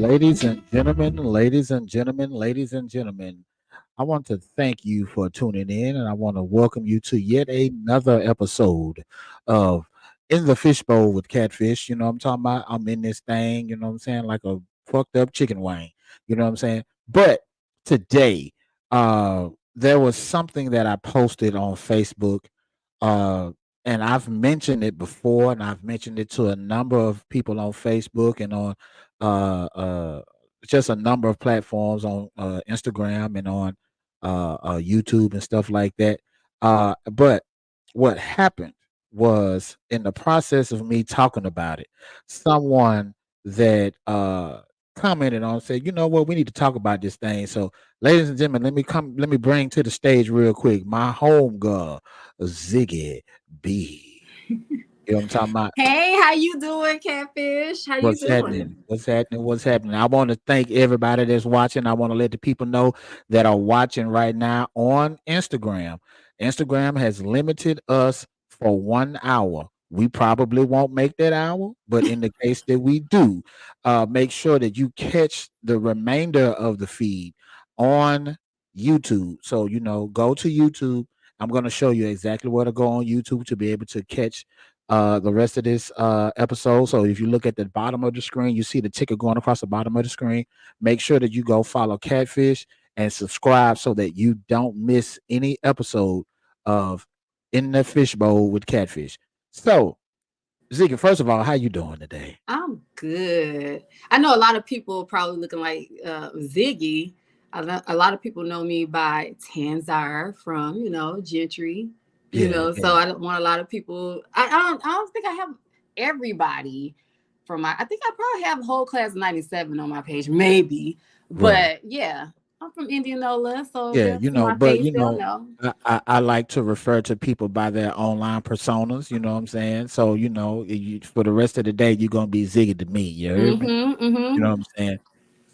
ladies and gentlemen, I want to thank you for tuning in and I want to welcome you to yet another episode of In the Fish Bowl with Catfish. You know what I'm talking about? I'm in this thing, you know what I'm saying, like a fucked up chicken wing. You know what I'm saying? But today, there was something that I posted on Facebook. Uh and I've mentioned it before, and I've mentioned it to a number of people on Facebook and on uh uh just a number of platforms on Instagram and on YouTube and stuff like that. But what happened was, in the process of me talking about it, someone that commented on said, "You know what? We need to talk about this thing." So, ladies and gentlemen, let me bring to the stage real quick my home girl, Ziggy B. You know what I'm talking about? Hey, how you doing, Catfish? How you What's doing? happening? What's happening? What's happening? I want to thank everybody that's watching. I want to let the people know that are watching right now on Instagram. Instagram has limited us for 1 hour. We probably won't make that hour, but in the case that we do, make sure that you catch the remainder of the feed on YouTube. So, go to YouTube. I'm going to show you exactly where to go on YouTube to be able to catch the rest of this episode. So if you look at the bottom of the screen, you see the ticker going across the bottom of the screen. Make sure that you go follow Catfish and subscribe so that you don't miss any episode of In the Fish Bowl with Catfish. So, Ziggy, first of all, how you doing today? I'm good. I know a lot of people probably looking like Ziggy. A lot of people know me by Tanzar from, Gentry. Yeah, So yeah, I don't want a lot of people. I don't think I have everybody from my. I think I probably have whole class of '97 on my page, maybe. right. But yeah, I'm from Indianola, so if Yeah, they'll see my but face, they'll know. I like to refer to people by their online personas. You know what I'm saying? So for the rest of the day, you're gonna be Ziggy to me. You heard me? Mm-hmm. You Mm-hmm. know what I'm saying?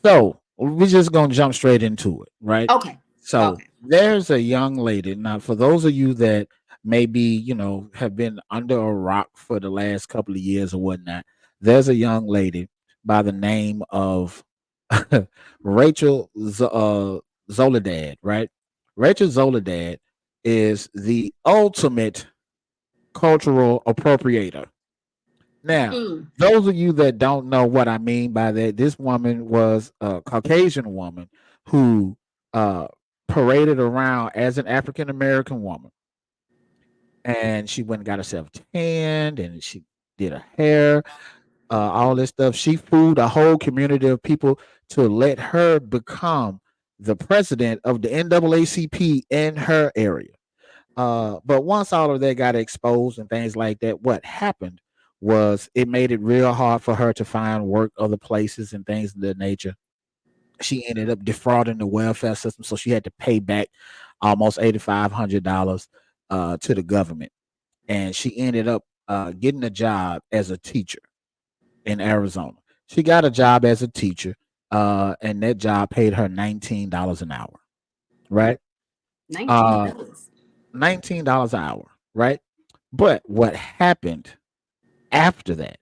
So we're just gonna jump straight into it, right? Okay. So Okay. there's a young lady. Now, for those of you that maybe have been under a rock for the last couple of years or whatnot, there's a young lady by the name of Rachel Zoledad, right? Rachel Zoledad is the ultimate cultural appropriator. Now, Mm. those of you that don't know what I mean by that, this woman was a Caucasian woman who uh, paraded around as an African American woman, and she went and got herself tanned, and she did her hair, all this stuff. She fooled a whole community of people to let her become the president of the NAACP in her area. But once all of that got exposed and things like that, what happened was it made it real hard for her to find work other places and things of that nature. She ended up defrauding the welfare system, so she had to pay back almost $8,500 to the government, and she ended up getting a job as a teacher in Arizona. She got a job as a teacher, and that job paid her $19 an hour, right? $19. Uh, $19 an hour, right? But what happened after that?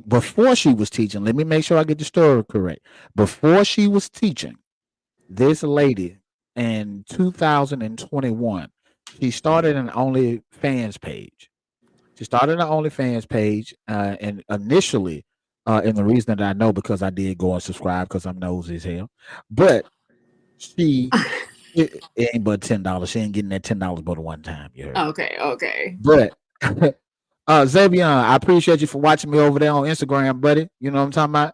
Before she was teaching, let me make sure I get the story correct. Before she was teaching, this lady in 2021, she started an OnlyFans page. She started an OnlyFans page, and initially, and the reason that I know because I did go and subscribe because I'm nosy as hell, but she it ain't but $10. She ain't getting that $10 but one time. You heard me, Okay, okay. but Xavier, I appreciate you for watching me over there on Instagram, buddy. You know what I'm talking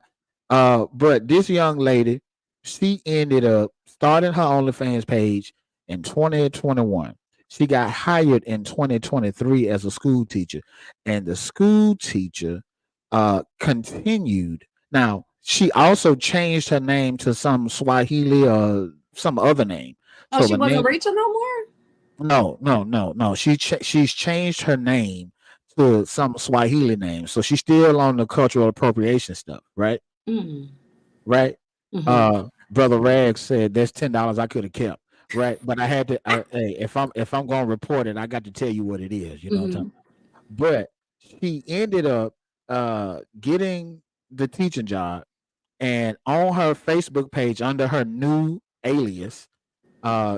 about? But this young lady, she ended up starting her OnlyFans page in 2021. She got hired in 2023 as a school teacher, and the school teacher continued. Now, she also changed her name to some Swahili or some other name. Oh, So she the wasn't name, Rachel no more? no, no, no, no. She's changed her name to some Swahili name, so she's still on the cultural appropriation stuff, right? Mm. Right. Mm-hmm. Brother Rags said that's $10 I could have kept, right? But I had to. Hey, if I'm gonna report it, I got to tell you what it is. You know what I'm Mm-hmm. talking. But she ended up getting the teaching job, And on her Facebook page, under her new alias,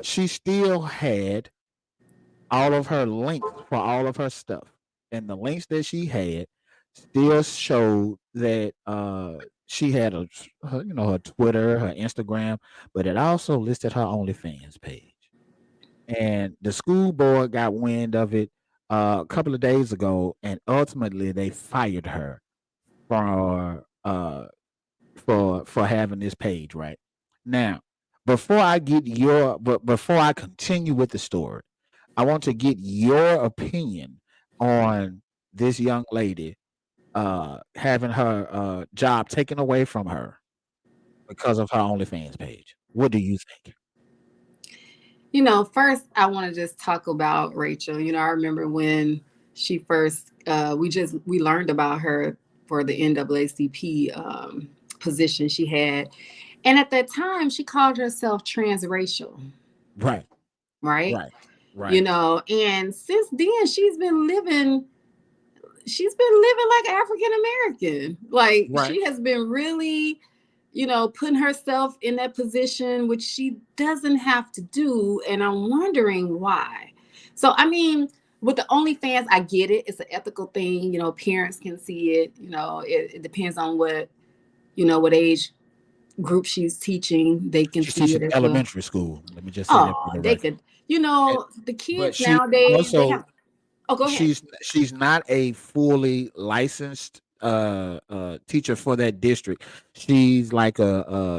she still had all of her links for all of her stuff. And the links that she had still showed that she had her Twitter, her Instagram, but it also listed her OnlyFans page. And the school board got wind of it a couple of days ago, and ultimately they fired her for for having this page. Right now, before I continue with the story, I want to get your opinion on this young lady having her job taken away from her because of her OnlyFans page. What do you think? First I want to just talk about Rachel. I remember when she first we learned about her for the NAACP position she had. And at that time she called herself transracial, Right, right? right, right, And since then she's been living like African American. Like, right. she has been really, putting herself in that position, which she doesn't have to do. And I'm wondering why. So, I mean, with the OnlyFans, I get it. It's an ethical thing. Parents can see it. It depends on what age group she's teaching. They can She's see it teaching as well. elementary school. Let me just say that for Oh, the they record. could, And, the but kids she nowadays, they also have. Oh, go ahead. she's not a fully licensed teacher for that district. She's like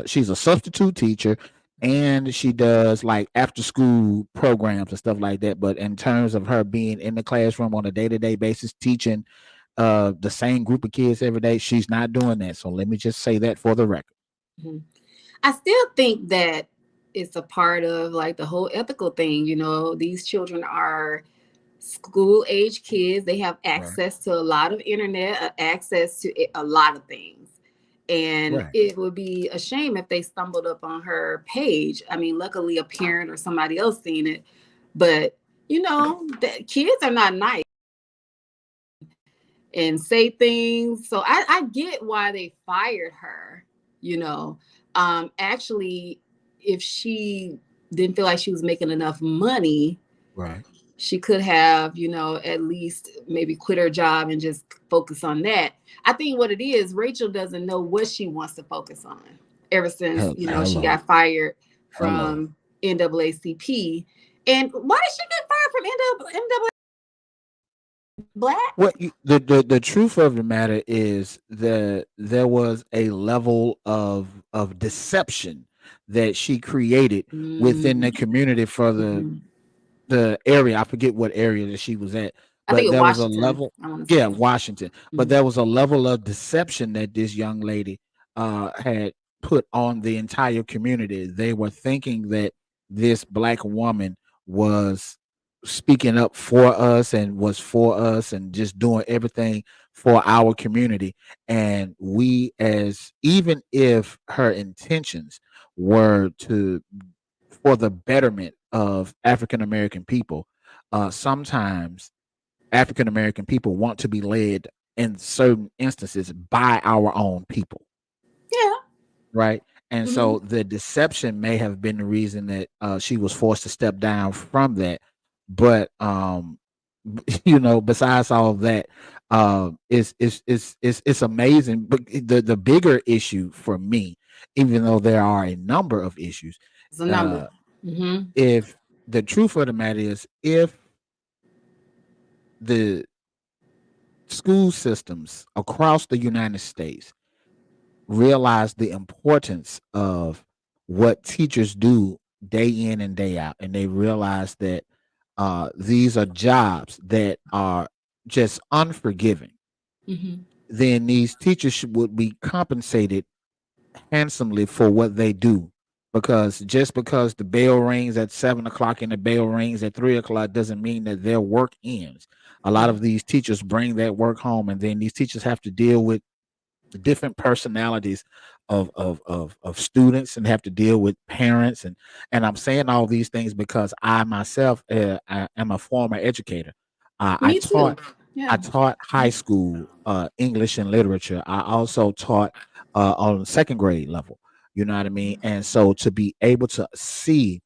she's a substitute teacher, and she does like after school programs and stuff like that. But in terms of her being in the classroom on a day-to-day basis teaching the same group of kids every day, she's not doing that. So let me just say that for the record. Mhm. I still think that it's a part of like the whole ethical thing. These children are school age kids. They have Right. access to a lot of internet, access to a lot of things. And Right. it would be a shame if they stumbled up on her page. I mean, luckily a parent or somebody else seen it. But, the kids are not nice and say things. So I get why they fired her, you know. Actually, if she didn't feel like she was making enough money, Right. she could have, at least maybe quit her job and just focus on that. I think what it is, Rachel doesn't know what she wants to focus on ever since, she Hello. got fired Hello. from NAACP. And why did she get fired from NAACP? Black? The truth of the matter is that there was a level of deception that she created within the Mm-hmm. community for the area. I forget what area that she was at, I think but in there was a Washington, level. I want to Yeah, say. Washington. But Mm-hmm. there was a level of deception that this young lady had put on the entire community. They were thinking that this black woman was speaking up for us and was for us and just doing everything for our community. And we, as even if her intentions were to for the betterment of African American people, sometimes African American people want to be led in certain instances by our own people, Yeah. right? And Mm-hmm. so the deception may have been the reason that she was forced to step down from that. But besides all of that, it's amazing. But the bigger issue for me, even though there are a number of issues, It's a number. uh, Mm-hmm. if the truth of the matter is, if the school systems across the United States realize the importance of what teachers do day in and day out, and they realize that these are jobs that are just unforgiving, Mm-hmm. then these teachers would be compensated handsomely for what they do. Because just because the bell rings at 7 o'clock and the bell rings at 3 o'clock doesn't mean that their work ends. A lot Yeah. of these teachers bring that work home, and then these teachers have to deal with the different personalities of students and have to deal with parents. And I'm saying all these things because I myself I am a former educator. uh, I Me too. taught I Yeah. taught high school English and literature. I also taught on second grade level. You know what I mean? And so to be able to see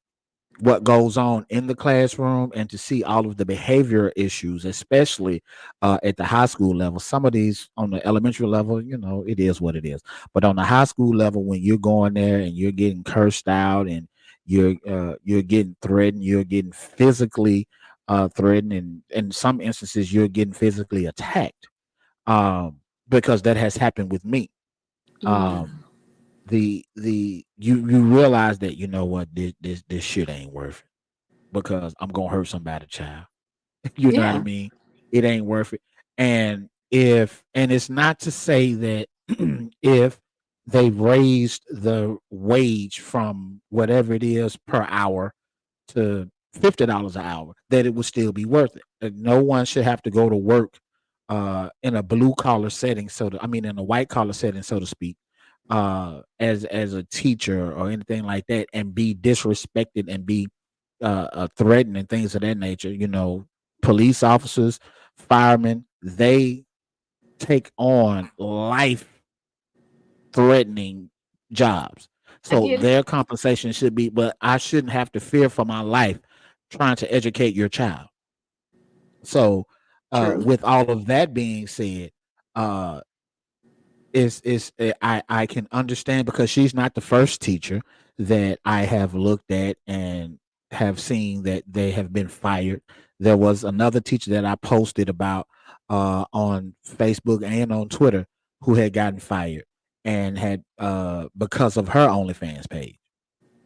what goes on in the classroom and to see all of the behavior issues, especially at the high school level. Some of these on the elementary level, it is what it is. But on the high school level, when you're going there and you're getting cursed out and you're getting threatened, you're getting physically threatened, and in some instances you're getting physically attacked, because that has happened with me. Um, Mm. you realize that you know what this shit ain't worth it because I'm gonna hurt somebody child. You know what I Yeah. mean? It ain't worth it. And it's not to say that if they raised the wage from whatever it is per hour to $50 an hour, that it would still be worth it. No one should have to go to work in a blue collar setting, I mean in a white collar setting, so to speak, as a teacher or anything like that, and be disrespected and be threatened and things of that nature. Police officers, firemen, they take on life threatening jobs. I So get it. their compensation should be, but I shouldn't have to fear for my life trying to educate your child. So, True. with all of that being said, uh, I can understand because she's not the first teacher that I have looked at and have seen that they have been fired. There was another teacher that I posted about on Facebook and on Twitter who had gotten fired and had because of her OnlyFans page.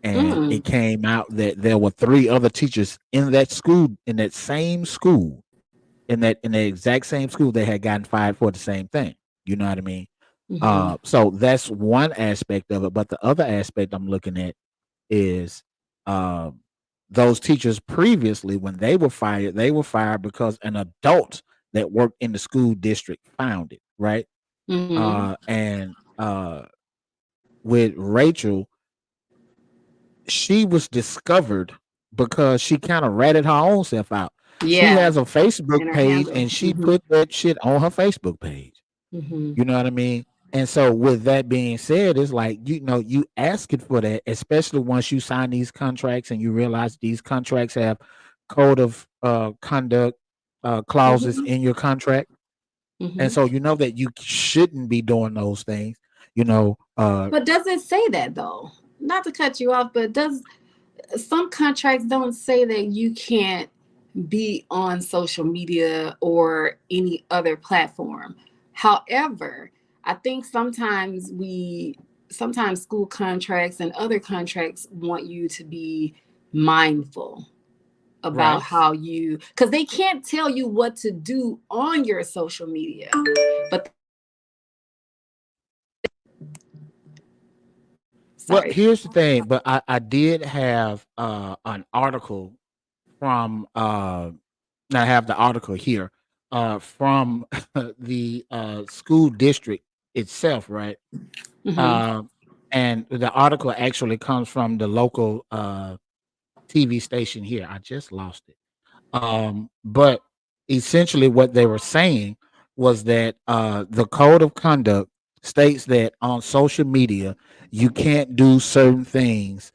And Mm. it came out that there were three other teachers in that school, in that same school, in the exact same school, they had gotten fired for the same thing. You know what I mean? Hmm. So that's one aspect of it. But the other aspect I'm looking at is um, those teachers previously, when they were fired because an adult that worked in the school district found it, right? Hmm. And with Rachel, she was discovered because she kind of ratted her own self out. She Yeah. has a Facebook And her page handle. and she Hmm. put that shit on her Facebook page. Hmm. You know what I mean? And so with that being said, it's like, you asking for that, especially once you sign these contracts and you realize these contracts have code of conduct clauses Hmm. in your contract. And Hmm. so you know that you shouldn't be doing those things, you know. But does it say that though? Not to cut you off, but does some contracts don't say that you can't be on social media or any other platform. However, I think sometimes school contracts and other contracts want you to be mindful about Right. how you, because they can't tell you what to do on your social media, but Well, sorry. here's the thing, but I did have an article from I have the article here from the school district itself, right? Hmm. Um, and the article actually comes from the local TV station here. I just lost it. But essentially, what they were saying was that the code of conduct states that on social media you can't do certain things,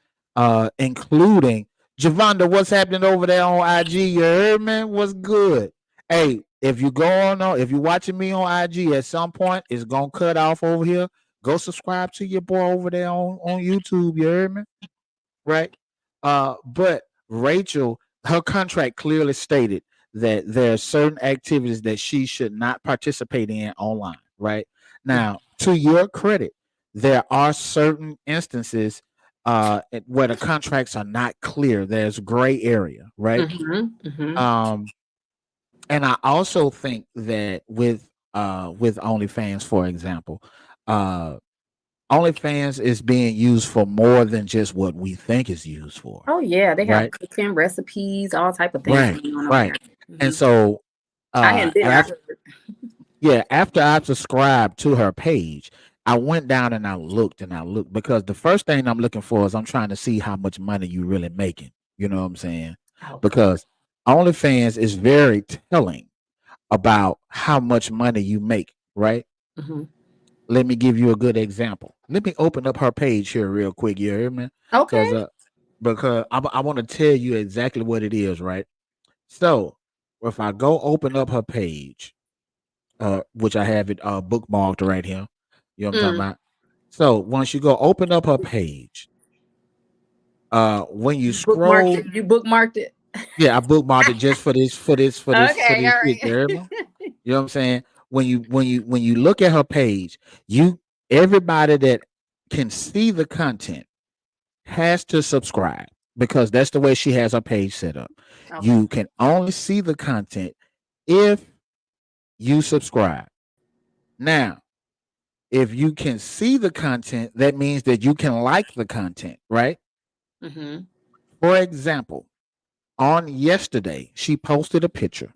including Javonda. What's happening over there on IG? You heard me? What's good? Hey, if you go if you're watching me on IG, at some point it's gonna cut off over here. Go subscribe to your boy over there on YouTube. You heard me? Right? But Rachel, her contract clearly stated that there are certain activities that she should not participate in online. Right now, to your credit, there are certain instances where the contracts are not clear. There's gray area, right? Hmm. Hmm. Um, and I also think that with OnlyFans, for example, uh, OnlyFans is being used for more than just what we think is used for, Oh yeah, they have right? cooking recipes, all type of things Right, going on over right. there. And Hmm. so, I hadn't been there. I after heard. yeah, after I subscribed to her page, I went down and I looked because the first thing I'm looking for is I'm trying to see how much money you really making. You know what I'm saying? Okay. Because OnlyFans is very telling about how much money you make, right? Hmm. let me give you a good example. Let me open up her page here real quick. You hear me? Okay. Because I want to tell you exactly what it is, right? So if I go open up her page, which I have it bookmarked right here, you know what I'm talking Mm. about. So once you go open up her page, when you Bookmarked scroll, it. You bookmarked it. yeah, I bookmarked it just for Okay. this All shit. You right. hear me? You know what I'm saying? When you look at her page, you everybody that can see the content has to subscribe because that's the way she has her page set up. Okay. You can only see the content if you subscribe. Now, if you can see the content, that means that you can like the content, right? Mm-hmm. For example, on yesterday, she posted a picture.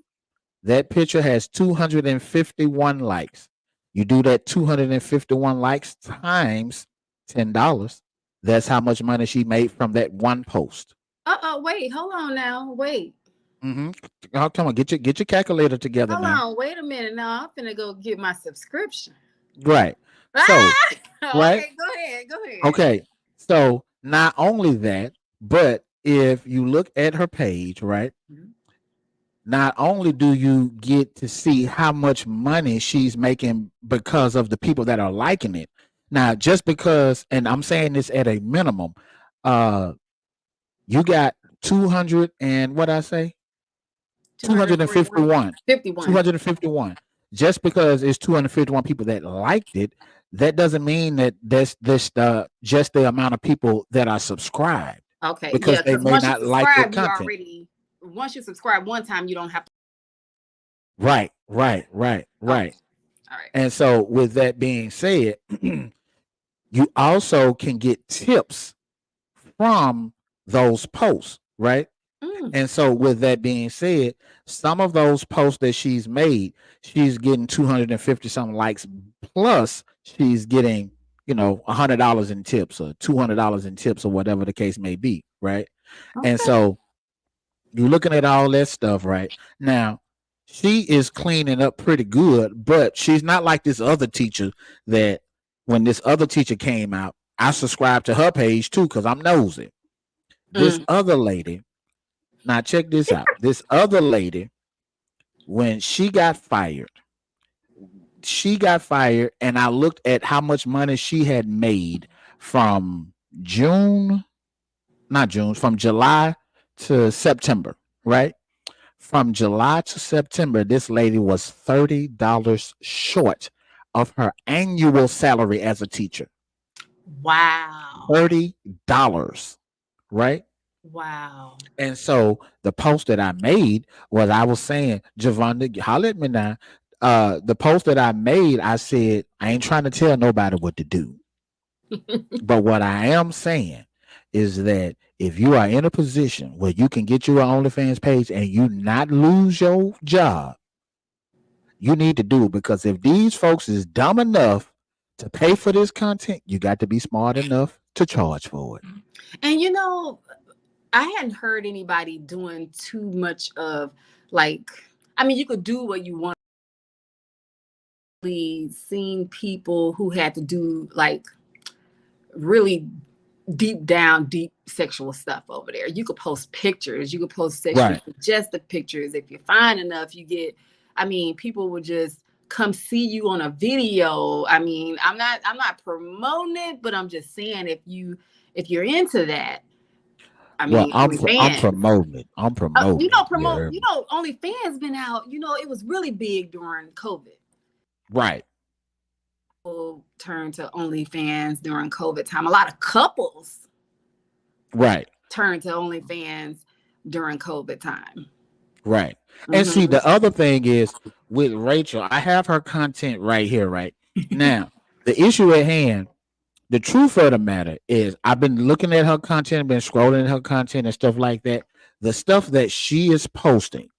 That picture has 251 likes. You do that 251 likes times $10. That's how much money she made from that one post. Wait, hold on now. Wait. Mm-hmm. Oh, come on, get your calculator together Hold now. on. Wait a minute. Now I'm finna go get my subscription. Right. So, Ah! right. Okay, go ahead. Go ahead. Okay. So not only that, but if you look at her page, right? Mhm. Not only do you get to see how much money she's making because of the people that are liking it. Now, just because, and I'm saying this at a minimum, uh, you got 200 and what I say? 241. 251. 51. 251. Just because it's 251 people that liked it, that doesn't mean that that's this just the amount of people that are subscribed Okay. because Yeah, they because may once you not like the subscribe, you content. already once you subscribe one time, you don't have to. Right, right, right, Okay. right. All right. And so with that being said, you also can get tips from those posts, right? Mm. And so, with that being said, some of those posts that she's made, she's getting 250 something likes, plus she's getting, $100 in tips or $200 in tips or whatever the case may be, right? And Okay. so, you're looking at all that stuff, right? Now, she is cleaning up pretty good, but she's not like this other teacher that when this other teacher came out, I subscribed to her page too because I'm nosy. This Mm. other lady, now check this out. This other lady, when she got fired, and I looked at how much money she had made from June, not June, from July to September, right? From July to September, this lady was $30 short of her annual salary as a teacher. Wow. $30, right? Wow. And so the post that I made was I was saying, Javonda, holler at me now. The post that I made, I said, I ain't trying to tell nobody what to do. But what I am saying is that if you are in a position where you can get you an OnlyFans page and you not lose your job, you need to do it because if these folks is dumb enough to pay for this content, you got to be smart enough to charge for it. And I hadn't heard anybody doing too much of like, I mean, you could do what you want. Seen people who had to do like really deep sexual stuff over there. You could post pictures, you could post sexually Right. suggestive pictures. If you're fine enough, you get, I mean, people would just come see you on a video. I mean, I'm not promoting it, but I'm just saying if you're into that, I Well, mean, I'm OnlyFans. promoting it. I'm promoting it. You Promote, heard me? OnlyFans been out, it was really big during COVID. Right. People turned to OnlyFans during COVID time. A lot of couples Right. turned to OnlyFans during COVID time. Right. And see, Mm-hmm. the other thing is with Rachel, I have her content right here, right? Now, the issue at hand, the truth of the matter is I've been looking at her content, been scrolling her content and stuff like that. The stuff that she is posting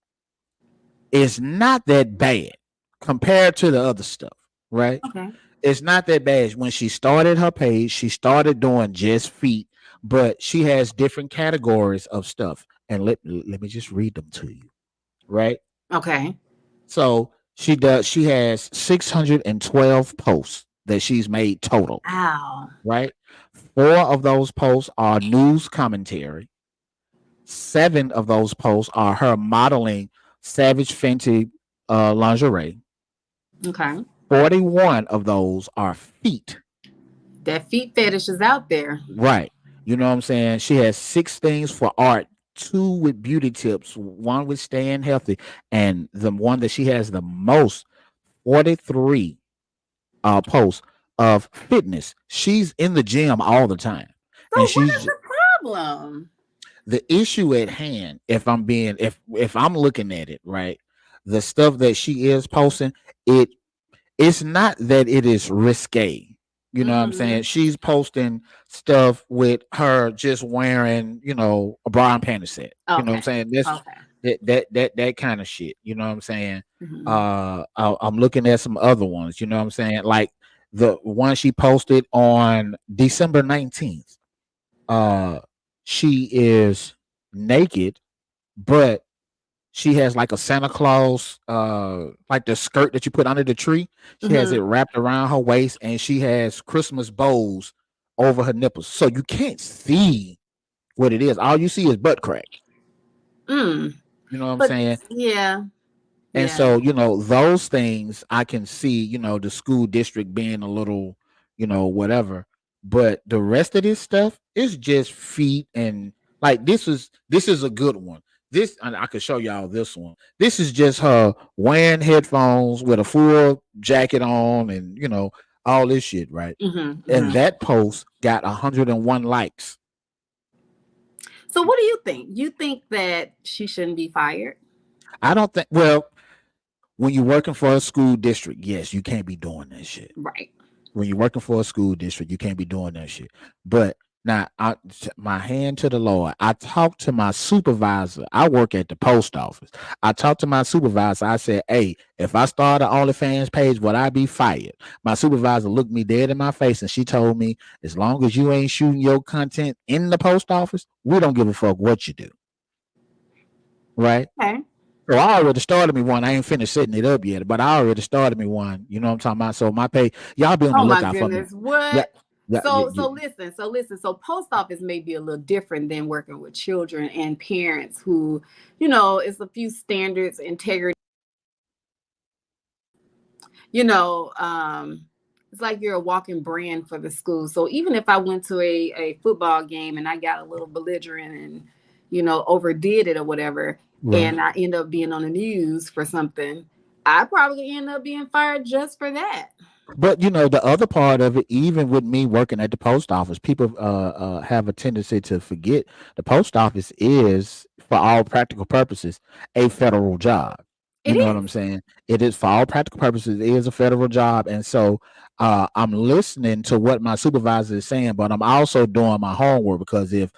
is not that bad compared to the other stuff, right? Okay. It's not that bad. When she started her page, she started doing just feet, but she has different categories of stuff. And let me just read them to you, right? Okay. So she has 612 posts. that she's made total, Wow. right? 4 of those posts are news commentary. 7 of those posts are her modeling Savage Fenty lingerie. Okay. 41 of those are feet. That feet fetish is out there. Right. You know what I'm saying? She has 6 things for art, 2 with beauty tips, 1 with staying healthy, and the one that she has the most, 43 posts of fitness. She's in the gym all the time. So And what is she's the problem? the issue at hand, if I'm looking at it, right, the stuff that she is posting, it it's not that it is risque. You know what I'm saying? Mm-hmm. She's posting stuff with her just wearing, a bra and panty set. You know what I'm Okay. saying? This Okay. that kind of shit. You know what I'm saying? Mm-hmm. I'm looking at some other ones. You know what I'm saying? Like the one she posted on December 19th. Uh, she is naked, but she has like a Santa Claus, like the skirt that you put under the tree. She has it Mm-hmm. wrapped around her waist, and she has Christmas bows over her nipples, so you can't see what it is. All you see is butt crack. Mm. You know what I'm But saying? yeah, And yeah. so, those things I can see, the school district being a little, whatever. But the rest of this stuff is just feet, and like this is a good one. This, and I could show y'all this one. This is just her wearing headphones with a full jacket on, and all this shit, right? Mm-hmm. And Mm-hmm. that post got 101 likes. So what do you think? You think that she shouldn't be fired? I don't think. Well, when you're working for a school district, yes, you can't be doing that shit. Right. When you're working for a school district, you can't be doing that shit. But now, my hand to the Lord, I talked to my supervisor. I work at the post office. I talked to my supervisor. I said, "Hey, if I start an OnlyFans page, would I be fired?" My supervisor looked me dead in my face, and she told me, "As long as you ain't shooting your content in the post office, we don't give a fuck what you do." Right? Okay. So I already started me one. I ain't finished setting it up yet, but I already started me one. You know what I'm talking about? So my pay, y'all be on the Oh my lookout for me. goodness. Yeah, What? yeah, yeah, So yeah. listen. So listen. So post office may be a little different than working with children and parents who, it's a few standards, integrity. you know, um, it's like you're a walking brand for the school. So even if I went to a football game and I got a little belligerent and, overdid it or whatever, Right. and I end up being on the news for something, I probably end up being fired just for that. But the other part of it, even with me working at the post office, people have a tendency to forget the post office is, for all practical purposes, a federal job. It You know what I'm is. saying? It is, for all practical purposes, it is a federal job, and so I'm listening to what my supervisor is saying, but I'm also doing my homework, because if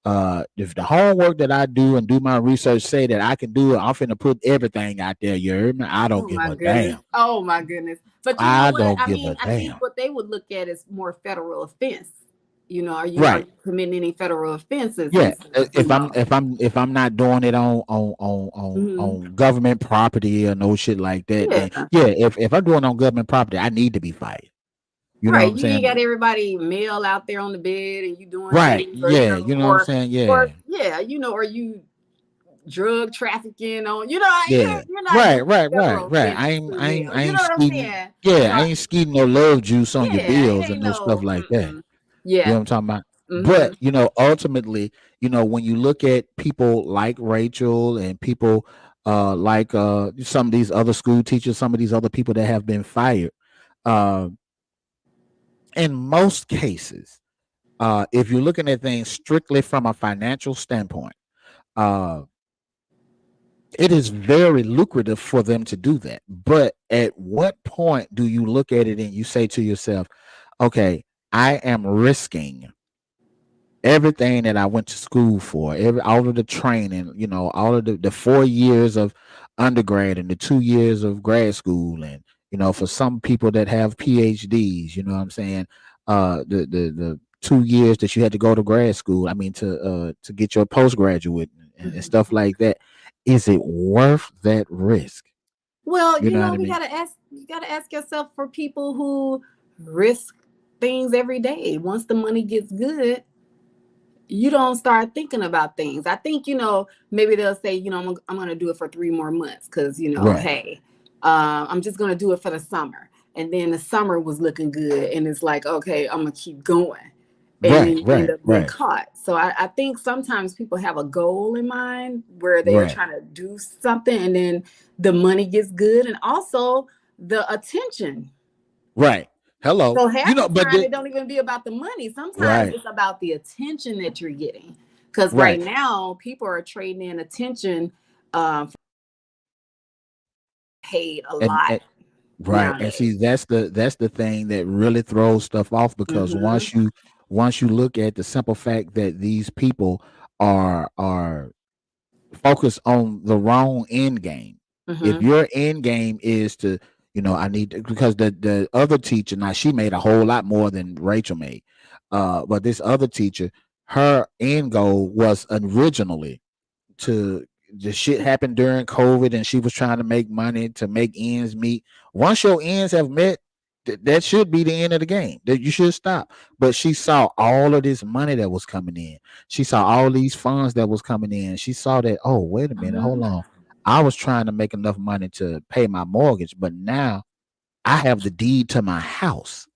the homework that I do and do my research say that I can do it, I'm finna put everything out there. You heard me? I don't Oh give my a goodness. damn. Oh my goodness. But you know I what? don't I give mean, a I think damn. what they would look at is more federal offense. Are you Right. committing any federal offenses Yeah. and stuff, If I'm not doing it Mhm. on government property or no shit like that, then Yeah. yeah, if I'm doing it on government property, I need to be fired. You know what Right. I'm You ain't saying? got everybody mail out there on the bed and you doing Right. things, or Yeah. You know what I'm saying? or Yeah. yeah, or you drug trafficking on, Yeah. you're not Right, doing right, right, federal right. I offenses ain't through I ain't mail. I You ain't know what I'm skeeting. saying? Yeah, I So ain't skeeting no love juice on your yeah, it bills ain't and no stuff no like that. You know yeah. what I'm talking about? Mm-hmm. But ultimately, when you look at people like Rachel and people like some of these other school teachers, some of these other people that have been fired, uh, in most cases, if you're looking at things strictly from a financial standpoint, uh, it is very lucrative for them to do that. But at what point do you look at it and you say to yourself, okay, I am risking everything that I went to school for, all of the training, all of the 4 years of undergrad and the 2 years of grad school, and for some people that have PhDs, you know what I'm saying, the 2 years that you had to go to grad school, I mean to get your postgraduate and stuff Mm-hmm. like that. Is it worth that risk? Well, You know what I we mean? gotta ask. You gotta ask yourself for people who risk things every day. Once the money gets good, you don't start thinking about things. I think, maybe they'll say, I'm going to do it for 3 more months because, Right. hey, I'm just going to do it for the summer. And then the summer was looking good. And it's like, okay, I'm going to keep going. And then Right. you end Right. up getting Right. caught. So I think sometimes people have a goal in mind where they are Right. trying to do something and then the money gets good and also the attention. Right. Hello. So half You know, the but time it don't even be about the money. Sometimes right. it's about the attention that you're getting. Because right Right. now people are trading in attention, paid a lot And right. And nowadays. see, that's the thing that really throws stuff off, because Mm-hmm. once you look at the simple fact that these people are focused on the wrong end game. If Mm-hmm. your end game is to, I need to, because the other teacher, now she made a whole lot more than Rachel made. But this other teacher, her end goal was originally to, the shit happened during COVID and she was trying to make money to make ends meet. Once your ends have met, that should be the end of the game. That you should stop. But she saw all of this money that was coming in. She saw all these funds that was coming in. She saw that, oh, wait a minute, hold Mm-hmm. on. I was trying to make enough money to pay my mortgage, but now I have the deed to my house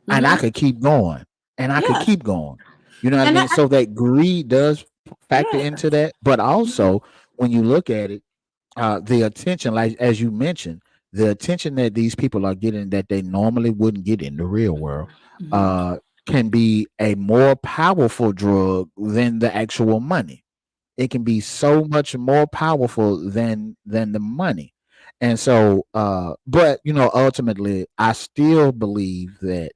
and I Mm-hmm. could keep going and I could Yeah. keep going. You know what I And mean? So that greed does factor yeah. into that. But Mm-hmm. also, when you look at it, the attention, like as you mentioned, the attention that these people are getting that they normally wouldn't get in the real world, Mm-hmm. uh, can be a more powerful drug than the actual money. It can be so much more powerful than the money. And so but ultimately I still believe that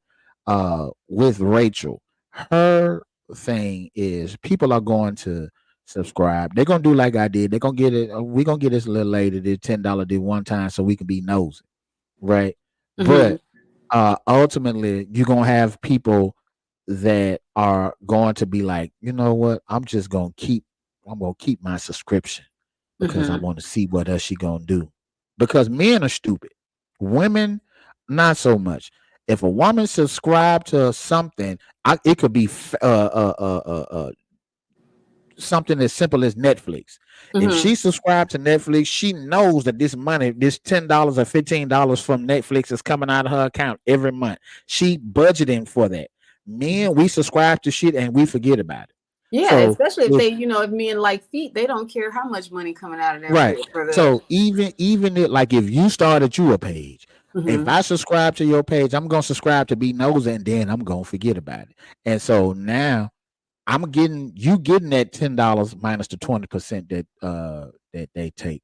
with Rachel, her thing is people are going to subscribe. They're gonna do like I did. They're gonna get it. We're gonna get this a little later, this $10 did one time so we can be nosy, right? Mm-hmm. But ultimately you're gonna have people that are going to be like, you know what, I'm gonna keep my subscription because I Mm-hmm. want to see what else she gonna do. Because men are stupid. Women, not so much. If a woman subscribe to something, it could be something as simple as Netflix. If Mm-hmm. she subscribed to Netflix, she knows that this money, this $10 or $15 from Netflix is coming out of her account every month. She budgeting for that. Men, we subscribe to shit and we forget about it. Yeah, So especially if if they, if men like feet, they don't care how much money coming out of there right, for the. so even like if you started you a page, if Mm-hmm. I subscribe to your page, I'm gonna subscribe to be nosy and then I'm gonna forget about it. And so now I'm getting that $10 minus the 20% that they take,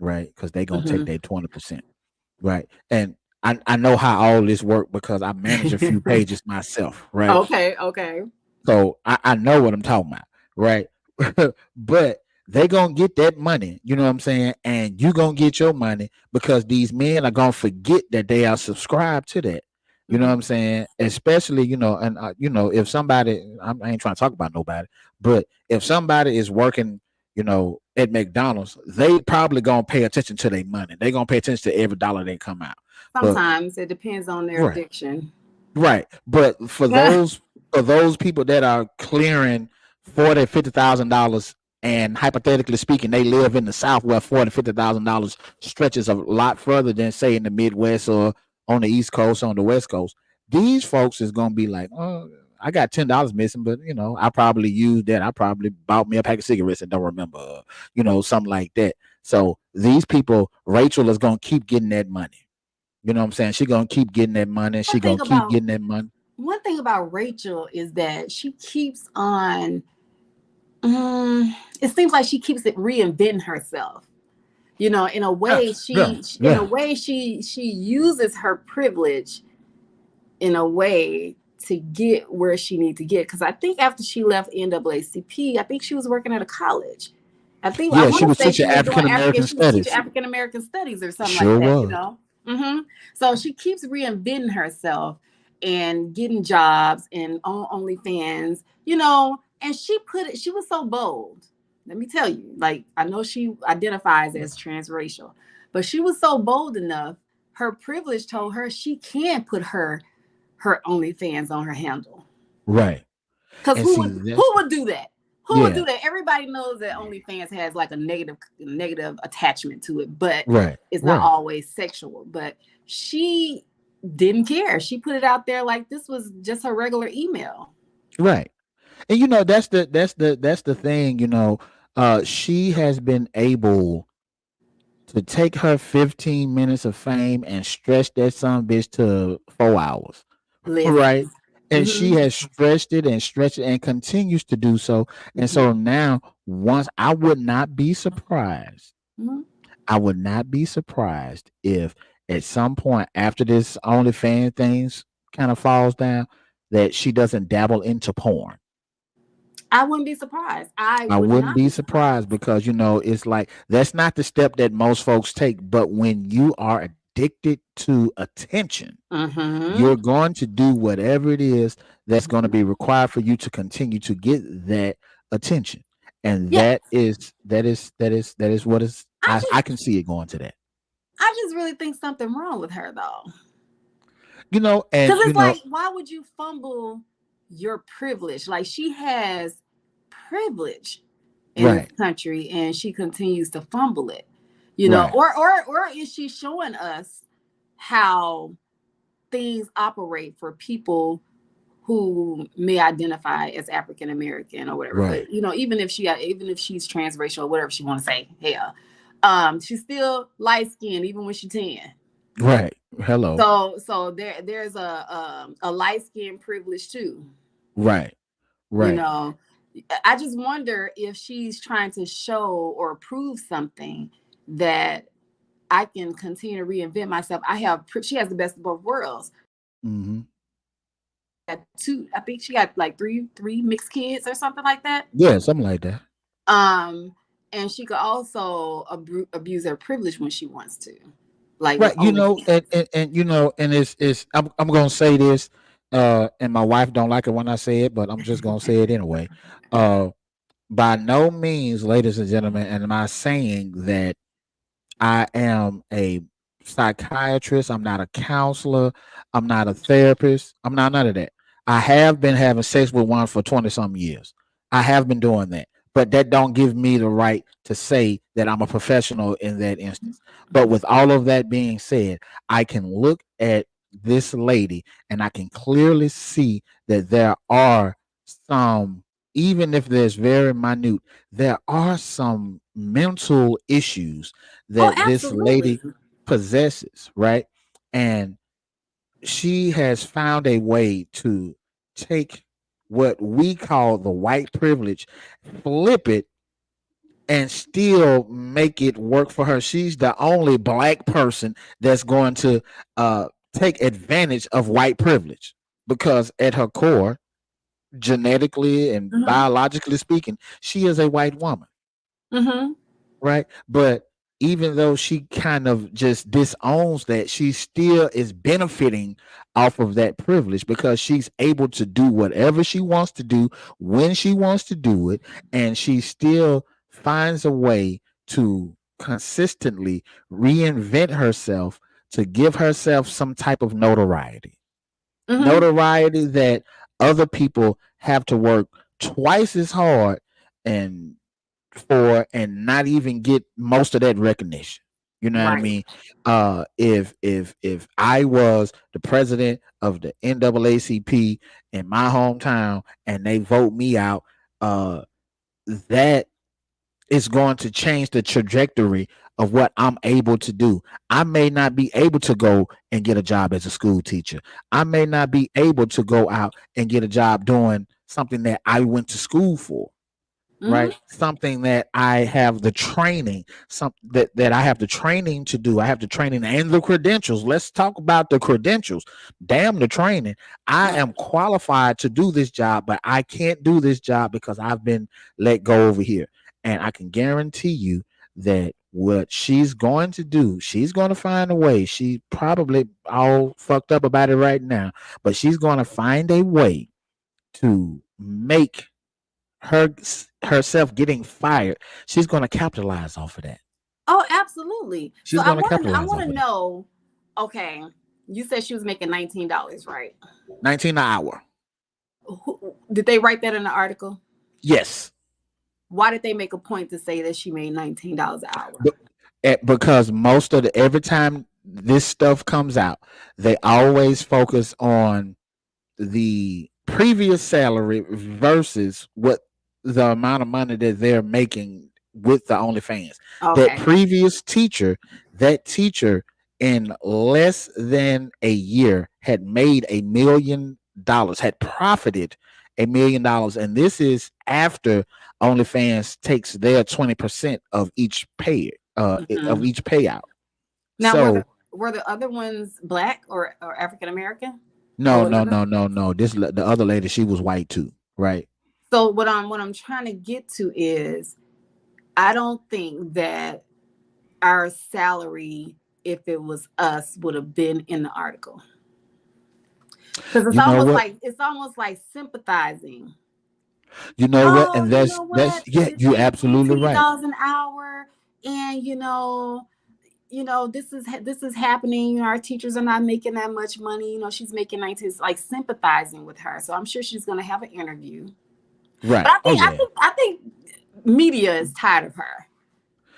right? Because they gonna take Mm-hmm. their 20%, right? And I know how all this work because I manage a few pages myself, right? Okay. Okay. So I know what I'm talking about, right? But they gonna get that money, you know what I'm saying? And you gonna get your money because these men are gonna forget that they are subscribed to that. You know what Mm-hmm. I'm saying? Especially, and if somebody, I ain't trying to talk about nobody, but if somebody is working, at McDonald's, they probably gonna pay attention to their money. They gonna pay attention to every dollar they come out. But Sometimes it depends on their right. addiction. Right. But for those people that are clearing 40, $50,000, and hypothetically speaking, they live in the South where 40, $50,000 stretches a lot further than say in the Midwest or on the East Coast, on the West Coast. These folks is gonna be like, oh, I got $10 missing, but I probably used that. I probably bought me a pack of cigarettes and don't remember, something like that. So these people, Rachel is gonna keep getting that money. You know what I'm saying? She gonna keep getting that money. One She thing gonna keep about getting that money. one thing about Rachel is that she keeps on. It seems like she keeps it reinventing herself. In a Yeah, way, yeah, in a yeah. way, she uses her privilege in a way to get where she needs to get. Because I think after she left NAACP, I think she was working at a college. I Yeah, she want to was say teaching she was doing African African. American She was teaching studies. African American studies or something like Sure that. was. Hmm. So she keeps reinventing herself and getting jobs and on OnlyFans. And she put it. She was so bold. Let me tell you. Like I know she identifies as transracial, but she was so bold enough her privilege told her she can put her OnlyFans on her handle. Right. Because And see, who would do that? Who would yeah, do that? Everybody knows that OnlyFans has like a negative attachment to it, but right, it's not right, always sexual. But she didn't care. She put it out there like this was just her regular email. right. And that's the thing, she has been able to take her 15 minutes of fame and stretch that son bitch to 4 hours. Right. Listen. And she Mm-hmm. has stretched it and stretched it and continues to do so. And so now, once I would not be surprised, Mm-hmm. I would not be surprised if at some point after this OnlyFans things kind of falls down, that she doesn't dabble into porn. I wouldn't be surprised. I I would wouldn't not be be surprised surprised. because it's like that's not the step that most folks take. But when you are addicted to attention, Mm-hmm. you're going to do whatever it is that's going to be required for you to continue to get that attention. And Yeah. that is what is I I just can see it going to that. I just really think something wrong with her though. And Because it's like, why would you fumble your privilege? Like she has privilege in this right, country and she continues to fumble it. right, Or is she showing us how things operate for people who may identify as African American or whatever? right, But even if she's transracial or whatever she want to say, hell, she's still light skinned even when she's 10. right. Hello. So there's a light skin privilege too. Right, You right. know, I just wonder if she's trying to show or prove something that I can continue to reinvent myself. She has the best of both worlds. Hmm. I think she got like three mixed kids or something like that. Yeah, something like that. Um, and she could also abuse her privilege when she wants to, like with Right, OnlyFans. and it's I'm gonna say this, and my wife don't like it when I say it, but I'm just gonna say it anyway. Uh, by no means, ladies and gentlemen, am I saying that I am a psychiatrist. I'm not a counselor. I'm not a therapist. I'm not none of that. I have been having sex with one for 20 some years. I have been doing that. But that don't give me the right to say that I'm a professional in that instance. But with all of that being said, I can look at this lady and I can clearly see that there are some, even if there's very minute, there are some mental issues Oh, that this absolutely. lady possesses, right? And she has found a way to take what we call the white privilege, flip it, and still make it work for her. She's the only black person that's going to take advantage of white privilege because at her core, genetically and Mm-hmm. biologically speaking, she is a white woman, Mm-hmm. right? But even though she kind of just disowns that, she still is benefiting off of that privilege because she's able to do whatever she wants to do when she wants to do it, and she still finds a way to consistently reinvent herself to give herself some type of notoriety. Mm-hmm. Notoriety that other people have to work twice as hard and for and not even get most of that recognition. You know what I Right. mean? If I was the president of the NAACP in my hometown and they vote me out, that is going to change the trajectory of what I'm able to do. I may not be able to go and get a job as a school teacher. I may not be able to go out and get a job doing something that I went to school for, Mm-hmm. right? Something that I have the training, that I have the training to do. I have the training and the credentials. Let's talk about the credentials. Damn the training. I am qualified to do this job, but I can't do this job because I've been let go over here. And I can guarantee you that what she's going to do, she's going to find a way. She probably all fucked up about it right now, but she's going to find a way to make her herself getting fired. She's going to capitalize off of that. Oh, absolutely. So She's I going to want to I capitalize want off to of that. know Okay, you said she was making $19, right? 19 an hour. Did they write that in the article? Yes. Why did they make a point to say that she made $19 an hour? Because most of the every time this stuff comes out, they always focus on the previous salary versus what the amount of money that they're making with the OnlyFans. That Okay. previous teacher, that teacher in less than a year had made $1 million, had profited $1 million, and this is after OnlyFans takes their 20% of each Mhm. payout. Now, So were the other ones black or African American? no, Or no, no, no, no. The other lady, she was white too, right? so what I'm trying to get to is I don't think that our salary, if it was us, would have been in the article. Because You know what? it's almost like sympathizing. You know what? Oh, And you know that's what? yeah, It's you're making absolutely right. $18 an hour, and this is happening. Our teachers are not making that much money. She's making 19. It's like sympathizing with her. So I'm sure she's going to have an interview. But Right. Oh yeah. I think media is tired of her.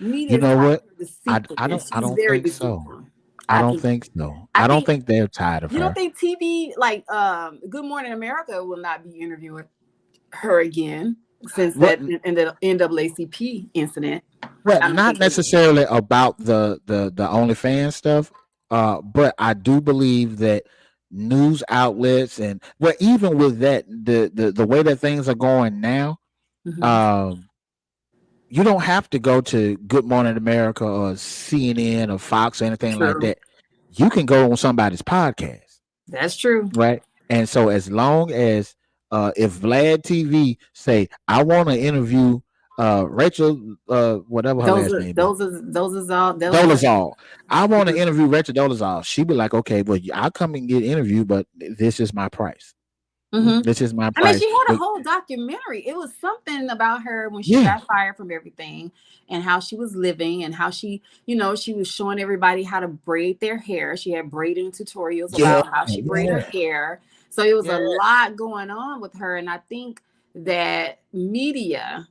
Media You is know tired what? of her deceitfulness. I She's don't very think so. deceitful. I I don't think. think so. I I don't think. think they're tired of You don't her. think TV like Good Morning America will not be interviewing her again since What that in the NAACP incident? well, I don't not think they. necessarily about the OnlyFans stuff. But I do believe that news outlets and well, even with that, the way that things are going now, Mhm. um, you don't have to go to Good Morning America or CNN or Fox or anything like True. that. You can go on somebody's podcast, That's true. right? And so as long as if Vlad TV say, I want to interview Rachel, whatever her Those last are name is, those are those is all those are. Dolezal. I want to Mhm. interview Rachel Dolezal. She be like, okay, well, I'll come and get interviewed, but this is my price. Mhm. This is my I mean, price. she had a But whole documentary. It was something about her when she yeah, got fired from everything and how she was living and how she was showing everybody how to braid their hair. She had braiding tutorials yeah, about how she braid her yeah, hair. So it was yeah. a lot going on with her. And I think that media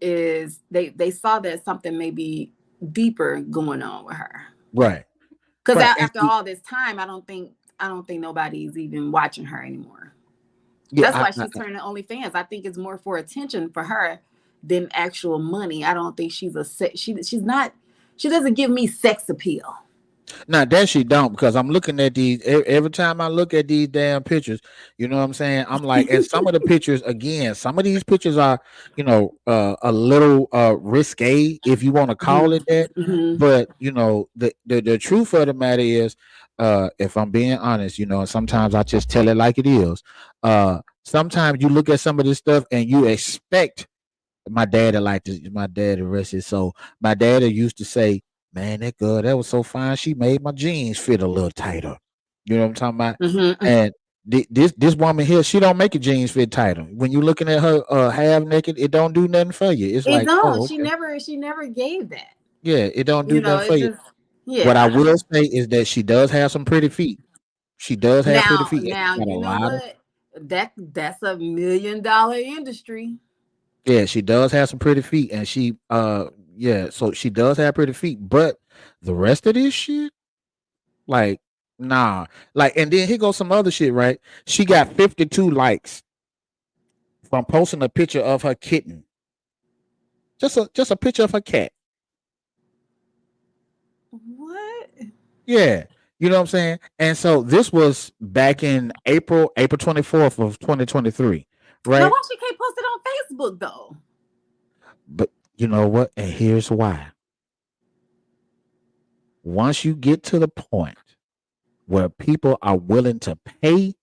is they saw that something maybe deeper going on with her. Right, Because right. And after all this time, I don't think nobody's even watching her anymore. yeah, That's why she's turning to OnlyFans. I think it's more for attention for her than actual money. I don't think she's not. She doesn't give me sex appeal. now that she don't, because I'm looking at these every time I look at these damn pictures, you know what I'm saying? I'm like, and some of the pictures, again, some of these pictures are, a little risque, if you want to call Mhm. it that. Mhm. But the truth of the matter is, if I'm being honest, sometimes I just tell it like it is. Sometimes you look at some of this stuff and you expect my daddy rest his soul. My daddy used to say, man, that girl, that was so fine. She made my jeans fit a little tighter. You know what I'm talking about? Mhm. And this woman here, she don't make your jeans fit tighter. When you looking at her half naked, it don't do nothing for you. It's It like, don't. oh, She okay. never. She never gave that. Yeah, it don't do nothing for It you. just. What I Yeah. will say is that she does have some pretty feet. She does have pretty Now, feet. And now, she got a you know lot of what? That's $1 million industry. yeah, she does have some pretty feet. And yeah, so she does have pretty feet, but the rest of this shit, like, nah. Like, and then here goes some other shit, right? She got 52 likes from posting a picture of her kitten. Just a picture of her cat. What? Yeah. You know what I'm saying? And so this was back in April 24th of 2023, Now, right? why she can't post it on Facebook though? But you know what? And here's why. Once you get to the point where people are willing to pay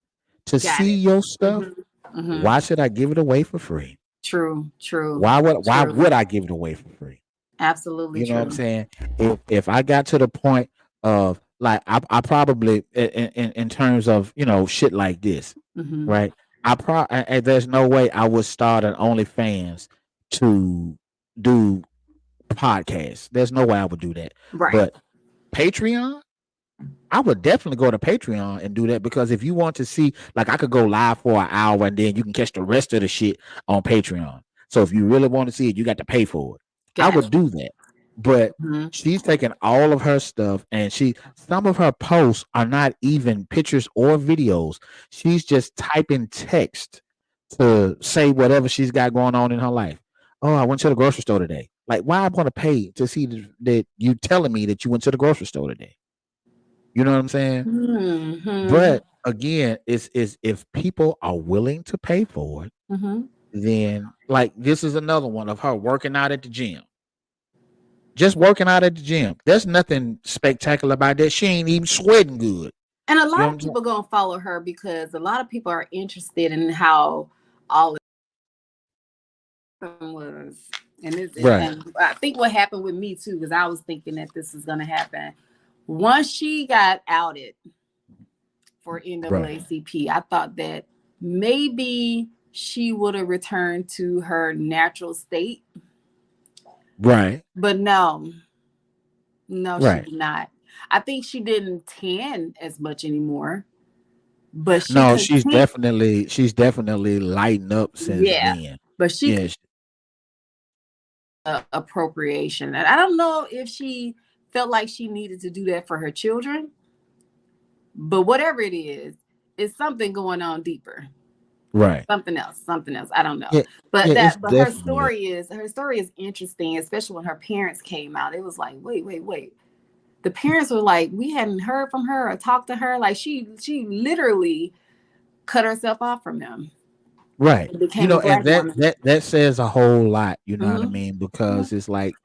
to Got see it. your stuff, Mhm. Mhm. why should I give it away for free? True. True. Why True. would I give it away for free? Absolutely You know what I'm true. saying? If I got to the point of like I probably in terms of shit like this, Mhm. right? There's no way I would start an OnlyFans to do podcasts. There's no way I would do that. Right. But Patreon, I would definitely go to Patreon and do that, because if you want to see, like, I could go live for an hour and then you can catch the rest of the shit on Patreon. So if you really want to see it, you got to pay for it. I would Gotcha. do that. But Mhm. she's taking all of her stuff, and some of her posts are not even pictures or videos. She's just typing text to say whatever she's got going on in her life. Oh, I went to the grocery store today. Like, why am I going to pay to see that you telling me that you went to the grocery store today? You know what I'm saying? Mhm. But again, it's if people are willing to pay for it, Mhm. then, like, this is another one of her working out at the gym. Just working out at the gym. There's nothing spectacular about that. She ain't even sweating good. And a You know lot what of I'm saying? people gonna follow her because a lot of people are interested in how all it was. And Right. and I think what happened with me too, because I was thinking that this was gonna happen. Once she got outed for Right. NAACP, I thought that maybe she would have returned to her natural state. Right. But no, no, she Right. did not. I think she didn't tan as much anymore, but she No, continued. she's definitely lighting up since Yeah, then. but she Yeah. appropriation. And I don't know if she felt like she needed to do that for her children, but whatever it is, it's something going on deeper. Right. Something else, something else. I don't know. Yeah. But Yeah, it's that but definitely her story is interesting, especially when her parents came out. It was like, wait, wait, wait. The parents were like, we hadn't heard from her or talked to her. Like she literally cut herself off from them right. and became a And black woman. that says a whole lot, you know what I Mm-hmm. mean? Mm-hmm. Because it's like,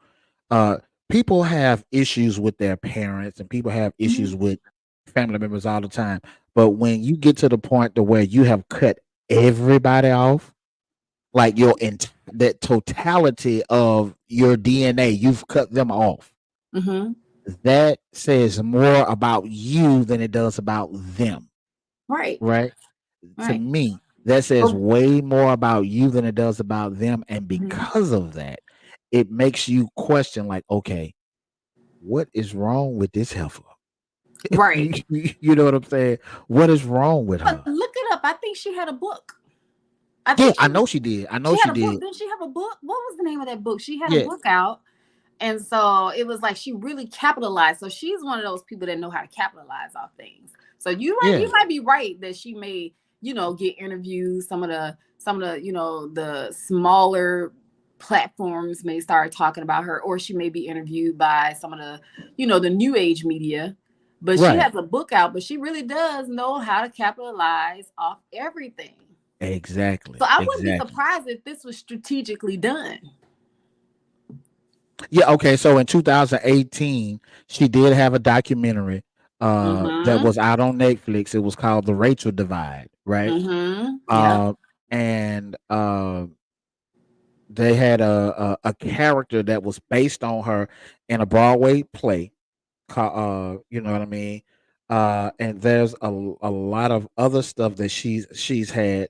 uh people have issues with their parents, and people have Mm-hmm. issues with family members all the time. But when you get to the point to where you have cut everybody off, like that totality of your DNA, you've cut them off. Mm-hmm. That says more about you than it does about them, Right. right? To Right. me, that says But, way more about you than it does about them. And mhm. because of that, it makes you question, like, okay, what is wrong with this heifer? Right. You know what I'm saying? What is wrong with But her? look it up. I think she had a book. I Yeah, think I know she did. I know she had she a book. did. Didn't she have a book? What was the name of that book? She had a Yeah, book out. And so it was like she really capitalized. So she's one of those people that know how to capitalize off things. So yeah, you might be right that she may, get interviews. Some of the, the smaller platforms may start talking about her, or she may be interviewed by some of the, the new age media. But she right. has a book out, but she really does know how to capitalize off everything. So Exactly. I wouldn't be Exactly. surprised if this was strategically done. Yeah, okay. So in 2018, she did have a documentary that Mm-hmm. was out on Netflix. It was called The Rachel Divide, right? Mm-hmm. Yep. Uh, and they had a character that was based on her in a Broadway play. You know what I mean? And there's a lot of other stuff that she's had.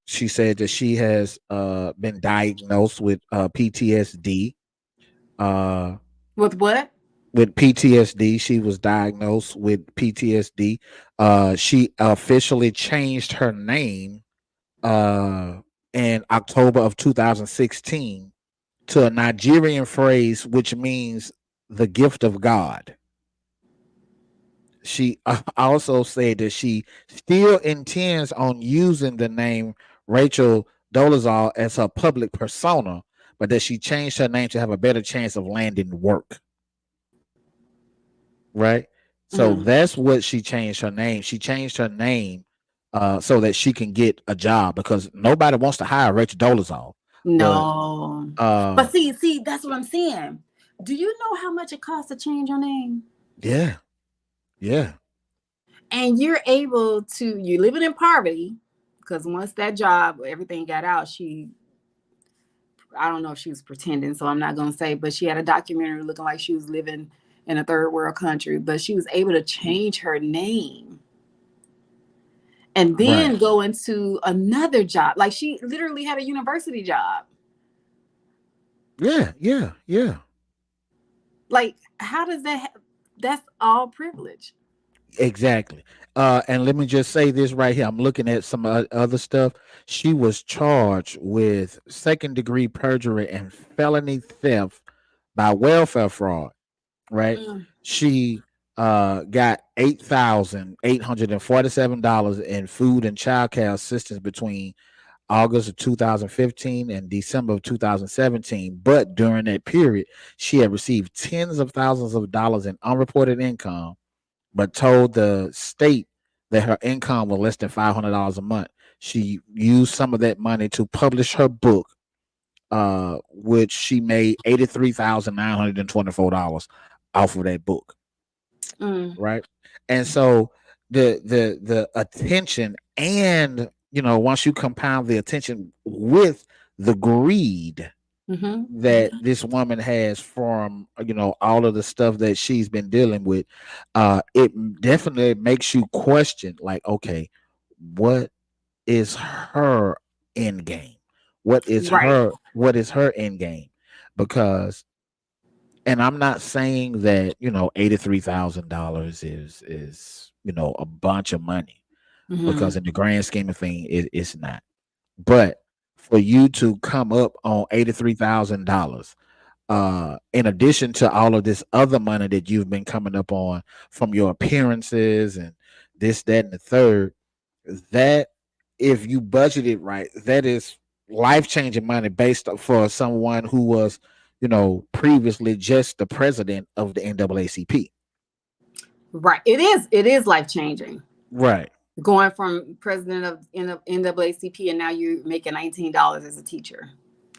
She said that she has been diagnosed with PTSD. Uh, With what? with PTSD, she was diagnosed with PTSD. She officially changed her name uh, in October of 2016 to a Nigerian phrase which means the gift of God. She also said that she still intends on using the name Rachel Dolezal as her public persona, but that she changed her name to have a better chance of landing work. Right? So Mm-hmm. that's what she changed her name. She changed her name so that she can get a job, because nobody wants to hire Rachel Dolezal. But No. uh, But see, that's what I'm saying. Do you know how much it costs to change your name? yeah, yeah, And you're living in poverty because once that job, everything got out, I don't know if she was pretending, so I'm not going to say, but she had a documentary looking like she was living in a third world country, but she was able to change her name and right, then go into another job. Like she literally had a university job. yeah, yeah, yeah. Like, how does that? That's all privilege. Exactly. And let me just say this right here. I'm looking at some other stuff. She was charged with second degree perjury and felony theft by welfare fraud. Right? Mm, She got $8,847 in food and child care assistance between August of 2015 and December of 2017. But during that period, she had received tens of thousands of dollars in unreported income, but told the state that her income was less than $500 a month. She used some of that money to publish her book, which she made $83,924 off of that book. mm, Right. And so the attention, and once you compound the attention with the greed mm-hmm. that this woman has from all of the stuff that she's been dealing with, it definitely makes you question, like, okay, what is her end game? Right. What is her end game? Because, and I'm not saying that $83,000 is a bunch of money, Mm-hmm. because in the grand scheme of things, it's not. But for you to come up on $83,000, in addition to all of this other money that you've been coming up on from your appearances and this, that, and the third, that, if you budget it right, that is life changing money based for someone who was, previously just the president of the NAACP. Right. It is life changing. Right. Going from president of NAACP and now you're making $19 as a teacher.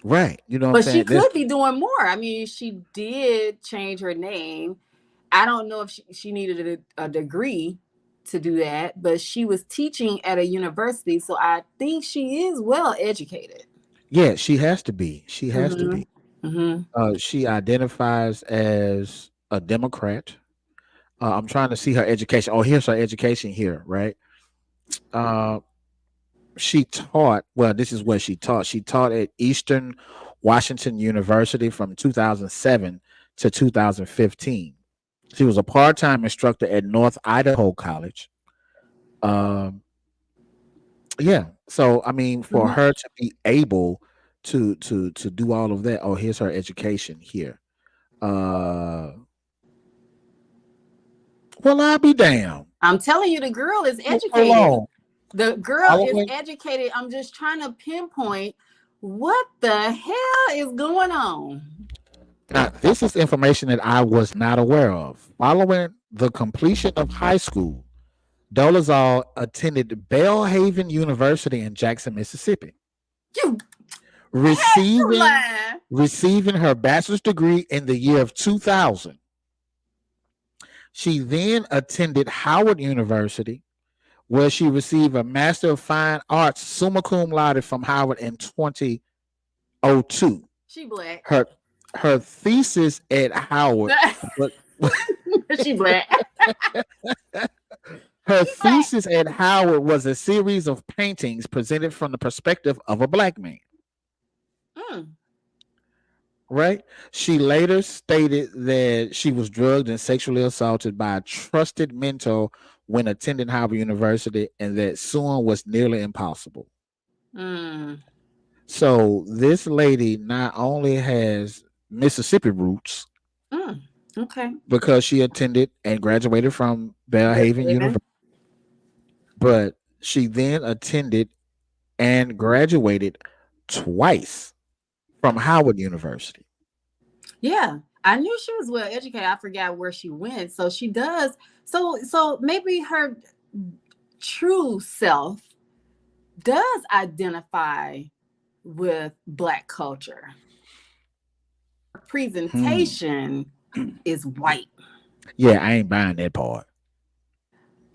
Right. You know what I'm But she saying? This, could be doing more. I mean, she did change her name. I don't know if she needed a degree to do that, but she was teaching at a university, so I think she is well educated. yeah, she has to be. She has to Mm-hmm. be. Mm-hmm. She identifies as a Democrat. I'm trying to see her education. Oh, here's her education here, right? Uh, she taught, well, this is what she taught. She taught at Eastern Washington University from 2007 to 2015. She was a part-time instructor at North Idaho College. Um, yeah. So I mean, for Mm-hmm. her to be able to do all of that. Oh, here's her education here. Uh, well, I'll be damned. I'm telling you, the girl is Hold educated. on. The girl is Following educated. I'm just trying to pinpoint what the hell is going on. Now, this is information that I was not aware of. Following the completion of high school, Dolezal attended Belhaven University in Jackson, Mississippi, You receiving lying. receiving her bachelor's degree in the year of 2000. She then attended Howard University, where she received a Master of Fine Arts summa cum laude from Howard in 2002. She black. Her her thesis at Howard was She black. her thesis at Howard was a series of paintings presented from the perspective of a black man. Mm. Right? She later stated that she was drugged and sexually assaulted by a trusted mentor when attending Howard University, and that suing was nearly impossible. Mm. So this lady not only has Mississippi roots Mm. Okay. because she attended and graduated from Belhaven Baby. University, but she then attended and graduated twice from Howard University. Yeah, I knew she was well educated. I forgot where she went. So she does. So maybe her true self does identify with Black culture. Hmm. Presentation is white. Yeah, I ain't buying that part.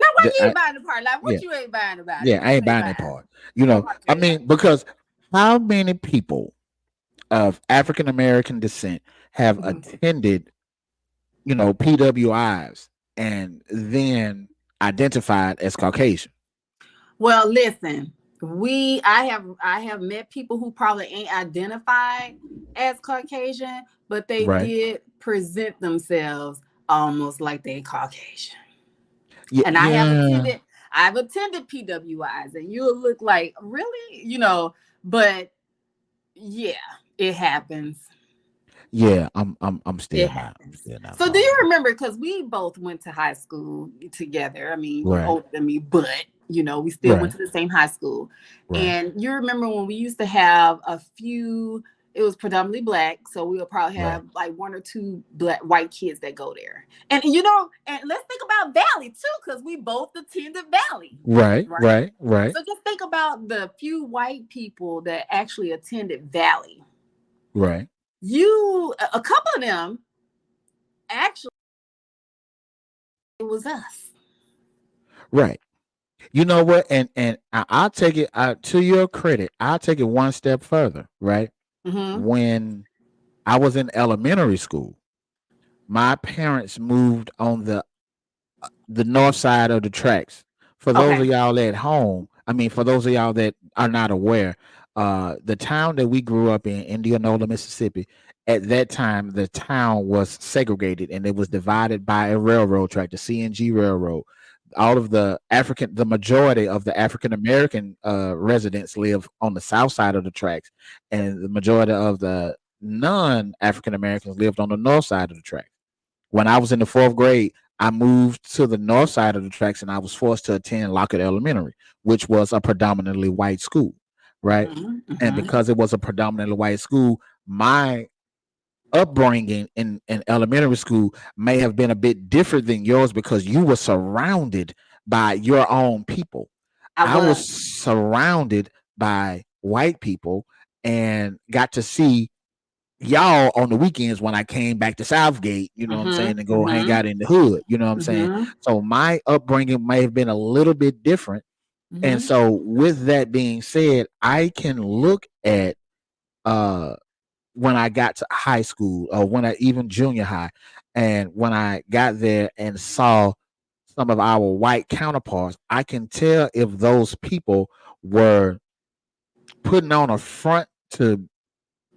Now, why you I, ain't buying the part? Like, yeah, what you ain't buying about it? yeah, I What you ain't ain't buying that buying? part. What part I you ain't buying? mean, because how many people of African American descent have Mhm. attended, PWIs and then identified as Caucasian? Well, listen, I have met people who probably ain't identified as Caucasian, but they Right. did present themselves almost like they Caucasian. Yeah, And yeah, I've attended PWIs, and you'll look like, really, but yeah, it happens. yeah. I'm It still not. I'm happens. still not So do falling you for remember? Because we both went to high school together. I mean, it. you're Right, older than me, but we still went right, to the same high school. right, And you remember when we used to have a few. It was predominantly black, so we'll probably right, have like one or two white kids that go there. And and let's think about Valley too, because we both attended Valley, right, right? right, right, So just think about the few white people that actually attended Valley. right, A couple of them actually, it was us. right. You know what? And I'll take it to your credit. I'll take it one step further. Right Mm-hmm. when I was in elementary school, my parents moved on the north side of the tracks. For those Okay. of y'all at home, I mean, for those of y'all that are not aware, the town that we grew up in, Indianola, Mississippi, at that time, the town was segregated and it was divided by a railroad track, the CNG Railroad. The majority of the African American residents live on the south side of the tracks, and the majority of the non African Americans lived on the north side of the tracks. When I was in the fourth grade, I moved to the north side of the tracks and I was forced to attend Lockett Elementary, which was a predominantly white school, right? Mm-hmm. And Mm-hmm. because it was a predominantly white school, my upbringing in elementary school may have been a bit different than yours because you were surrounded by your own people. I I was was. surrounded by white people and got to see y'all on the weekends when I came back to Southgate, you know what I'm Mm-hmm. saying, and go hang Mm-hmm. out in the hood, you know what I'm saying? Mm-hmm. So my upbringing may have been a little bit different. And Mm-hmm. so with that being said, I can look at uh when I got to high school or when I even junior high, and when I got there and saw some of our white counterparts, I can tell if those people were putting on a front to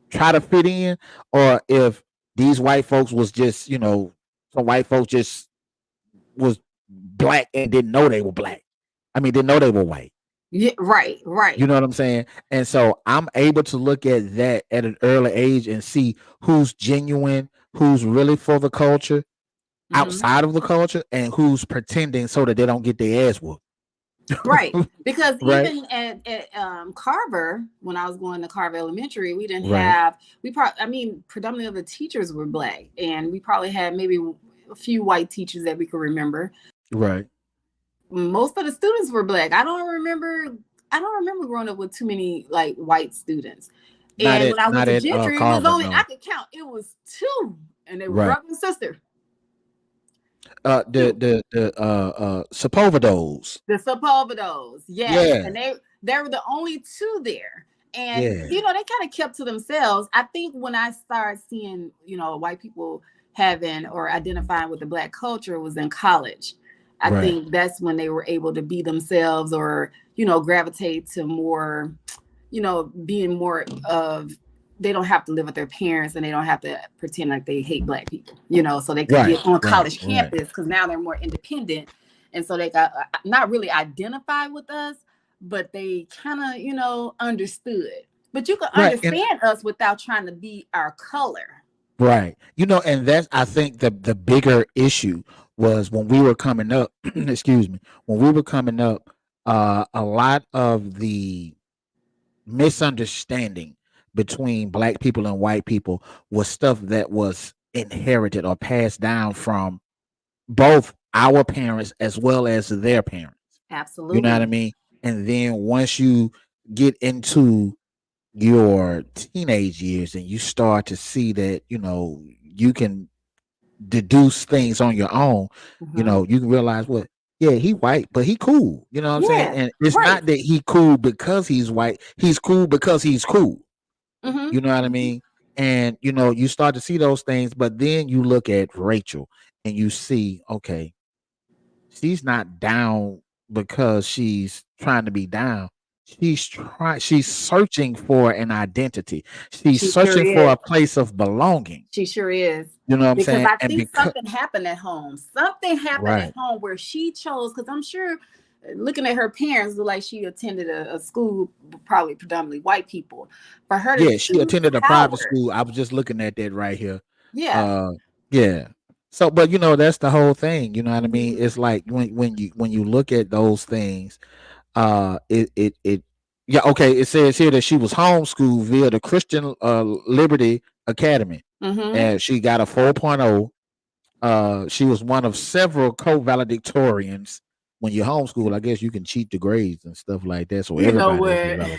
try to fit in, or if these white folks was just, some white folks just was black and didn't know they were black. I mean, didn't know they were white. Yeah. Right. You Right. know what I'm saying? And so I'm able to look at that at an early age and see who's genuine, who's really for the culture, Mm-hmm. outside of the culture, and who's pretending so that they don't get their ass whooped. Right. Because Right? even at Carver, when I was going to Carver Elementary, we didn't Right. have I mean, predominantly of the teachers were black, and we probably had maybe a few white teachers that we could remember. Right. Most of the students were black. I don't remember growing up with too many like white students. Not And at when I went not to at Gentry, it was Carver, only I no. could count. It was two, and they were Right. brother and sister. The Two. Sepulvedos. The Sepulvedos, yes, Yeah. and they were the only two there, and Yeah. they kind of kept to themselves. I think when I started seeing white people having or identifying with the black culture was in college. I Right. think that's when they were able to be themselves, or gravitate to more, being more of, they don't have to live with their parents and they don't have to pretend like they hate black people, so they could Right. get on Right. college Right. campus because now they're more independent, and so they got not really identified with us, but they kind of understood. But you can Right. And understand us without trying to be our color. right. And that's, I think, the bigger issue was when we were coming up, excuse me, when we were coming up, a lot of the misunderstanding between black people and white people was stuff that was inherited or passed down from both our parents as well as their parents. You know what I Absolutely. mean? And then once you get into your teenage years and you start to see that, you can deduce things on your own, Hmm. you can realize what, yeah, he white, but he cool. You know what I'm saying? Yeah. And it's Right. not that he cool because he's white. He's cool because he's cool. Hmm. You know what I Hmm. mean? And you start to see those things, but then you look at Rachel and you see, okay, she's not down because she's trying to be down. she's searching for an identity. She's She sure searching for is. a place of belonging. She sure is. You know what I'm Because saying? I And think because something happened at home. Something happened at right. home where she chose, because I'm sure looking at her parents, look like she attended a school, probably predominantly white people. For her to Yeah, she choose attended a private Howard. school. I was just looking at that right here. Yeah. Uh yeah. So but that's the whole thing, you know what I mean? Hmm. It's like when you look at those things, it yeah, okay, it says here that she was homeschooled via the Christian Liberty Academy Hmm. and she got a 4.0. She was one of several co-valedictorians. When you're homeschooled, I guess you can cheat the grades and stuff like that. So You know everybody is a what?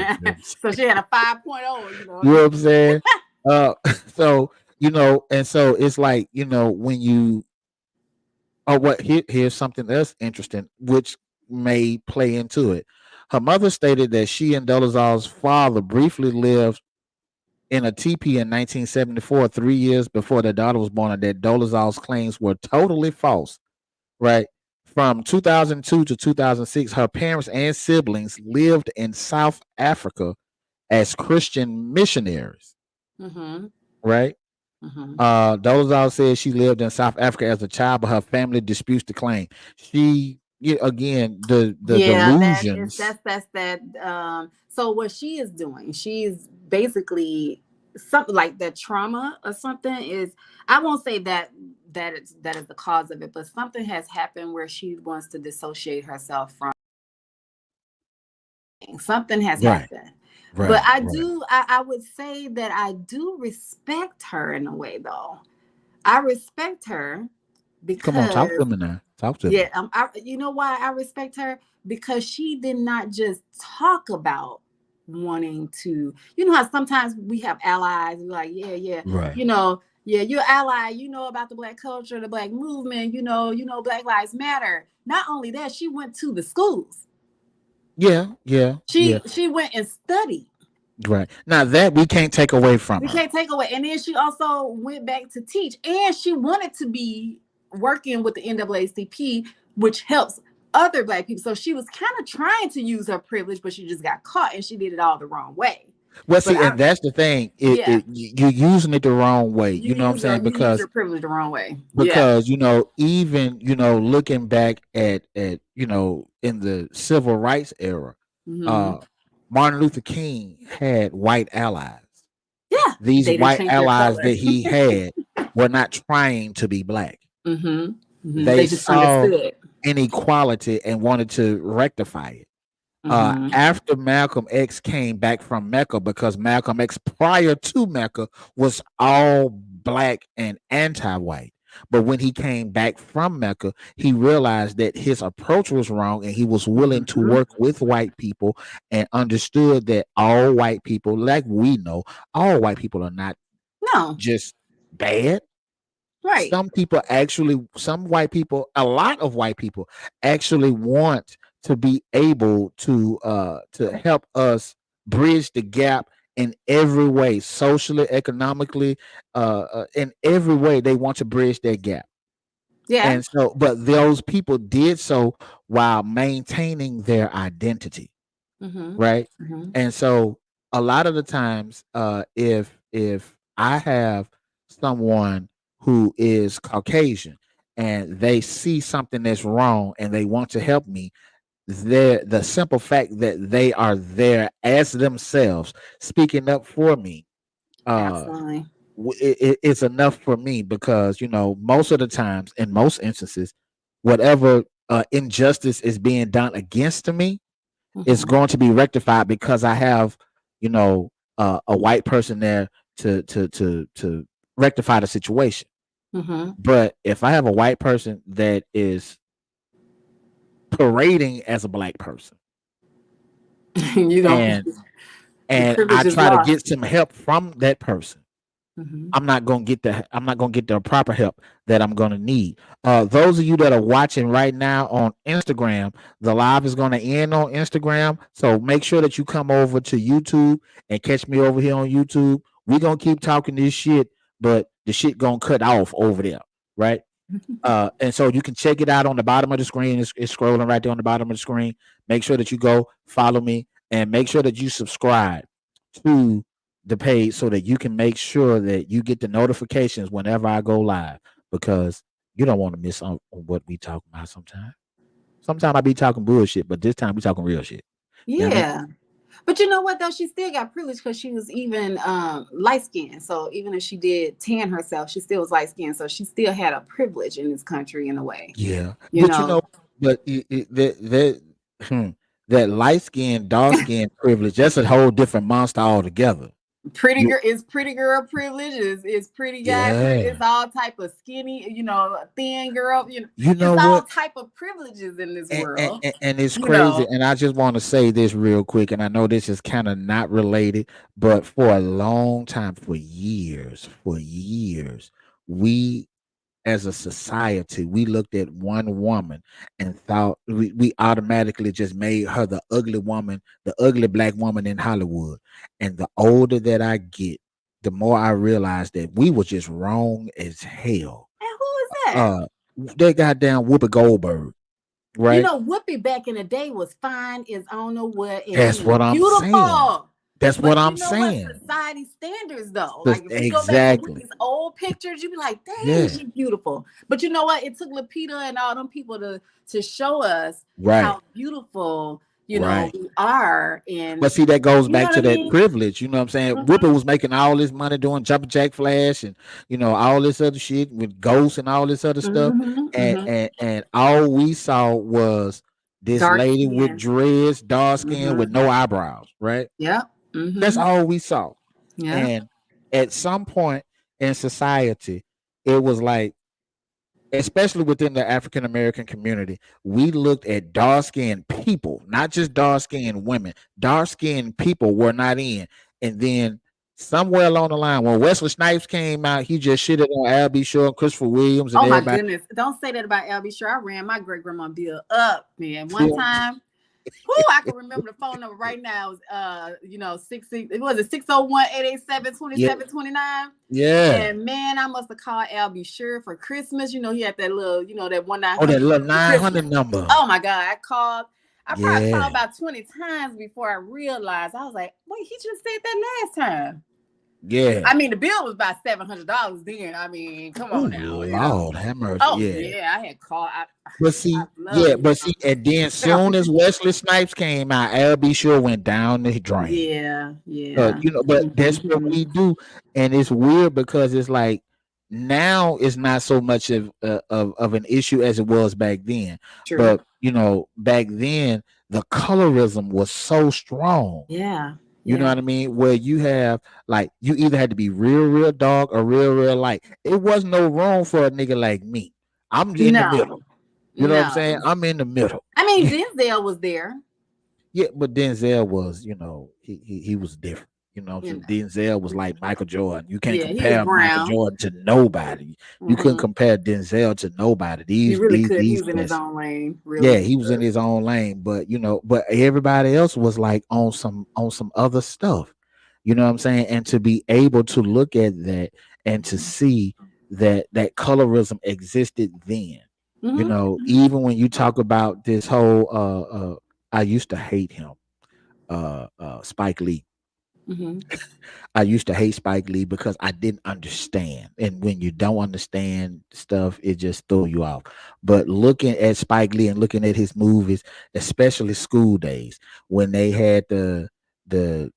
valedictorian. So she had a 5.0, you know. You know what I'm saying? Uh, so and so it's like when you what here's something else interesting, which may play into it. Her mother stated that she and Dolezal's father briefly lived in a teepee in 1974, 3 years before their daughter was born, and that Dolezal's claims were totally false. Right. From 2002 to 2006, her parents and siblings lived in South Africa as Christian missionaries. Hmm. Right. Hmm. Dolezal says she lived in South Africa as a child, but her family disputes the claim. Again, the Yeah, that is delusions. that's that. So what she is doing, she's basically something like that trauma or something is. I won't say that is the cause of it, but something has happened where she wants to dissociate herself from. Something has Right. happened. But Right. Right. I would say that I do respect her in a way, though. I respect her Come on, talk because, to me now. Talk to yeah, me. you know why I respect her? Because she did not just talk about wanting to, you know how sometimes we have allies, we're like, yeah, yeah, Right. yeah, you're ally, about the black culture, the black movement, Black Lives Matter. Not only that, she went to the schools. Yeah. Yeah. Yeah. She went and studied. Right. Now that we can't take away from We her. can't take away. And then she also went back to teach, and she wanted to be working with the NAACP, which helps other black people. So she was kind of trying to use her privilege, but she just got caught, and she did it all the wrong way. Well, But see, and that's the thing. yeah, You're using it the wrong way. You know what I'm saying? you use Because your privilege the wrong way. Yeah. because even looking back at in the civil rights era, Hmm. uh Martin Luther King had white allies. Yeah. These They didn't white change their allies color. that he had were not trying to be black. Hmm. Hmm. They They just saw understood. inequality and wanted to rectify it. Hmm. After Malcolm X came back from Mecca, because Malcolm X prior to Mecca was all black and anti-white. But when he came back from Mecca, he realized that his approach was wrong and he was willing to Hmm. work with white people and understood that all white people, like we know, all white people are not No. just bad. Right. Some white people, a lot of white people actually want to be able to help us bridge the gap in every way, socially, economically, in every way they want to bridge that gap. Yeah. And so, but those people did so while maintaining their identity, Hmm. right? Hmm. And so a lot of the times, if I have someone who is Caucasian and they see something that's wrong and they want to help me, the simple fact that they are there as themselves speaking up for me, uh Absolutely. it's enough for me, because most of the times, in most instances, whatever injustice is being done against me, it's Hmm. going to be rectified because I have, a white person there to rectify the situation. Hmm. But if I have a white person that is parading as a black person, You don't. and Your and I privilege is try to lost. get some help from that person, Hmm. I'm not gonna get the proper help that I'm gonna need. Those of you that are watching right now on Instagram, the live is gonna end on Instagram. So make sure that you come over to YouTube and catch me over here on YouTube. We're gonna keep talking this shit, but the shit gonna cut off over there, right? And so you can check it out on the bottom of the screen. It's scrolling right there on the bottom of the screen. Make sure that you go follow me. and make sure that you subscribe to the page so that you can make sure that you get the notifications whenever I go live, because you don't want to miss on what we talk about sometimes. Sometimes I be talking bullshit, but this time we talking real shit. You know what I mean? Yeah. But you know what though? She still got privilege because she was even light skinned. So even if she did tan herself, she still was light skinned. So she still had a privilege in this country in a way. Yeah, You but know, hmm, that light skin, dark skin privilege, that's a whole different monster altogether. You, pretty girl privilege, is pretty guy it's yeah, all type of skinny, thin girl, you it's know all what? type of privileges in this And, and, world, and and it's you crazy. know. And I just want to say this real quick. And I know this is kind of not related, but for a long time, for years, we as a society, we looked at one woman and thought we automatically just made her the ugly woman, the ugly black woman in Hollywood. And the older that I get, the more I realize that we were just wrong as hell. And who is that? Uh, they goddamn Whoopi Goldberg, right? Whoopi back in the day was fine as I don't know what, and she That's was what I'm saying. beautiful. That's what But you I'm know what? saying. Society standards, though. Like if we go back to Exactly. Whitney's old pictures, you'd be like, "Dang, Yeah. she's beautiful." But you know what? It took Lupita and all them people to show us Right. how beautiful Right. we are, and But see, that goes you know back what I to that mean? privilege. You know what I'm saying? Mm-hmm, Whipper was making all this money doing Jumpin' Jack Flash and all this other shit with ghosts and all this other stuff. mm-hmm, And mm-hmm. and, and all we saw was this Dark lady with skin. dreads, dark skin with Mm-hmm. no eyebrows, right? Yep. That's Mm-hmm. all we saw. Yep. And at some point in society, it was like, especially within the African American community, we looked at dark skinned people, not just dark skinned women. Dark skinned people were not in. And then somewhere along the line, when Wesley Snipes came out, he just shitted on Al B. Shore and Christopher Williams and Oh my everybody. goodness! Don't say that about LB Sure. I ran my great grandma bill up, man. One Film. time. Who I can remember the phone number right now is 66, it was 601-887-2729. Yeah, yeah. And man, I must have called Albie Sure for Christmas. He had that little, that one nine Oh, that hundred little for Christmas. 900 number. Oh my God. I probably Yeah, called about 20 times before I realized. I was like, wait, he just said that last time. yeah. I mean, the bill was about $700 then. I mean, come Oh, on now. Lord, have mercy. Oh Yeah. yeah, I had called. But I see, love yeah, me but see, some and then soon Albie. as Wesley Snipes came out, Al B. Sure went down the drain. Yeah, yeah. But that's what Mhm. we do, and it's weird because it's like now it's not so much of an issue as it was back then. True. But back then the colorism was so strong. Yeah, You know yeah. what I mean? Where you have like you either had to be real dark or real light. It wasn't no room for a nigga like me. I'm in the middle. No, You know what I'm saying? no. I'm in the middle. I mean, Denzel was there. Yeah, but Denzel was, he was different. You know what You I'm know. saying? Denzel was like Michael Jordan. You can't Yeah, he was compare Michael brown. Jordan to nobody. You couldn't Hmm. compare Denzel to nobody. You These really these could. He these was in his cats. own lane. Yeah, Really. he was in his own lane, but everybody else was like on some other stuff. You know what I'm saying? And to be able to look at that and to see that colorism existed then. Hmm. Even when you talk about this whole I used to hate him, Spike Lee. Hmm. I used to hate Spike Lee because I didn't understand. And when you don't understand stuff, it just throw you off. But looking at Spike Lee and looking at his movies, especially School Days, when they had the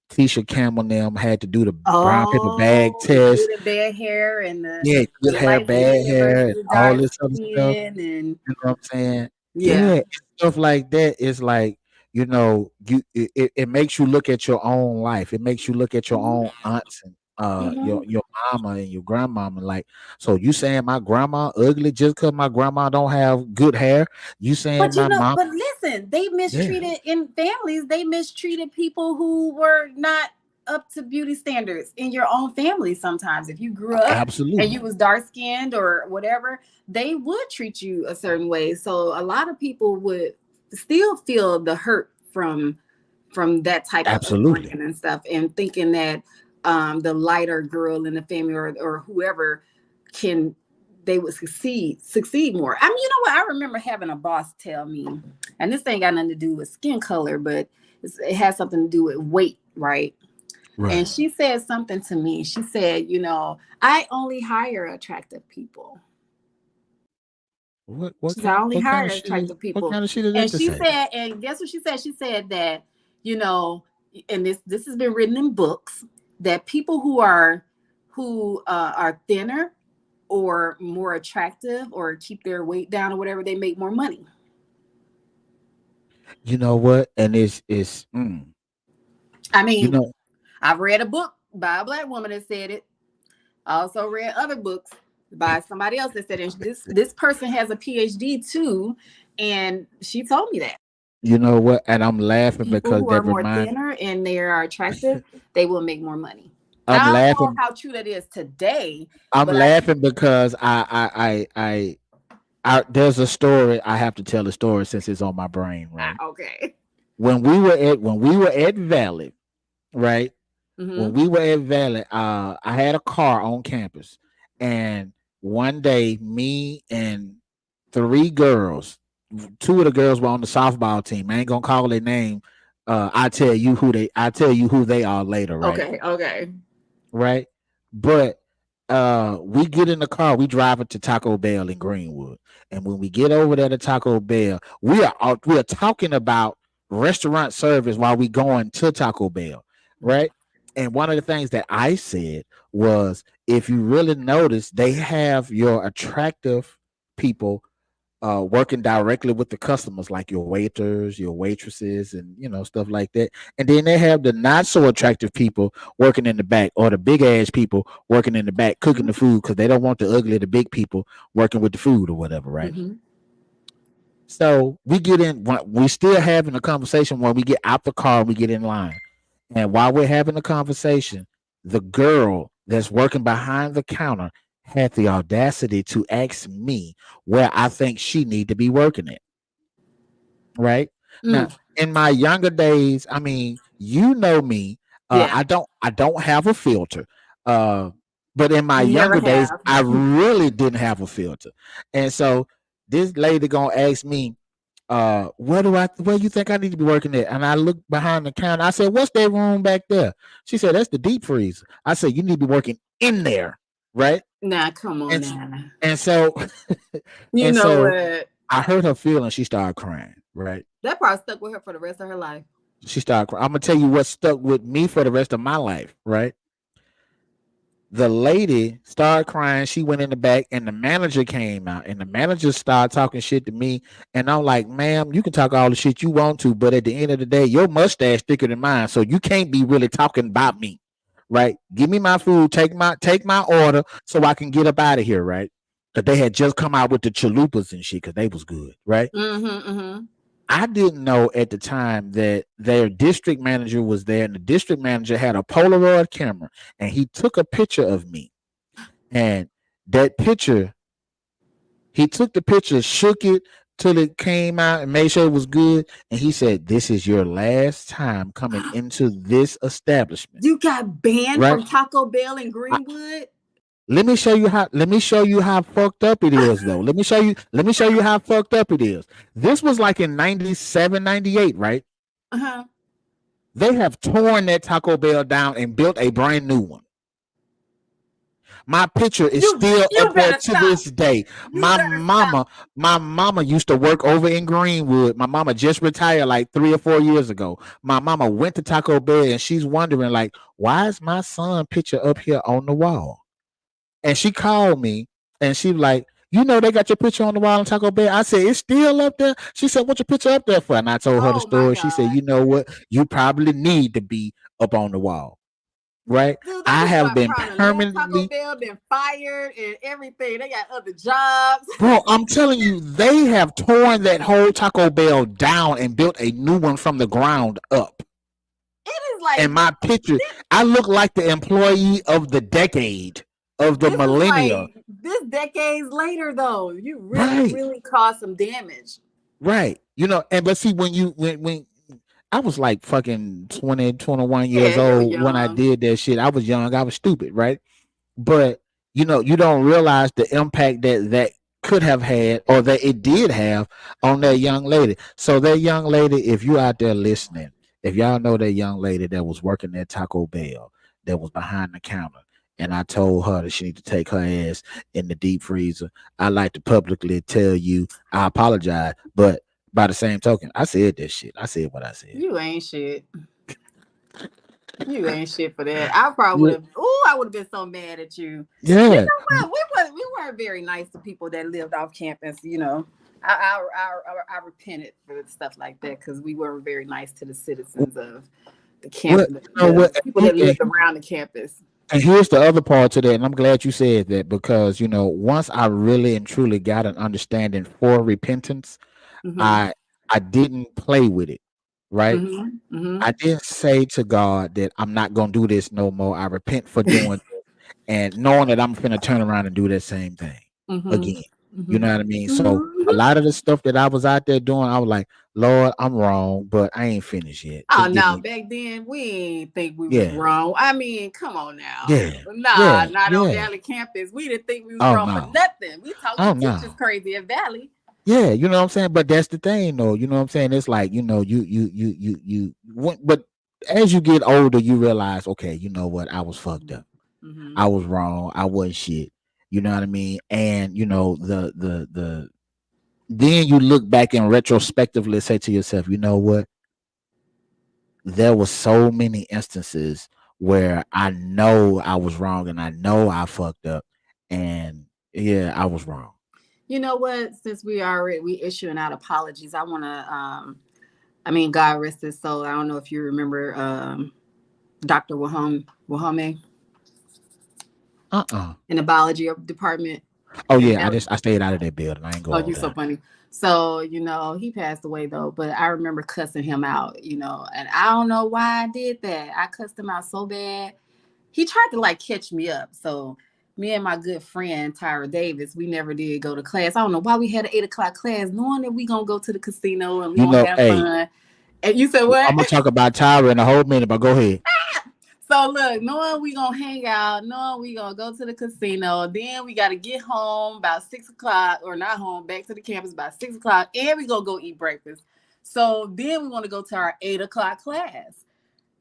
Tisha Campbell and them had to do the brown paper bag Oh, the test. good and bad hair and the Yeah, good hair, light bad skin versus hair, and the all dark this other stuff. skin, and You know what I'm saying? yeah. Yeah, stuff like that is like, it makes you look at your own life. It makes you look at your Hmm. own aunts and Hmm. your mama and your grandmama. Like, so you saying my grandma ugly just because my grandma don't have good hair? You saying But my mom? but listen, they Yeah, mistreated in families. They mistreated people who were not up to beauty standards in your own family. Sometimes, if you grew up and you absolutely, was dark skinned or whatever, they would treat you a certain way. So a lot of people would still feel the hurt from that type of absolutely, upbringing and stuff, and thinking that the lighter girl in the family or whoever can they would succeed more. I mean, you know what? I remember having a boss tell me, and and this ain't got nothing to do with skin color, but it has something to do with weight, right? And Right. she said something to me. She said, I only hire attractive people. What She said, I kind only what kind of hire shit is attractive what people. kind of shit is And that to she say? said, and guess what she said? She said that, you know, and this has been written in books, that people who are thinner or more attractive or keep their weight down or whatever, they make more money. You know what? And I you mean, know, I've read a book by a black woman that said it. I also read other books by somebody else that said it. This person has a PhD too, and she told me that you know what? And I'm laughing people because who are that more remind thinner and they are attractive, they will make more money. I'm Now I don't know laughing how true that is today, I'm but I laughing because there's a story I have to tell a story since it's on my brain, right? okay. When we were at Valley, right? When Mm-hmm. we were at Valley, I had a car on campus, and one day, me and three girls, two of the girls were on the softball team. I ain't gonna call their name. I tell you who they are later, right? Okay. Okay. Right? But we get in the car, we drive it to Taco Bell in Greenwood. And when we get over there to Taco Bell, we are talking about restaurant service while we going to Taco Bell, right? And one of the things that I said was, if you really notice, they have your attractive people working directly with the customers, like your waiters, your waitresses, and stuff like that. And then they have the not so attractive people working in the back, or the big ass people working in the back cooking the food, because they don't want the ugly, the big people working with the food or whatever, right? Mm-hmm. So we still having a conversation when we get out the car and we get in line. And while we're having the conversation, the girl that's working behind the counter had the audacity to ask me where I think she need to be working at. Right now, Mm. in my younger days, I mean, you know me, Yeah. I don't have a filter. Uh, but in my You never younger days, have. I really didn't have a filter, and so this lady gonna ask me, where you think I need to be working at? And I look behind the counter. I said, what's that room back there? She said, that's the deep freeze. I said, you need to be working in there, right? Nah, come on And now. and so You and know so what? I heard her feel, and she started crying, right? That probably stuck with her for the rest of her life. She started crying. I'm gonna tell you what stuck with me for the rest of my life, right? The lady started crying. She went in the back, and the manager came out, and the manager started talking shit to me. And I'm like, ma'am, you can talk all the shit you want to, but at the end of the day, your mustache thicker than mine, so you can't be really talking about me, right? Give me my food, take my order, so I can get up out of here, right? Because they had just come out with the chalupas and shit, because they was good, right? Mm-hmm. Mm-hmm. I didn't know at the time that their district manager was there, and the district manager had a Polaroid camera, and he took a picture of me. And that picture, he took the picture, shook it till it came out, and made sure it was good. And he said, "This is your last time coming into this establishment." You got banned Right? from Taco Bell in I, Greenwood? let me show you how. Let me show you how fucked up it is, though. Let me show you. Let me show you how fucked up it is. This was like in 97, 98, right? Uh-huh. They have torn that Taco Bell down and built a brand new one. My picture is still You up there better to stop. this day. You better stop. My mama used to work over in Greenwood. My mama just retired like 3 or 4 years ago. My mama went to Taco Bell, and she's wondering, like, why is my son picture up here on the wall? And she called me, and she like, they got your picture on the wall in Taco Bell. I said, it's still up there. She said, what's your picture up there for? And I told her the Oh my story. She said, God. you know what? You probably need to be up on the wall. Right? Dude, them I people have are been probably left Taco permanently, Bell, been fired and everything. They got other jobs. bro. I'm telling you, they have torn that whole Taco Bell down and built a new one from the ground up. It is like And my picture, I look like the employee of the decade, of the this is millennia. like this decades later though. You really, Right, really caused some damage. right. And but see, when I was like fucking 20, 21 Yeah, years you're old when I young. did that shit. I was young, I was stupid, right? But you don't realize the impact that could have had, or that it did have on that young lady. So that young lady, if you out there listening, if y'all know that young lady that was working at Taco Bell, that was behind the counter, and I told her that she need to take her ass in the deep freezer, I like to publicly tell you I apologize. But by the same token, I said that shit. I said what I said. You ain't shit. You ain't shit for that. I probably would Yeah, have. Oh, I would have been so mad at you. You yeah. know what? We weren't very nice to people that lived off campus. You know, I repented for stuff like that because we weren't very nice to the citizens of the camp, What you know? What the people that lived around the campus. and here's the other part to that, and I'm glad you said that because once I really and truly got an understanding for repentance, Mm-hmm. I I didn't play with it, right? Mm-hmm. Mm-hmm. I didn't say to God that I'm not gonna do this no more. I repent for doing this, and knowing that I'm gonna turn around and do that same thing Mm-hmm. again. You Mm-hmm. know what I mean? So a Mm-hmm. lot of the stuff that I was out there doing, I was like, Lord, I'm wrong, but I ain't finished yet. Oh Just give no, me, back then we didn't think we was yeah, wrong. I mean, come on now. yeah, Nah, yeah, not on yeah. Valley campus. We didn't think we was Oh wrong for no, nothing. We talked to oh teachers no. crazy at Valley. Yeah, you know what I'm saying? But that's the thing though. You know what I'm saying? It's like, but as you get older, you realize, okay, you know what? I was fucked up. Mm-hmm. I was wrong. I wasn't shit. You know what I mean? And the then you look back and retrospectively say to yourself, you know what? There was so many instances where I know I was wrong and I know I fucked up. And yeah, I was wrong. You know what? Since we issuing out apologies, I wanna I mean God rest his soul. I don't know if you remember Dr. Wahome Uh-uh. in the biology department. Oh And yeah, I stayed out of that building. I ain't go oh, over you so there. funny. So, he passed away though, but I remember cussing him out, and I don't know why I did that. I cussed him out so bad. He tried to like catch me up. So me and my good friend Tyra Davis, we never did go to class. I don't know why we had an 8 o'clock class, knowing that we gonna go to the casino and we gonna have Hey, fun. And you said I'm what? gonna talk about Tyra in a whole minute, but go ahead. So look, knowing we gonna hang out, knowing we gonna go to the casino, then we gotta get home about 6 o'clock, or not home, back to the campus about 6 o'clock, and we gonna go eat breakfast. So then we want to go to our 8 o'clock class.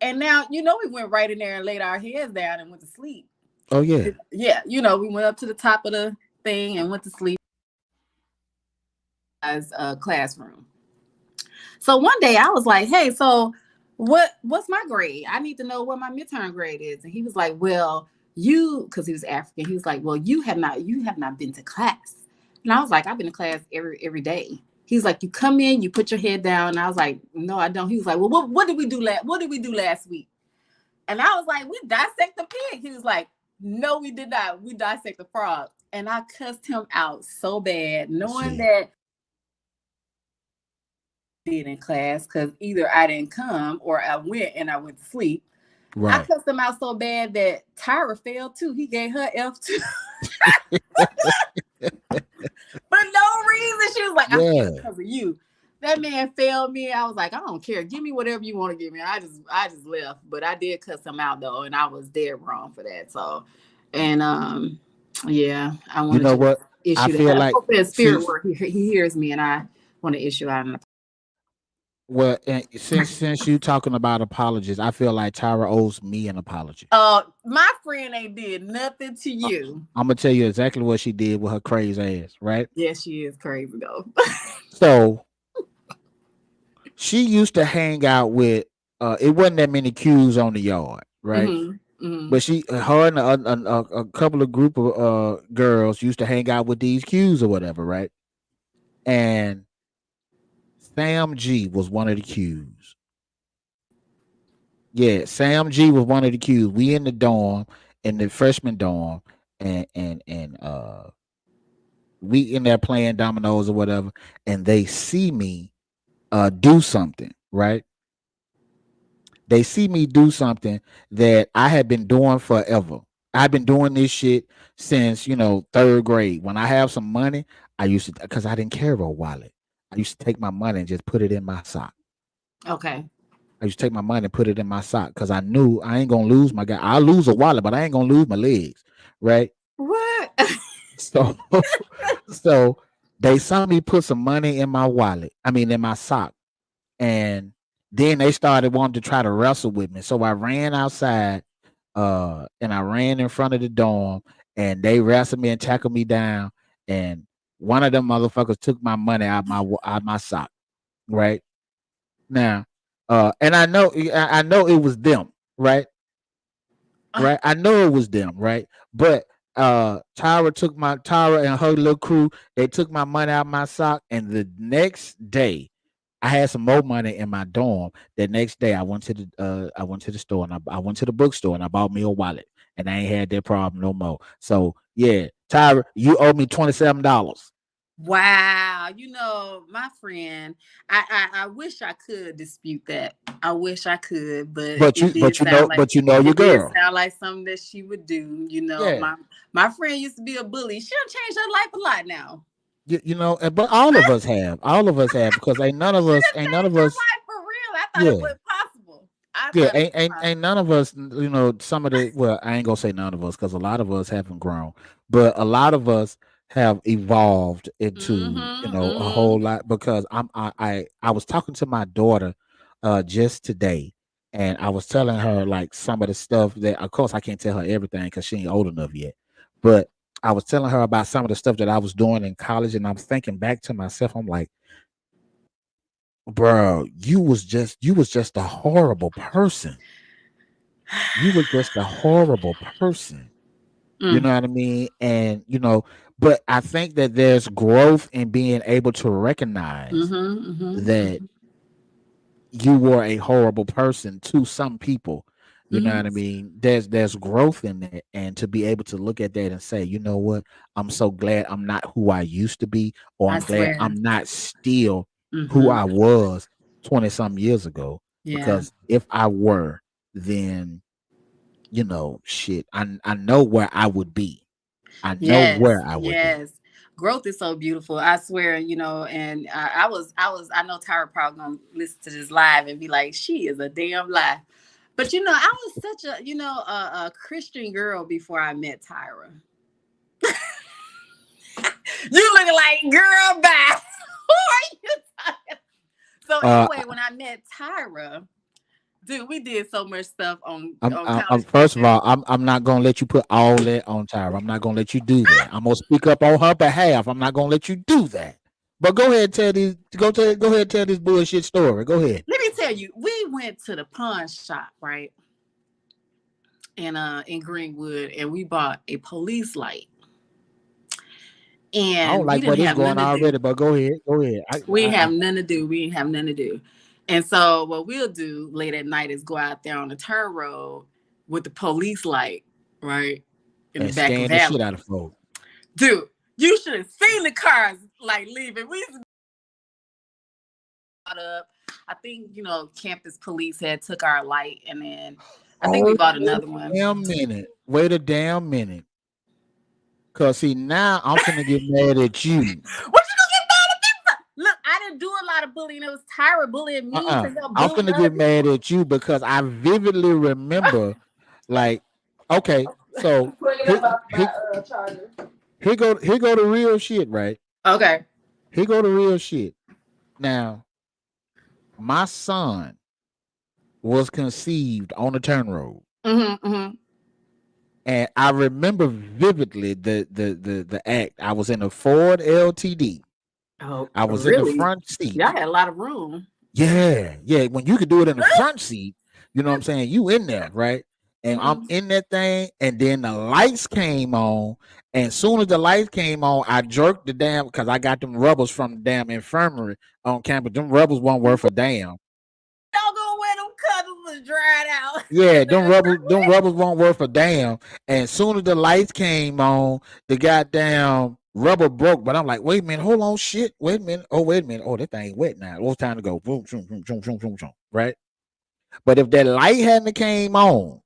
And now, we went right in there and laid our heads down and went to sleep. Oh yeah. Yeah, we went up to the top of the thing and went to sleep as a classroom. So one day I was like, "Hey, so what's my grade? I need to know what my midterm grade is." And he was like, "Well, because he was African, he was like, "Well, you have not been to class." And I was like, "I've been to class every day." He's like, "You come in, you put your head down." And I was like, "No, I don't." He was like, "Well, what did we do last week?" And I was like, "We dissect the pig." He was like, "No, we did not. We dissect the frog." And I cussed him out so bad, knowing See. that did in class, because either I didn't come or I went and I went to sleep. I Right. cussed him out so bad that Tyra failed too. He gave her F too. For no reason. She was like, "I failed Yeah. because of you." That man failed me. I was like, "I don't care. Give me whatever you want to give me." I just left. But I did cuss him out though, and I was dead wrong for that. So, and yeah, I You wanted know to what? I issue that. feel I like hope that see spirit work. He hears me, and I want to issue out an well, and since you talking about apologies, I feel like Tyra owes me an apology. my friend ain't did nothing to I, you. I'm gonna tell you exactly what she did with her crazy ass, right? Yeah, she is crazy though. So she used to hang out with it wasn't that many cues on the yard, right? hmm hmm But her and a couple of group of girls used to hang out with these cues or whatever, right? And Sam G was one of the cues. Yeah, Sam G was one of the cues. We in the dorm, in the freshman dorm, and we in there playing dominoes or whatever, and they see me do something, right? They see me do something that I had been doing forever. I've been doing this shit since, third grade. When I have some money, I used to, because I didn't carry a wallet. I used to take my money and just put it in my sock. Okay. I used to take my money and put it in my sock because I knew I ain't gonna lose my guy. I'll lose a wallet, but I ain't gonna lose my legs, right? What? So so they saw me put some money in my wallet. I mean in my sock. And then they started wanting to try to wrestle with me. So I ran outside, and I ran in front of the dorm, and they wrestled me and tackled me down. And one of them motherfuckers took my money out my sock. Right now, and I know it was them. Right, right. I know it was them. Right, but Tyra and her little crew. They took my money out my sock, and the next day I had some more money in my dorm. The next day, I went to the store and I went to the bookstore and I bought me a wallet, and I ain't had that problem no more. So yeah, Tyra, you owe me $27. Wow, my friend, I wish I could dispute that. I wish I could, but But you know your it did girl. sound like something that she would do. Yeah, My friend used to be a bully. She done changed her life a lot now. you know. But all of us have, because She done ain't none of changed her us. life for real. I thought it Yeah, was possible. I yeah, thought it was possible. ain't none of us, some of the, well, I ain't gonna say none of us because a lot of us haven't grown, but a lot of us have evolved into, Mm-hmm. a Mm-hmm. whole lot, because I was talking to my daughter just today, and I was telling her like some of the stuff that, of course, I can't tell her everything because she ain't old enough yet, but I was telling her about some of the stuff that I was doing in college, and I'm thinking back to myself. I'm like, bro, you was just a horrible person. You were just a horrible person. You Mm. know what I mean? And but I think that there's growth in being able to recognize Mm-hmm. that Mm-hmm. you were a horrible person to some people. You know Mm-hmm. what I mean? There's growth in that, and to be able to look at that and say, you know what? I'm so glad I'm not who I used to be, or I I'm glad swear. I'm not still who Mm-hmm. I was 20 some years ago. Yeah. Because if I were, then shit, I know where I would be. I know Yes, where I would be. yes. Growth is so beautiful. I swear, and I know Tyra probably gonna listen to this live and be like, she is a damn lie. But I was such a Christian girl before I met Tyra. You look like girl bye. Who are you talking? So Uh, anyway, when I met Tyra, dude, we did so much stuff on I'm college first of campus. all, I'm not gonna let you put all that on Tyra. I'm not gonna let you do that. I'm gonna speak up on her behalf. I'm not gonna let you do that. But go ahead, go ahead and tell this bullshit story. Go ahead. Let me tell you, we went to the pawn shop, right? In Greenwood, and we bought a police light, I don't and we like where didn't this have going nothing to do. already, but go ahead. Go ahead. We didn't have nothing to do. We didn't have nothing to do. And so what we'll do late at night is go out there on the turn road with the police light, right? In the And back of scan the shit alley. out of folks. Dude, you should have seen the cars like leaving. We used to bought up. I think, campus police had took our light, and then I think we Oh, bought wait another a one. damn minute. Wait a damn minute. Cause see, now I'm finna get mad at you. What you gonna get mad at me for? Look, I didn't do a lot of bullying. It was Tyra bullying me to help I'm bully finna other get mad people. at you because I vividly remember, like, okay, so Bring it here, up off here, my charger. here go the real shit, right? Okay. Here go the real shit. Now, my son was conceived on the turn road, Mm-hmm, mm-hmm. and I remember vividly the act. I was in a Ford LTD. Oh, I was in the really? front seat. Y'all had a lot of room. Yeah, yeah. When you could do it in the front seat, you know what I'm saying? You in there, right? And I'm Mm-hmm. in that thing, and then the lights came on. And soon as the lights came on, I jerked the damn because I got them rubbers from the damn infirmary on campus. Them rubbers weren't worth a damn. Y'all go where them cutters was dried out. Yeah, In the them rubbers weren't worth a damn. And soon as the lights came on, the goddamn rubber broke. But I'm like, wait a minute, hold on, shit. Wait a minute. Oh, wait a minute. Oh, that thing wet now. It's time to go. Boom, boom, boom, boom, boom, boom, boom. Right? But if that light hadn't came on,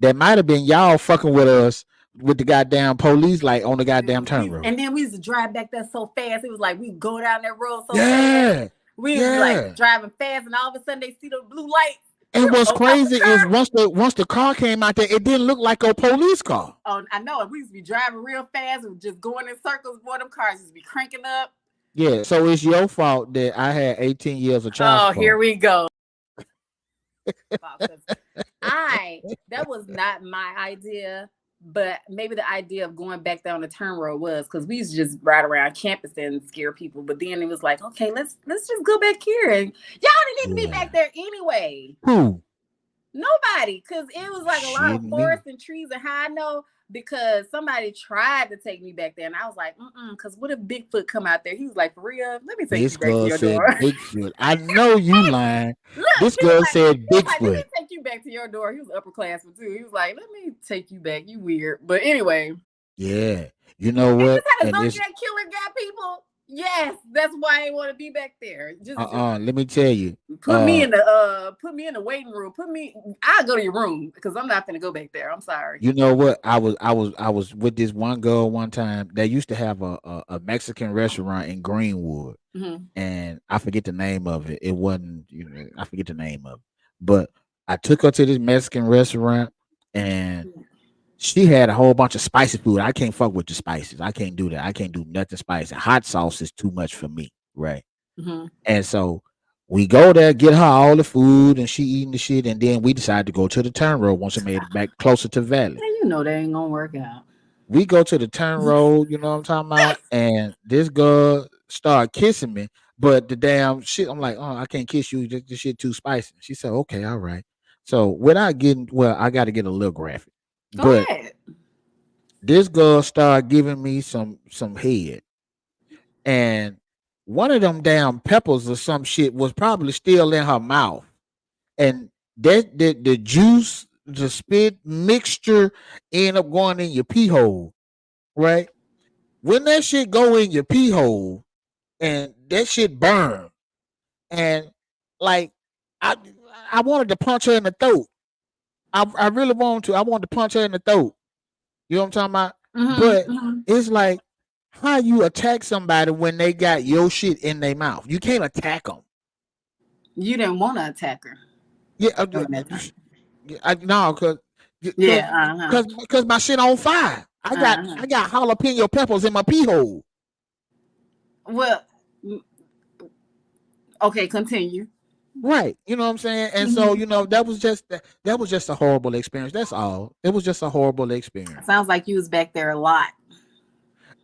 that might have been y'all fucking with us with the goddamn police light on the goddamn Dude, turn road. and then we used to drive back there so fast. It was like we go down that road so fast. Yeah. We used to be like Yeah. driving fast, and all of a sudden they see the blue lights. And what's Oh, I was crazy is once the car came out there, it didn't look like a police car. Oh, I know. We used to be driving real fast and just going in circles. Boy, them cars used to be cranking up. Yeah, so it's your fault that I had 18 years of child Oh, here support. we go. That was not my idea, but maybe the idea of going back down the turn road was because we used to just ride around campus and scare people. But then it was like, okay, let's just go back here, and y'all didn't need to be back there anyway. Who? Nobody, because it was like a lot Shit, of me. forest and trees. And how I know, because somebody tried to take me back there, and I was like, because what if Bigfoot come out there? He was like, for real, let me take This you back to girl your said door. Bigfoot. I know you lying. Look, This he was girl like, said let me Bigfoot. take you back to your door. He was upperclassman too. He was like, let me take you back. You weird. But anyway, Yeah. You know is what? this how the And this Zodiac killer got people? Yes, that's why I want to be back there. Just let me tell you. put me in the waiting room. I'll go to your room because I'm not gonna go back there. I'm sorry. You know what? I was with this one girl one time. They used to have a Mexican restaurant in Greenwood, and I forget the name of it. It wasn't, I forget the name of it. But I took her to this Mexican restaurant, and she had a whole bunch of spicy food. I can't fuck with the spices. I can't do that. I can't do nothing spicy. Hot sauce is too much for me, right? And so we go there, get her all the food, and she eating the shit, and then we decide to go to the turn road once we made it back closer to Valley. Yeah, you know that ain't gonna work out. We go to the turn road, you know what I'm talking about, and this girl started kissing me, but the damn shit, I'm like, oh, I can't kiss you. This shit too spicy. She said, okay, all right. So without getting, well, I got to get a little graphic, Go but ahead. this girl started giving me some head, and one of them damn peppers or some shit was probably still in her mouth, and that the juice, the spit mixture, end up going in your pee hole, right? When that shit go in your pee hole and that shit burn, and like I I wanted to punch her in the throat. I really wanted to. I wanted to punch her in the throat. You know what I'm talking about? But it's like, how you attack somebody when they got your shit in their mouth? You can't attack them. You didn't want to attack her. Yeah, no, because my shit on fire. I got jalapeno peppers in my pee hole. Well, okay, continue. Right, you know what I'm saying, and so that was just a horrible experience. That's all. It was just a horrible experience. Sounds like you was back there a lot.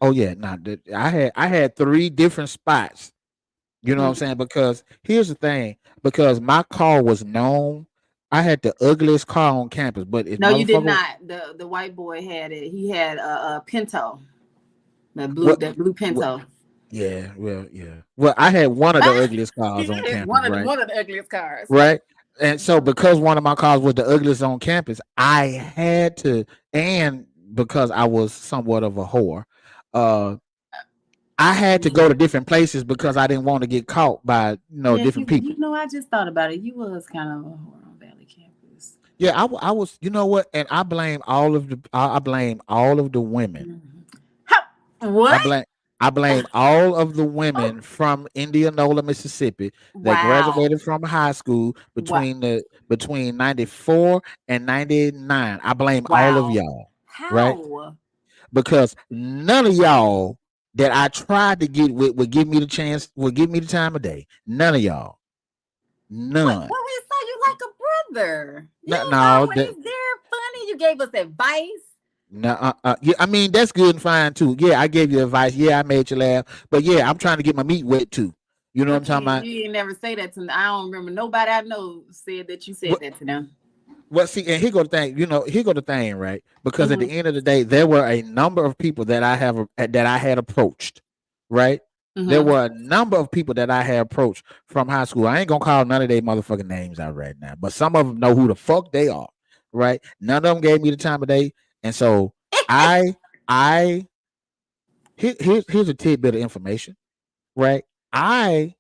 Oh yeah, I had 3 different spots. You know what I'm saying? Because here's the thing. Because my car was known, I had the ugliest car on campus. But no, you did not. The white boy had it. He had a Pinto, that blue Pinto. Yeah, well, yeah. Well, I had one of the ugliest cars on campus, one of the ugliest cars, right? And so, because one of my cars was the ugliest on campus, I had to, and because I was somewhat of a whore, I had to go to different places because I didn't want to get caught by different people. I just thought about it. You was kind of a whore on Valley campus. Yeah, I was. You know what? And I blame all of the women. What? I blame all of the women from Indianola, Mississippi that graduated from high school between 94 and 99. I blame all of y'all. How? Right? Because none of y'all that I tried to get with would give me the chance, would give me the time of day. None of y'all. None. Well, we saw you like a brother. You No, always there, funny. You gave us advice. No, yeah, I mean, that's good and fine too. Yeah, I gave you advice. Yeah, I made you laugh. But yeah, I'm trying to get my meat wet too. You know what I'm talking about? You never say that to me. I don't remember nobody I know said that you said that to them. Well, see, and here go the thing. Here go the thing, right? Because at the end of the day, there were a number of people that I had approached, right? There were a number of people that I had approached from high school. I ain't gonna call none of their motherfucking names out right now, but some of them know who the fuck they are, right? None of them gave me the time of day. And so here's a tidbit of information, right? I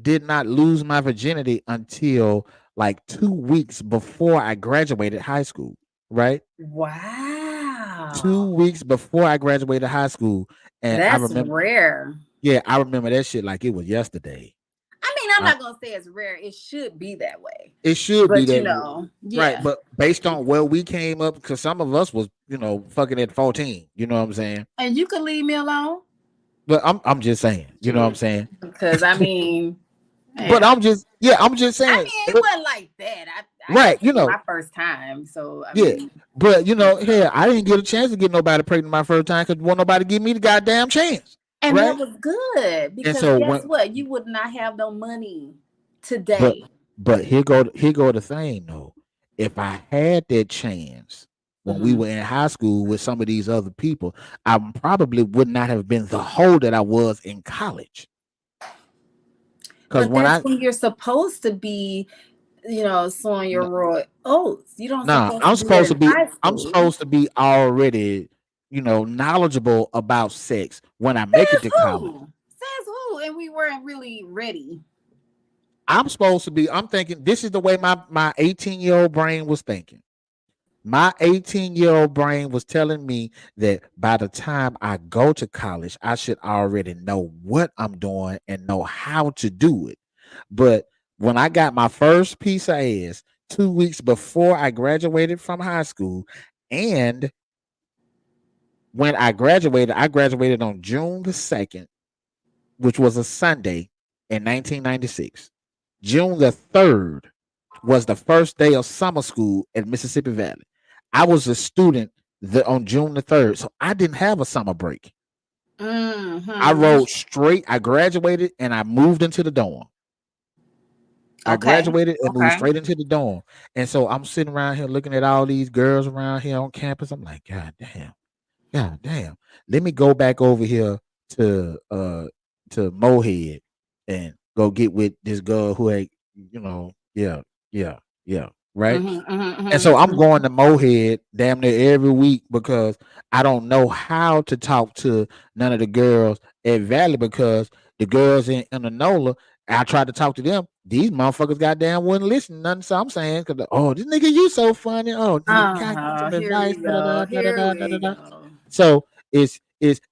did not lose my virginity until like 2 weeks before I graduated high school, right? Wow. 2 weeks before I graduated high school. And that's I remember, rare. Yeah, I remember that shit like it was yesterday. I mean, I'm I, not gonna say it's rare. It should be that way. it should be But that right, yeah. but based on where we came up, because some of us was fucking at 14. You know what I'm saying? And you could leave me alone. But I'm just saying. You know what I'm Shit. saying? Because I mean, But yeah. I'm just I saying. mean, it wasn't like that. I Right, guess it was my first time. So I yeah. mean, But hey, I didn't get a chance to get nobody pregnant my first time because won't nobody give me the goddamn chance. and that Right? was good And because so guess when what? You would not have no money but today. here go the thing though. If I had that chance when we Mm-hmm. were in high school with some of these other people, I probably would not have been the hoe that I was in college. Because But when that's I when you're supposed to be, sowing your royal oats. You don't nah, supposed to do that in high I'm school. supposed to be already, knowledgeable about sex when I make it Says to college. who? Says who? And we weren't really ready. I'm supposed to be, I'm thinking this is the way my 18-year-old brain was thinking. My 18-year-old brain was telling me that by the time I go to college, I should already know what I'm doing and know how to do it. But when I got my first piece of ass 2 weeks before I graduated from high school, and when I graduated on June the 2nd, which was a Sunday in 1996. June the 3rd was the first day of summer school at Mississippi Valley. I was a student on June the 3rd, so I didn't have a summer break. I Mm-hmm. rode straight. I graduated and I moved into the dorm. I Okay. graduated and moved Okay. straight into the dorm. And so I'm sitting around here looking at all these girls around here on campus. I'm like, God damn. Let me go back over here to Mohead and go get with this girl who had, yeah, yeah, yeah, right? Mm-hmm, And so I'm mm-hmm, going to Mohead damn near every week because I don't know how to talk to none of the girls at Valley because the girls in Anola, I tried to talk to them. These motherfuckers goddamn wouldn't listen to nothing. So I'm saying, oh, this nigga, you so funny. Oh, can I get some Here we advice? Da, da, go. da, da, da, Here da, da, we da, da. go. So it's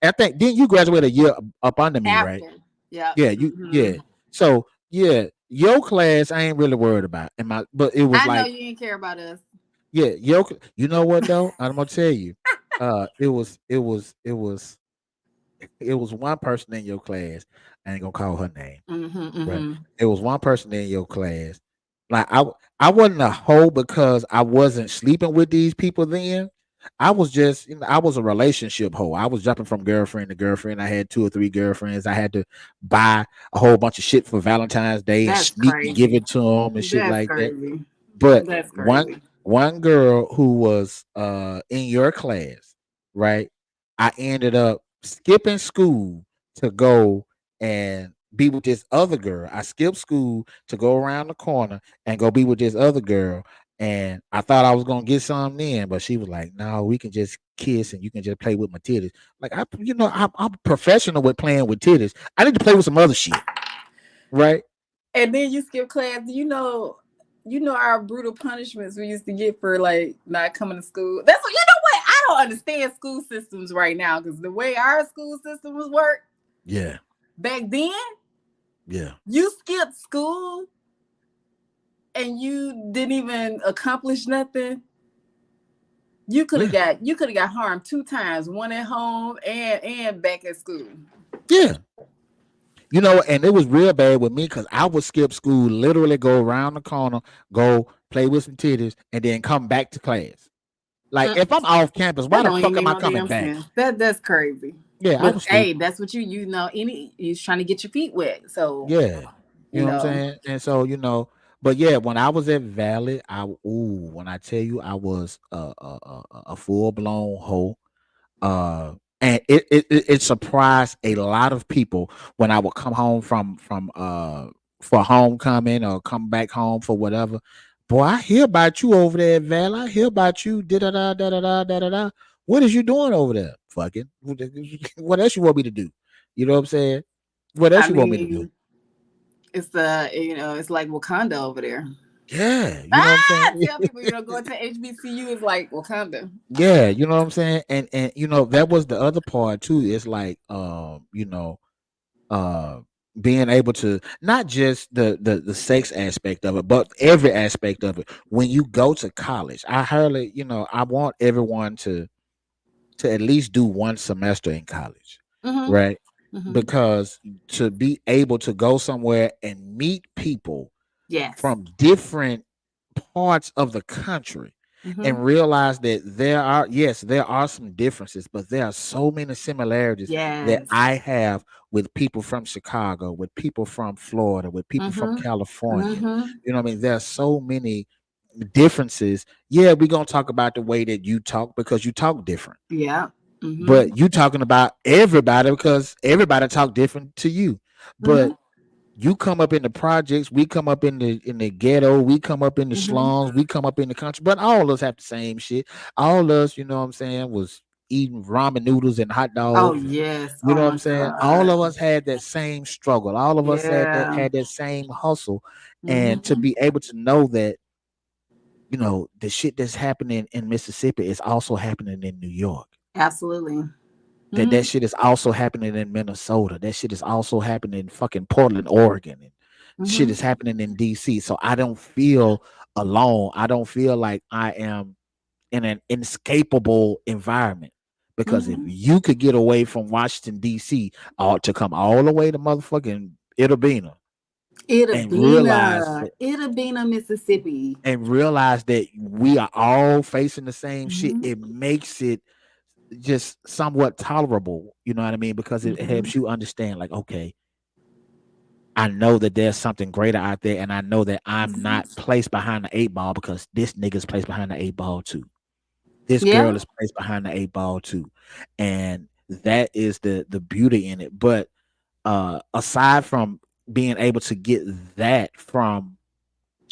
I think didn't you graduate a year up under me, right? After. Yep. Yeah, Mm-hmm. So yeah, your class I ain't really worried about. But it was I know like, you didn't care about us. yeah, you know what though? I'm gonna tell you. It was one person in your class. I ain't gonna call her name, Mm-hmm, but mm-hmm. it was one person in your class. Like I wasn't a hoe because I wasn't sleeping with these people then. I was just, I was a relationship hoe. I was jumping from girlfriend to girlfriend. I had 2 or 3 girlfriends. I had to buy a whole bunch of shit for Valentine's Day and That's sneak and give crazy. it to them and shit That's like that. crazy. But That's one crazy. one girl who was in your class, right? I ended up skipping school to go and be with this other girl. I skipped school to go around the corner and go be with this other girl. And I thought I was gonna get something in, but she was like, "No, we can just kiss and you can just play with my titties." Like I'm professional with playing with titties. I need to play with some other shit, right? And then you skip class. You know our brutal punishments we used to get for like not coming to school. That's what you know what? I don't understand school systems right now because the way our school systems work Yeah, back then, yeah. you skipped school and you didn't even accomplish nothing. Yeah. You could have got harmed 2 times, one at home and back at school. Yeah. And it was real bad with me because I would skip school, literally go around the corner, go play with some titties, and then come back to class. Like if I'm off campus, why That the don't even fuck make am I no coming damn back? sense. That's crazy. Yeah, I But was hey, stupid. that's what he's trying to get your feet wet. So Yeah. You you know what I'm know. saying? And so, but yeah, when I was at Valley, when I tell you I was a full blown hoe. And it surprised a lot of people when I would come home from for homecoming or come back home for whatever. Boy, I hear about you over there at Val. I hear about you. Da da da da da da da da da. What is you doing over there? Fucking. What else you want me to do? You know what I'm saying? What I else you want me to do? mean, it's like Wakanda over there. Yeah, you know what I'm saying? Tell people, going to HBCU is like Wakanda. Yeah, you know what I'm saying? And that was the other part too. It's like uh being able to not just the sex aspect of it, but every aspect of it. When you go to college, I hardly, I want everyone to at least do one semester in college, Mm-hmm. right? Mm-hmm. Because to be able to go somewhere and meet people Yes. from different parts of the country Mm-hmm. and realize that there are some differences, but there are so many similarities that Yes. I have with people from Chicago, with people from Florida, with people from Mm-hmm. California. Mm-hmm. You know what I mean? There are so many differences. Yeah, we're gonna talk about the way that you talk because you talk different. Yeah. Mm-hmm. But you talking about everybody because everybody talk different to you. Mm-hmm. But you come up in the projects, we come up in the ghetto, we come up in the Mm-hmm. slums, we come up in the country, but all of us have the same shit. All of us, you know what I'm saying, was eating ramen noodles and hot Oh dogs, and yes. you Oh know what I'm my saying. All God. of us had that same struggle. All of us Yeah. had that same hustle, and to Mm-hmm. be able to know that the shit that's happening in Mississippi is also happening in New York. Absolutely. That Mm-hmm. shit is also happening in Minnesota. That shit is also happening in fucking Portland, Oregon, and shit Mm-hmm. is happening in DC. So I don't feel alone. I don't feel like I am in an inescapable environment. Because if Mm-hmm. you could get away from Washington DC, to come all the way to motherfucking Itabena and realize Itabena. that Itabena, Mississippi. we are all facing the same shit, Mm-hmm. it makes it just somewhat tolerable, you know what I mean? Because it Mm-hmm. helps you understand, like, okay, I know that there's something greater out there, and I know that I'm Mm-hmm. not placed behind the eight ball because this nigga's placed behind the eight ball too. This Yeah. girl is placed behind the eight ball too. And that is the beauty in it. But aside from being able to get that from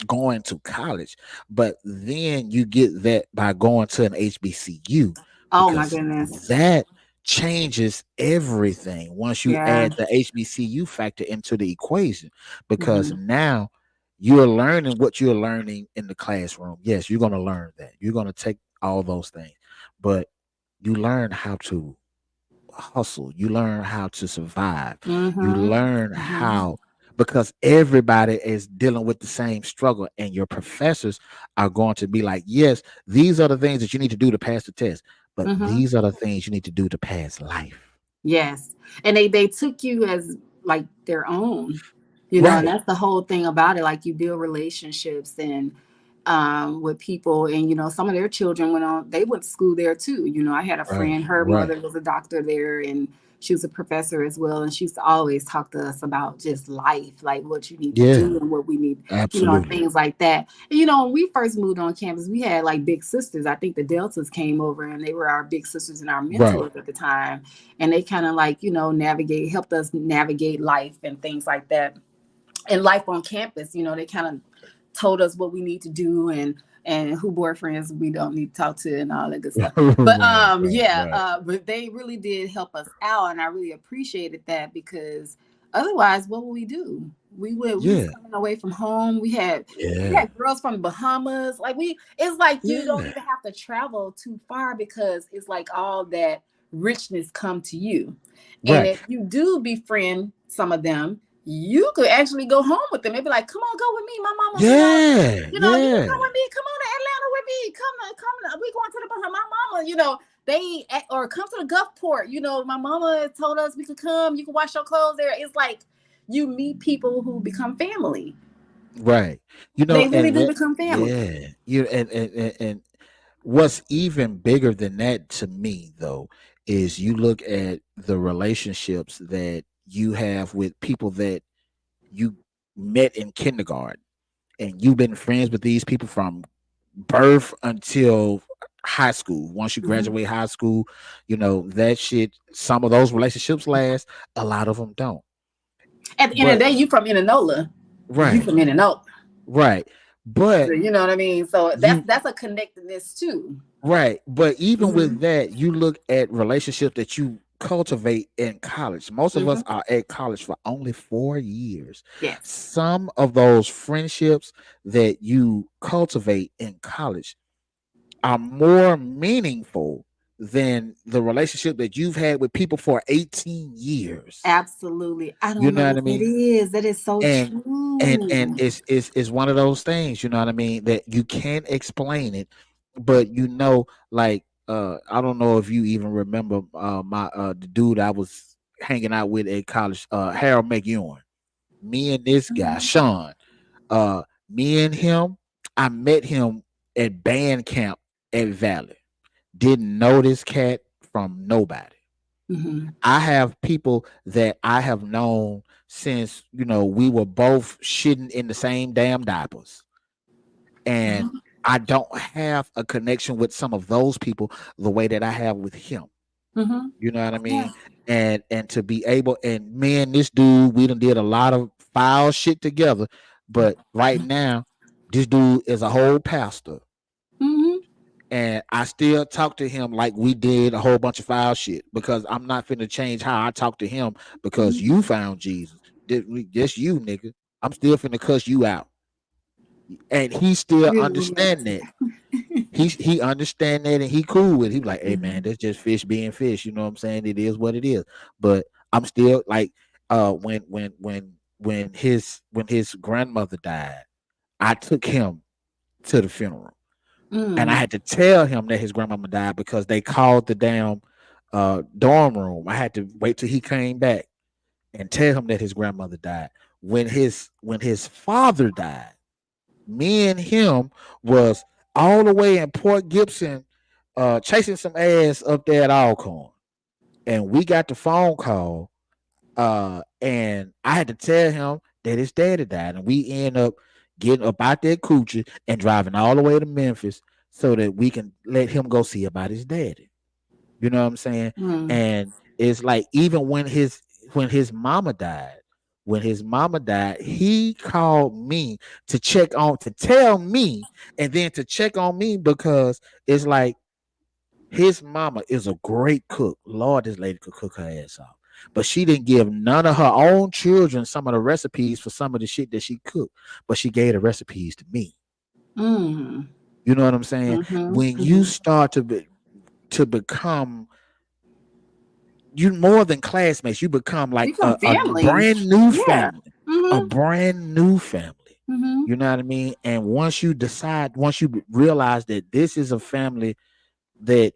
going to college, but then you get that by going to an HBCU, Oh my because goodness. that changes everything once you Yeah. add the HBCU factor into the equation, because Mm-hmm. now you're learning what you're learning in the classroom. Yes, you're going to learn that. You're going to take all those things, but you learn how to hustle. You learn how to survive. You Mm-hmm. learn Mm-hmm. how, because everybody is dealing with the same struggle, and your professors are going to be like, yes, these are the things that you need to do to pass the test, but Mm-hmm. these are the things you need to do to pass life. Yes. And they took you as like their own, and Right, that's the whole thing about it. Like you build relationships and with people, and some of their children they went to school there too. I had a right, friend, her right. mother was a doctor there, and she was a professor as well, and she used to always talk to us about just life, like what you need to Yeah, do and what we need, and absolutely. things like that. And, when we first moved on campus, we had like big sisters. I think the Deltas came over, and they were our big sisters and our Right. mentors at the time, and they kind of like helped us navigate life and things like that, and life on campus. They kind of told us what we need to do, and who boyfriends we don't need to talk to and all that good stuff. But Right, right, yeah, right. but they really did help us out, and I really appreciated that, because otherwise, what would we do? We was Yeah, coming away from home. We had yeah, girls from the Bahamas. Like it's like you don't yeah. even have to travel too far, because it's like all that richness come to you. And Right. if you do befriend some of them, you could actually go home with them. They'd be like, "Come on, go with me, my mama. Yeah, You can come yeah. with me. Come on to Atlanta with me. Come. We going to the Bahamas. My mama. Or come to the Gulfport. My mama told us we could come. You can wash your clothes there. It's like you meet people who become family. Right. They really And do that, become family. yeah. And what's even bigger than that to me though is you look at the relationships that you have with people that you met in kindergarten, and you've been friends with these people from birth until high school. Once you Mhm. graduate high school, that shit, some of those relationships last, a lot of them don't. At the end of But the day, you from Inanola. You right, from Inanola. right. But You know what I mean? So that's you that's a connectedness too. right, but even Hmm. with that, you look at relationships that you cultivate in college. Most of us Hmm. are at college for only 4 years. Yes. Some of those friendships that you cultivate in college are more meaningful than the relationship that you've had with people for 18 years. Absolutely. I You don't know know what I what that mean? is. That is so And and true. it's one of those things, you know what I mean, that you can't explain it, but like I don't know if you even remember my the dude I was hanging out with at college, Harold McEwen. Me and this guy, Mhm. Sean, uh me and him, I met him at band camp at Valley. Didn't know this cat from nobody. Mhm. I have people that I have known since, we were both shitting in the same damn diapers. And Mhm. I don't have a connection with some of those people the way that I have with him. Mhm. You know what I Yeah. mean? And to be able, and me and this dude, we done did a lot of foul shit together. But right now, this dude is a whole pastor. Mhm. And I still talk to him like we did a whole bunch of foul shit, because I'm not finna change how I talk to him because Mhm. you found Jesus. Just you, nigga. I'm still finna cuss you out. And he still Really understand romantic. that. He understand that, and he cool with it. He be like, hey man, Mhm. that's just fish being fish. You know what I'm saying? It is what it is. But I'm still like, when his grandmother died, I took him to the funeral. And I Mm. had to tell him that his grandmama died because they called the damn dorm room. I had to wait till he came back and tell him that his grandmother died. When his father died, me and him was all the way in Port Gibson, chasing some ass up there at Alcorn. And we got the phone call, and I had to tell him that his daddy died, and we end up getting up out that coochie and driving all the way to Memphis so that we can let him go see about his daddy. You know what I'm saying? Mm. And it's like, even when his mama died, he called me to tell me, and then to check on me, because it's like, his mama is a great cook. Lord, this lady could cook her ass off. But she didn't give none of her own children some of the recipes for some of the shit that she cooked. But she gave the recipes to me. Mm. You know what I'm saying? Mhm. When you Mhm. start to become, you more than classmates, you become like Become a family. brand new Yeah. family. A Mhm. brand new family. Mhm. You know what I mean? And once you realize that this is a family that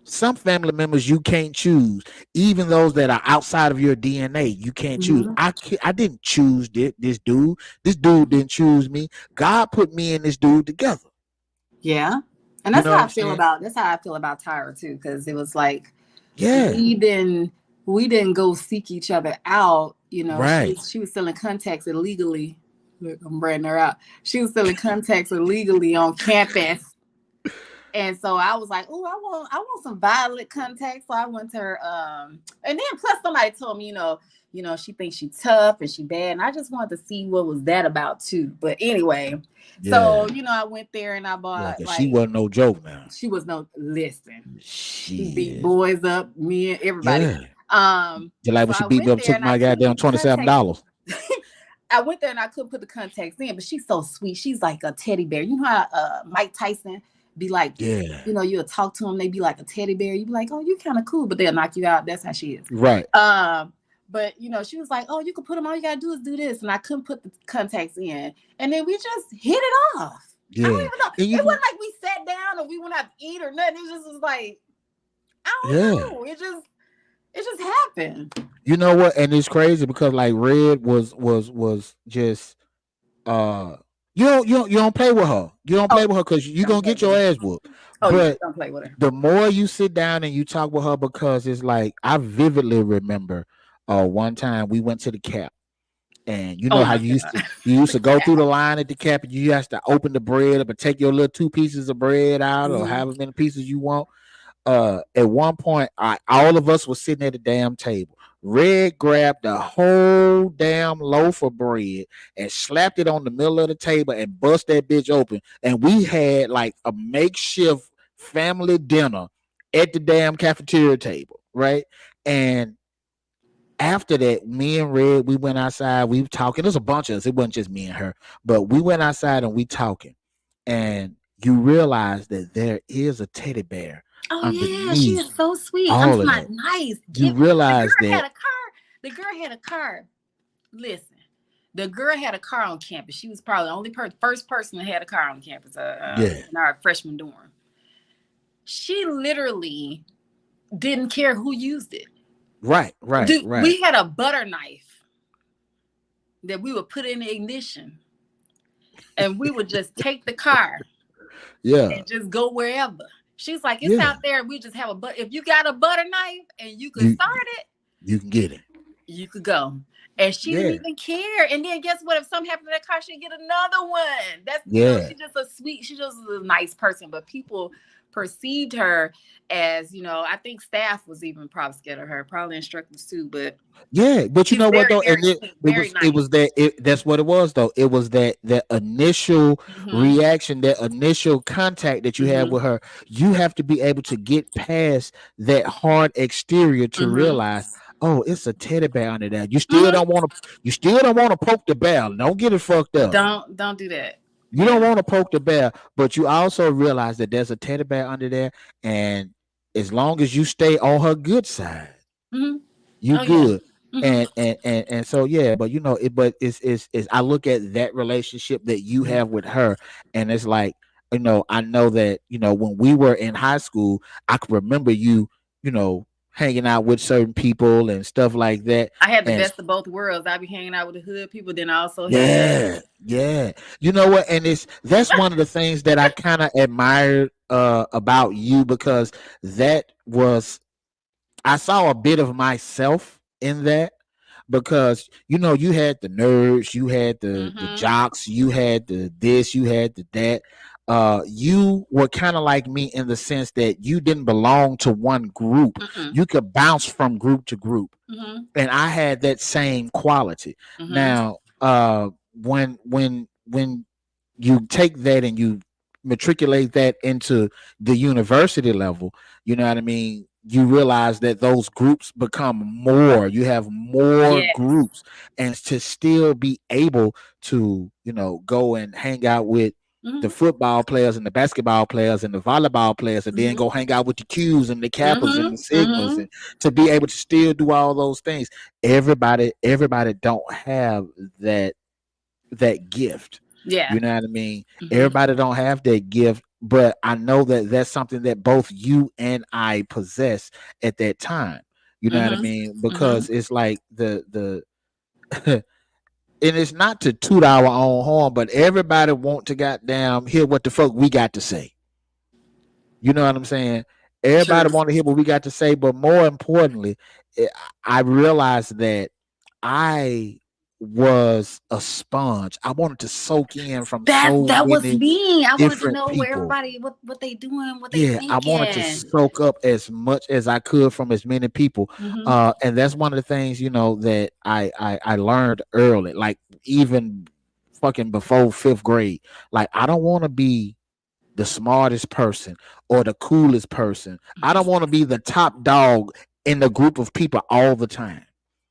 some family members you can't choose, even those that are outside of your DNA, you can't choose. Mhm. I didn't choose this dude. This dude didn't choose me. God put me and this dude together. Yeah. And You know what I'm saying? that's how I feel about Tyra too, because it was like Yeah. we didn't go seek each other out. She Right. was selling contacts illegally. Look, I'm branding her out. She was selling contacts illegally on campus. And so I was like, "Oh, I want some violet contacts." So I went to her, and then plus somebody told me, she thinks she's tough and she bad, and I just wanted to see what was that about too. But anyway, so Yeah. I went there and I Yeah. bought Cause she like wasn't no joke now. she was no listen. She beat Shit. boys up, me and everybody. Yeah. Just like So when she I beat me went up, there took and I my couldn't goddamn put the $27. contacts. I went there and I couldn't put the contacts in, but she's so sweet. She's like a teddy bear. You know how Mike Tyson be like, Yeah. you'll talk to him, they be like a teddy bear. You be like, oh, you kind of cool, but they'll knock you out. That's how she is. Right. But she was like, oh, you can put them. All you gotta do is do this, and I couldn't put the contacts in, and then we just hit it off. I don't Yeah. even know. And It wasn't like we sat down or we went out to eat or nothing. It just was like, I yeah. don't know. It just happened. You know what? And it's crazy because like Red was just you don't play with her. You don't Oh, play with her because you don't gonna play get with your her. ass whooped. Oh yeah, But don't play with her. the more you sit down and you talk with her, because it's like, I vividly remember one time we went to the Cap, and you Oh know how my you used god. to you used The to go through cat. the line at the Cap, and you have to open the bread up and take your little two pieces of bread out, or Mhm. however many pieces you want. At one point, all of us were sitting at the damn table. Red grabbed the whole damn loaf of bread and slapped it on the middle of the table and bust that bitch open. And we had like a makeshift family dinner at the damn cafeteria table, right? And after that, me and Red, we went outside. We were talking. There's a bunch of us. It wasn't just me and her, but we went outside and we talking. And you realize that there is a teddy bear Oh yeah, she underneath is so sweet. I'm all of not that. nice. You Give the girl realize had that, a car. The girl had a car. Listen, the girl had a car on campus. She was probably the only first person that had a car on campus yeah, in our freshman dorm. She literally didn't care who used it. right, right, Dude, right. we had a butter knife that we would put in the ignition, and we would just take the car Yeah, and just go wherever. She's like, it's yeah. out there. We just have a but. If you got a butter knife and you could You start it, you can get it. you could go. And she didn't Yeah, even care. And then guess what? If something happened to that car, she'd get another one. That's yeah. she's just a sweet, she's just a nice person. But people perceived her as, I think staff was even probably scared of her, probably instructors too. But Yeah, but you she's know what very, though, and very sweet, very it nice. was that that's what it was though. It was that initial Mm-hmm. reaction, that initial contact that you have Mm-hmm. with her. You have to be able to get past that hard exterior to Mm-hmm. realize, oh, it's a teddy bear under there. Mm-hmm. You still don't want to poke the bear. Don't get it fucked up. Don't do that. You don't Yeah. want to poke the bear, but you also realize that there's a teddy bear under there, and as long as you stay on her good side, Mm-hmm. you Oh yeah. good. Mm-hmm. And so yeah, but but it's I look at that relationship that you Mm-hmm. have with her, and it's like, I know that, when we were in high school, I could remember you, hanging out with certain people and stuff like that. I had the And best of both worlds. I be hanging out with the hood people, then I also had the yeah, yeah. You know what? And that's one of the things that I kind of admired about you, because that was I saw a bit of myself in that, because you had the nerds, you had the mm-hmm. jocks, you had the this, you had the that. You were kind of like me in the sense that you didn't belong to one group. Mm-mm. You could bounce from group to group, Mm-hmm. and I had that same quality. Mm-hmm. Now, when you take that and you matriculate that into the university level, you know what I mean? You realize that those groups become more. You have more Yes. groups, and to still be able to, go and hang out with the Mm-hmm. football players and the basketball players and the volleyball players, and then Mm-hmm. go hang out with the Qs and the Kappas and the Mm-hmm. Sigmas, Mm-hmm. and to be able to still do all those things. Everybody don't have that gift. Yeah. You know what I mean? Mm-hmm. Everybody don't have that gift, but I know that that's something that both you and I possess at that time. You know what I Mm-hmm. mean? Mm-hmm. Because it's like the and it's not to toot our own horn, but everybody want to goddamn hear what the fuck we got to say. You know what I'm saying? True. Everybody want to hear what we got to say, but more importantly, eh, I realized that I was a sponge. I wanted to soak in from so That was many me. I wanted to different know where people. everybody what they doing, what they Yeah, I wanted to thinking. soak up as much as I could from as many people. Mm-hmm. And that's one of the things, that I learned early, like even fucking before fifth grade. Like, I don't want to be the smartest person or the coolest person. I don't want to be the top dog in the group of people all the time.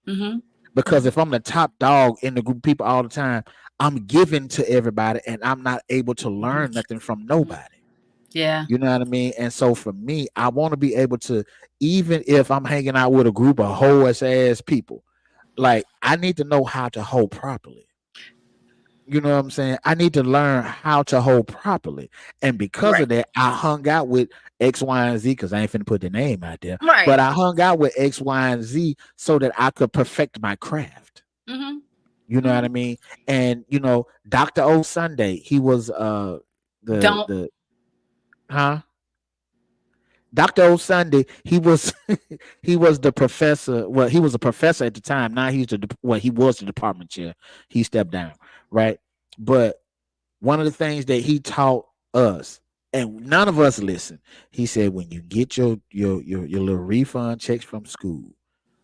Mm-hmm. Because Mm-hmm. if I'm the top dog in the group of people all the time, I'm giving to everybody and I'm not able to learn nothing from Mm-hmm. nobody. Yeah. You know what I mean? And so for me, I want to be able to, even if I'm hanging out with a group of hoe ass people, like, I need to know how to hold properly. You know what I'm saying? I need to learn how to hold properly. And because Right. of that, I hung out with X, Y, and Z, because I ain't finna put the name out there. Right. But I hung out with X, Y, and Z so that I could perfect my craft. Mm-hmm. You know what I Mm-hmm. mean? And Dr. O Sunday, he was the Don't. the huh? Dr. O Sunday, he was he was the professor. Well, he was a professor at the time. Now he was the department chair. He stepped down, right? But one of the things that he taught us, and none of us listened, he said, when you get your little refund checks from school,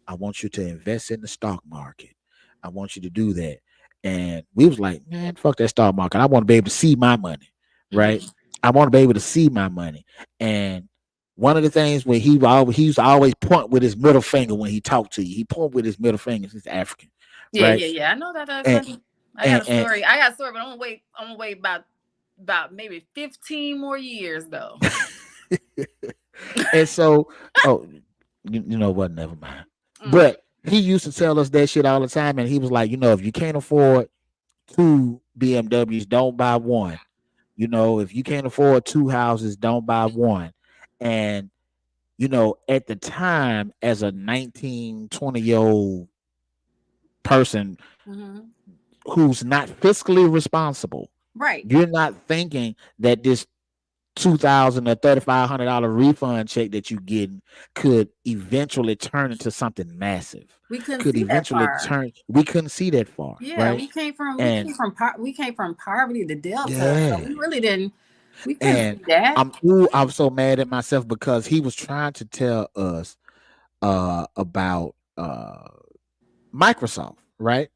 I want you to invest in the stock market. I want you to do that. And we was like, man, fuck that stock market. I want to be able to see my money, right? Mm-hmm. I want to be able to see my money. And one of the things where he used to always point with his middle finger when he talked to you. He point with his middle finger. He's African, Yeah, right? yeah, yeah. I know that. And Son. I got and a and story. I got a story, but I'm gonna wait. I'm gonna wait about about maybe 15 more years though. And so, oh, you know what? Never mind. Mm. But he used to tell us that shit all the time, and he was like, if you can't afford two BMWs, don't buy one. If you can't afford two houses, don't buy one. And at the time, as a 19, 20-year-old person Mm-hmm. who's not fiscally responsible, Right. you're not thinking that this $2,000 or $3,500 refund check that you getting could eventually turn into something massive. We couldn't Could see that eventually far. turn. We couldn't see that far, Yeah, right? we came from And poverty to Delta, so yeah, we really didn't. We couldn't and see that. I'm so mad at myself because he was trying to tell us about Microsoft, right?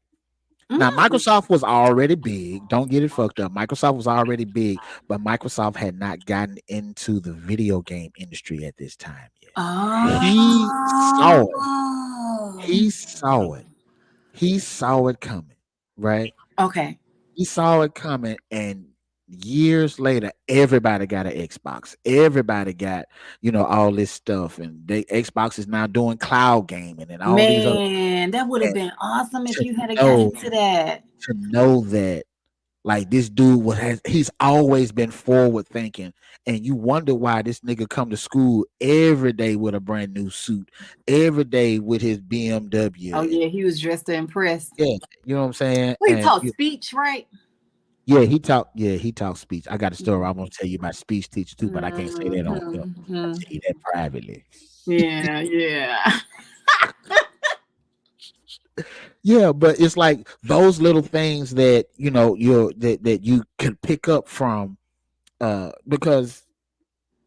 Now, Mm. Microsoft was already big. Don't get it fucked up. Microsoft was already big, but Microsoft had not gotten into the video game industry at this time yet. He saw it. Oh. He saw it. He saw it coming, right? Okay. He saw it coming, and years later, everybody got an Xbox. Everybody got, all this stuff, and Xbox is now doing cloud gaming and all these other. Man, that would have And been awesome if to you had got know, into that. that like this dude he's always been forward thinking, and you wonder why this nigga come to school every day with a brand new suit, every day with his BMW. Oh yeah, he was dressed to impress. Yeah, you know what I'm saying? Well, he And taught speech, right? he talked speech. I got a story I want to tell you about speech teacher too, but I can't say that on here. I'll tell you that privately. Yeah, yeah. Yeah, but it's like those little things that that you can pick up from, because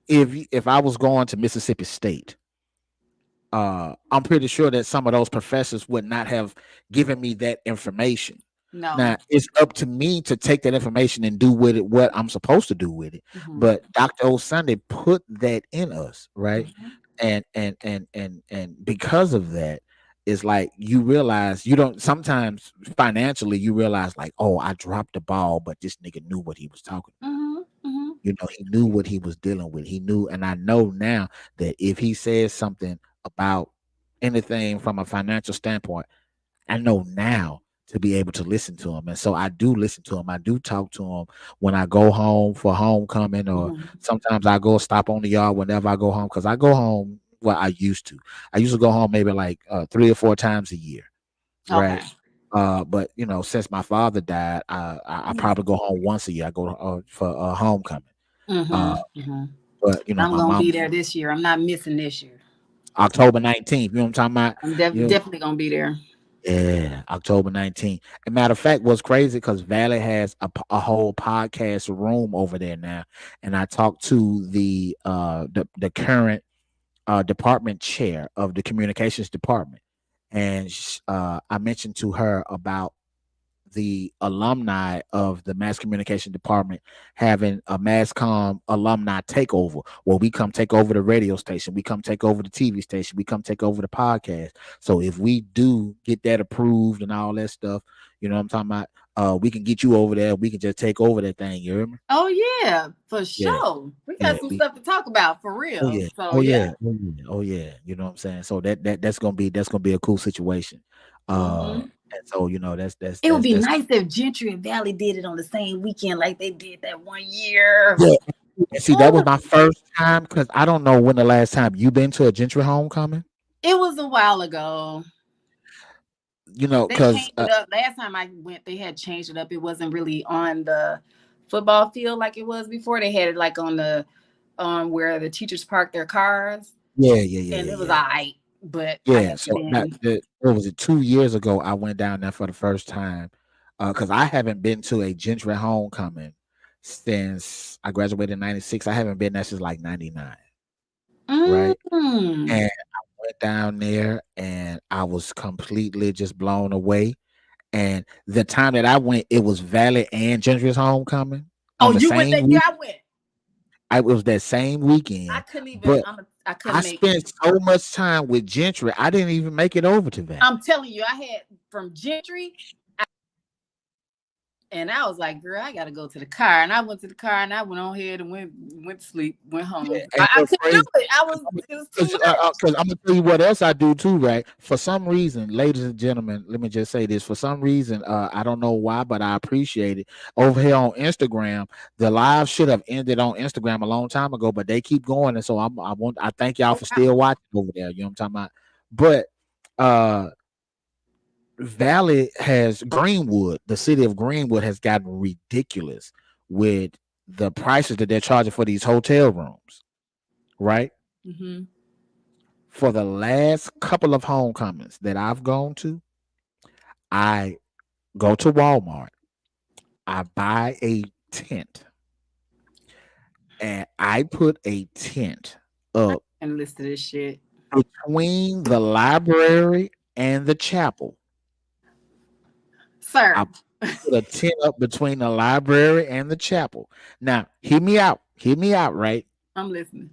if I was going to Mississippi State, I'm pretty sure that some of those professors would not have given me that information. No. Now it's up to me to take that information and do with it what I'm supposed to do with it. But Dr. O'Sunday put that in us, right? And because of that, it's like you realize you don't sometimes financially you realize like, oh, I dropped the ball, but this nigga knew what he was talking about. He knew what he was dealing with. He knew, and I know now that if he says something about anything from a financial standpoint, I know now to be able to listen to him. And so I do listen to him. I do talk to him when I go home for homecoming, or sometimes I go stop on the yard whenever I go home, because I go home. Well, I used to go home maybe like 3 or 4 times a year, right? Okay. But since my father died, I probably go home once a year. I go for homecoming. But I'm my gonna mom, be there this year. I'm not missing this year. October 19th. You know what I'm talking about? I'm You know, definitely gonna be there. yeah, October 19th. And matter of fact, what's crazy because Valley has a whole podcast room over there now, and I talked to the current department chair of the communications department, and I mentioned to her about the alumni of the mass communication department having a mass comm alumni takeover, where we come take over the radio station, we come take over the TV station, we come take over the podcast. So if we do get that approved and all that stuff, you know what I'm talking about, we can get you over there, we can just take over that thing. You hear me? Oh yeah, for Yeah, sure. We yeah, got some stuff to talk about for oh real. yeah, So oh yeah. yeah, oh yeah, oh yeah. You know what I'm saying? So that's gonna be a cool situation. And so It would be that's nice if Gentry and Valley did it on the same weekend like they did that one year. yeah. And see, that was my first time, because I don't know when the last time you been to a Gentry homecoming. It was a while ago. They Because changed it up. Last time I went, they had changed it up. It wasn't really on the football field like it was before. They had it like on where the teachers park their cars. yeah, And it was all right. But I yeah. haven't So been. what was it? 2 years ago, I went down there for the first time, because I haven't been to a Gentry homecoming since I graduated in '96. I haven't been there since like '99, right? And I went down there, and I was completely just blown away. And the time that I went, it was Valley and Gentry's homecoming Oh, on the you went same that? week. Yeah, I went. It was that same I weekend, couldn't even. but I I couldn't make it. spent so much time with Gentry, I didn't even make it over to Valley. I'm telling you, I had from Gentry. And I was like, girl, I gotta go to the car. And I went to the car and I went on ahead and went to sleep, went home. And I what's couldn't do crazy, it. It was too because much. I'm gonna tell you what else I do too, right? For some reason, ladies and gentlemen, let me just say this. For some reason, I don't know why, but I appreciate it. Over here on Instagram, the live should have ended on Instagram a long time ago, but they keep going, and so I thank y'all Oh for wow. still watching over there. You know what I'm talking about? But uh Valley has Greenwood, the city of Greenwood has gotten ridiculous with the prices that they're charging for these hotel rooms, right? Mm-hmm. For the last couple of homecomings that I've gone to, I go to Walmart, I buy a tent, and I put a tent I up can't listen to this shit. between the library and the chapel. I Sir, put a tent up between the library and the chapel. Now, hear me out, right? I'm listening.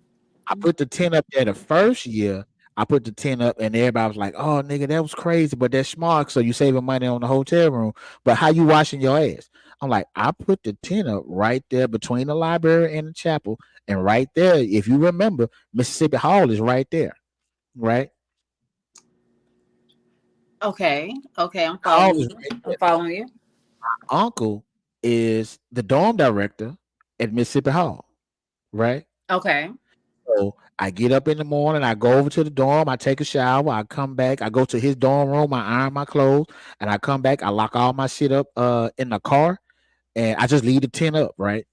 I put the tent up there the first year. I put the tent up and everybody was like, "Oh, nigga, that was crazy, but that's smart. So you saving money on the hotel room. But how you washing your ass?" I'm like, I put the tent up right there between the library and the chapel, and right there, if you remember, Mississippi Hall is right there, right? Okay. Okay, I'm Hall following is you. right I'm there. following you. Uncle is the dorm director at Mississippi Hall, right? Okay. So I get up in the morning, I go over to the dorm, I take a shower, I come back, I go to his dorm room, I iron my clothes, and I come back, I lock all my shit up in the car, and I just leave the tent up, right?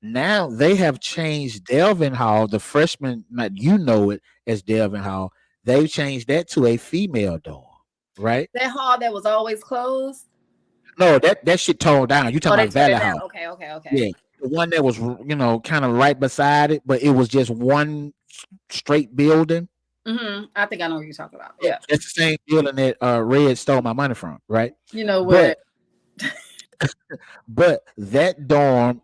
Now they have changed Delvin Hall, the freshman, not you know it as Delvin Hall. They've changed that to a female dorm, right? That hall that was always closed. No, that shit toned down. You Oh, talking they about tore Valley that down. Hall? Okay, okay, okay. Yeah, the one that was kind of right beside it, but it was just one straight building. Mm-hmm. I think I know what you're talking about. Yeah, Yeah. that's the same building that Red stole my money from, right? You know But what? that dorm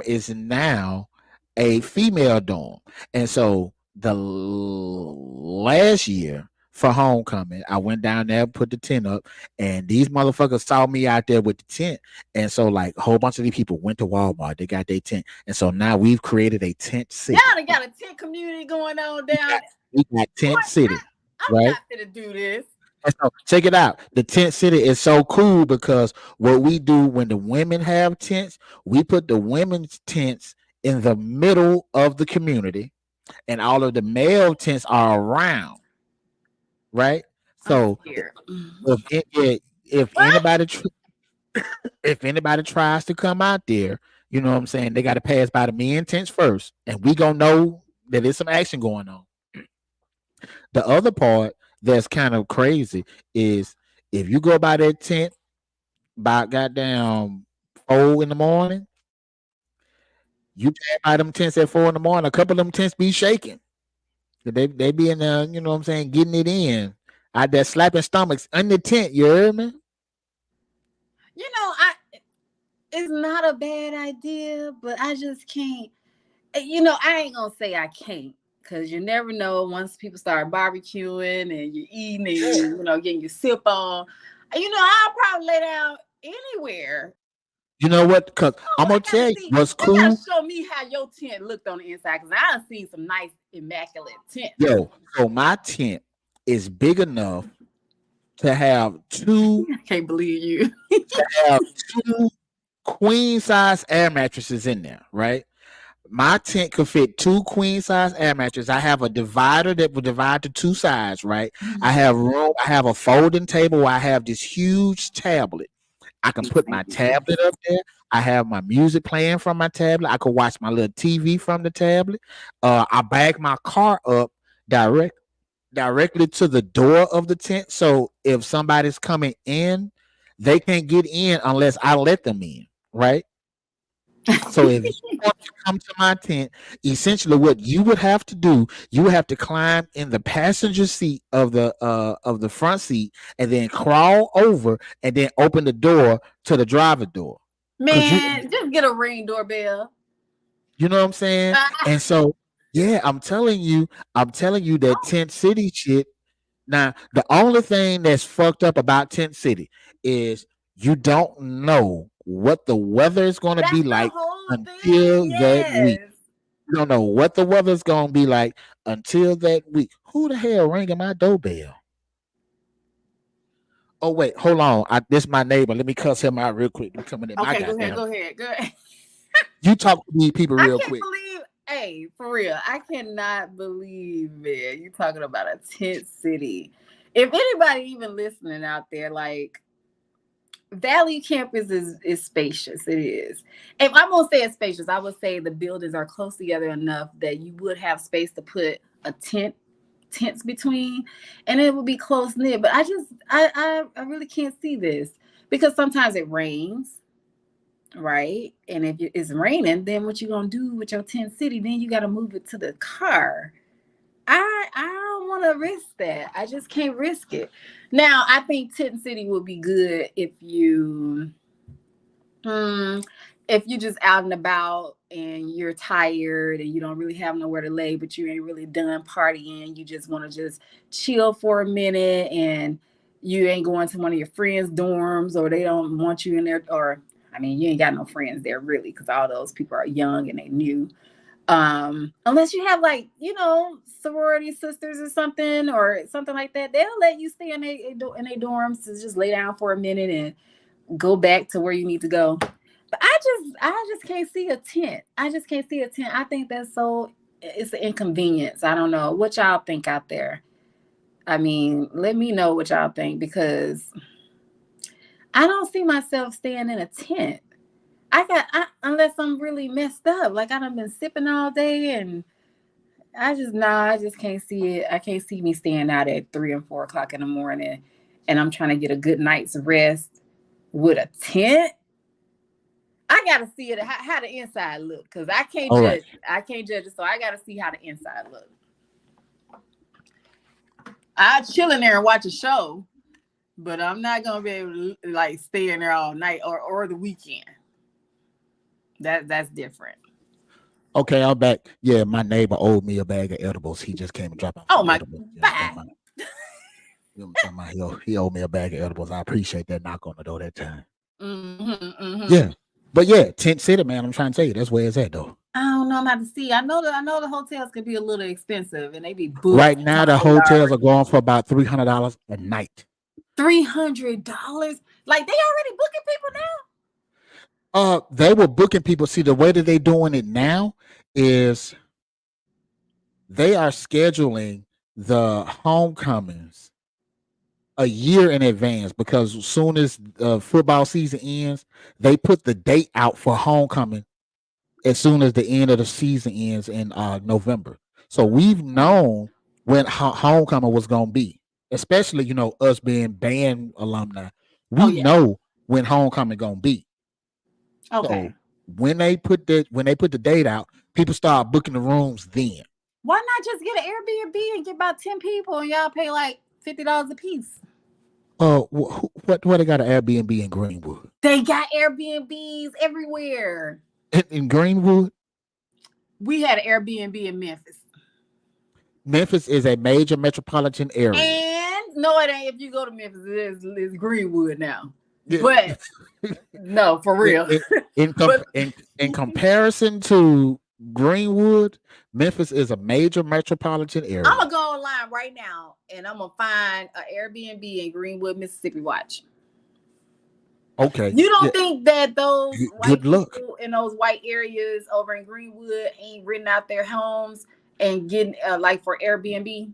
is now a female dorm, and so last year for homecoming, I went down there, put the tent up, and these motherfuckers saw me out there with the tent, and so like a whole bunch of these people went to Walmart, they got their tent, and so now we've created a tent Y'all city. done got a tent community going on We down. got we got Boy, tent city, I'm right? not gonna do this. And so check it out. The tent city is so cool because what we do when the women have tents, we put the women's tents in the middle of the community, and all of the male tents are around, right? I'm So scared. if What? if anybody tries to come out there, you know what I'm saying, they got to pass by the men tents first, and we gonna know that there's some action going on. The other part that's kind of crazy is if you go by that tent by goddamn 4 in the morning, you pass by them tents at 4 in the morning. A couple of them tents be shaking. They be in there, you know what I'm saying, getting it in. Out there slapping stomachs in the tent, you heard me? You know, it's not a bad idea, but I just can't. I ain't gonna say I can't, because you never know once people start barbecuing and you're eating and Yeah. getting your sip on. I'll probably lay down anywhere. You know what? Because Oh, I'm I gonna gotta tell you see. what's You gotta cool. show me how your tent looked on the inside, because I done seen some nice immaculate tents. Yo, so my tent is big enough to have two I can't believe you. have two queen size air mattresses in there, right? My tent could fit two queen size air mattresses. I have a divider that will divide to two sides, right? I have room. I have a folding table where I have this huge tablet. I can put my tablet up there. I have my music playing from my tablet. I could watch my little TV from the tablet. I bag my car up directly to the door of the tent. So if somebody's coming in, they can't get in unless I let them in, right? So if you want to come to my tent, essentially what you would have to do, you would have to climb in the passenger seat of the front seat and then crawl over and then open the door to the driver door. Cause Man, just get a Ring doorbell. you know what I'm saying? And so yeah, I'm telling you that tent city shit. Now, the only thing that's fucked up about Tent City is you don't know what the weather is going to That's be the like whole thing. until that week. Yes. You don't know what the weather's going to be like until that week. Who the hell ringing my doorbell? Oh wait, hold on. This my neighbor. Let me cuss him out real quick. I'm coming in my Okay, go ahead. goddamn. Go ahead. Go ahead. You talk to these people I real can't quick. believe, hey, for real, I cannot believe, man, you talking about a tent city. If anybody even listening out there, like Valley Campus is spacious. It is. If I'm gonna say it's spacious, I would say the buildings are close together enough that you would have space to put a tents between, and it would be close knit. But I really can't see this because sometimes it rains, right? And if it's raining, then what you gonna do with your tent city? Then you got to move it to the car. I don't want to risk that. I just can't risk it. Now, I think tent city would be good if you just out and about and you're tired and you don't really have nowhere to lay, but you ain't really done partying. You just want to just chill for a minute and you ain't going to one of your friends' dorms or they don't want you in there. Or, I mean, you ain't got no friends there really because all those people are young and they new. Unless you have like, sorority sisters or something like that, they'll let you stay in their dorms to just lay down for a minute and go back to where you need to go. But I just can't see a tent. I just can't see a tent. I think it's an inconvenience. I don't know what y'all think out there. I mean, let me know what y'all think because I don't see myself staying in a tent. Unless I'm really messed up, like I done been sipping all day and I just can't see it. I can't see me staying out at 3 and 4 o'clock in the morning and I'm trying to get a good night's rest with a tent. I gotta see it how the inside look because I can't All judge. right. I can't judge it, so I gotta see how the inside look. I chill in there and watch a show, but I'm not gonna be able to like stay in there all night or the weekend. That's different. Okay, I'm back. Yeah, my neighbor owed me a bag of edibles. He just came and dropped off Oh some my edibles. You know what I'm bye. talking about? You know what I'm talking about? He owed me a bag of edibles. I appreciate that knock on the door that time. Mm-hmm. Yeah. But yeah, Tent City, man, I'm trying to tell you, that's where it's at though. I don't know. I'm about to see. I know the hotels could be a little expensive and they be booked Right now the completely hotels are already. going for about $300 a night. $300. Like they already booking people now. They were booking people. See, the way that they doing it now is they are scheduling the homecomings a year in advance because as soon as football season ends, they put the date out for homecoming as soon as the end of the season ends in November. So we've known when homecoming was going to be, especially us being band alumni. Oh We yeah. know when homecoming going to be. Okay. So when they put the date out, people start booking the rooms then. Why not just get an Airbnb and get about 10 people and y'all pay like $50 a piece? What they got an Airbnb in Greenwood? They got Airbnbs everywhere. In Greenwood, We had an Airbnb in Memphis. Memphis is a major metropolitan area. And no, it ain't. If you go to Memphis, it's Greenwood now. Yeah. But no, for real. But In comparison to Greenwood, Memphis is a major metropolitan I'm area. gonna go online right now and I'm gonna find an Airbnb in Greenwood, Mississippi. Watch. Okay. You Yeah. don't think that those Good white luck. people in those white areas over in Greenwood ain't renting out their homes and getting like for Airbnb?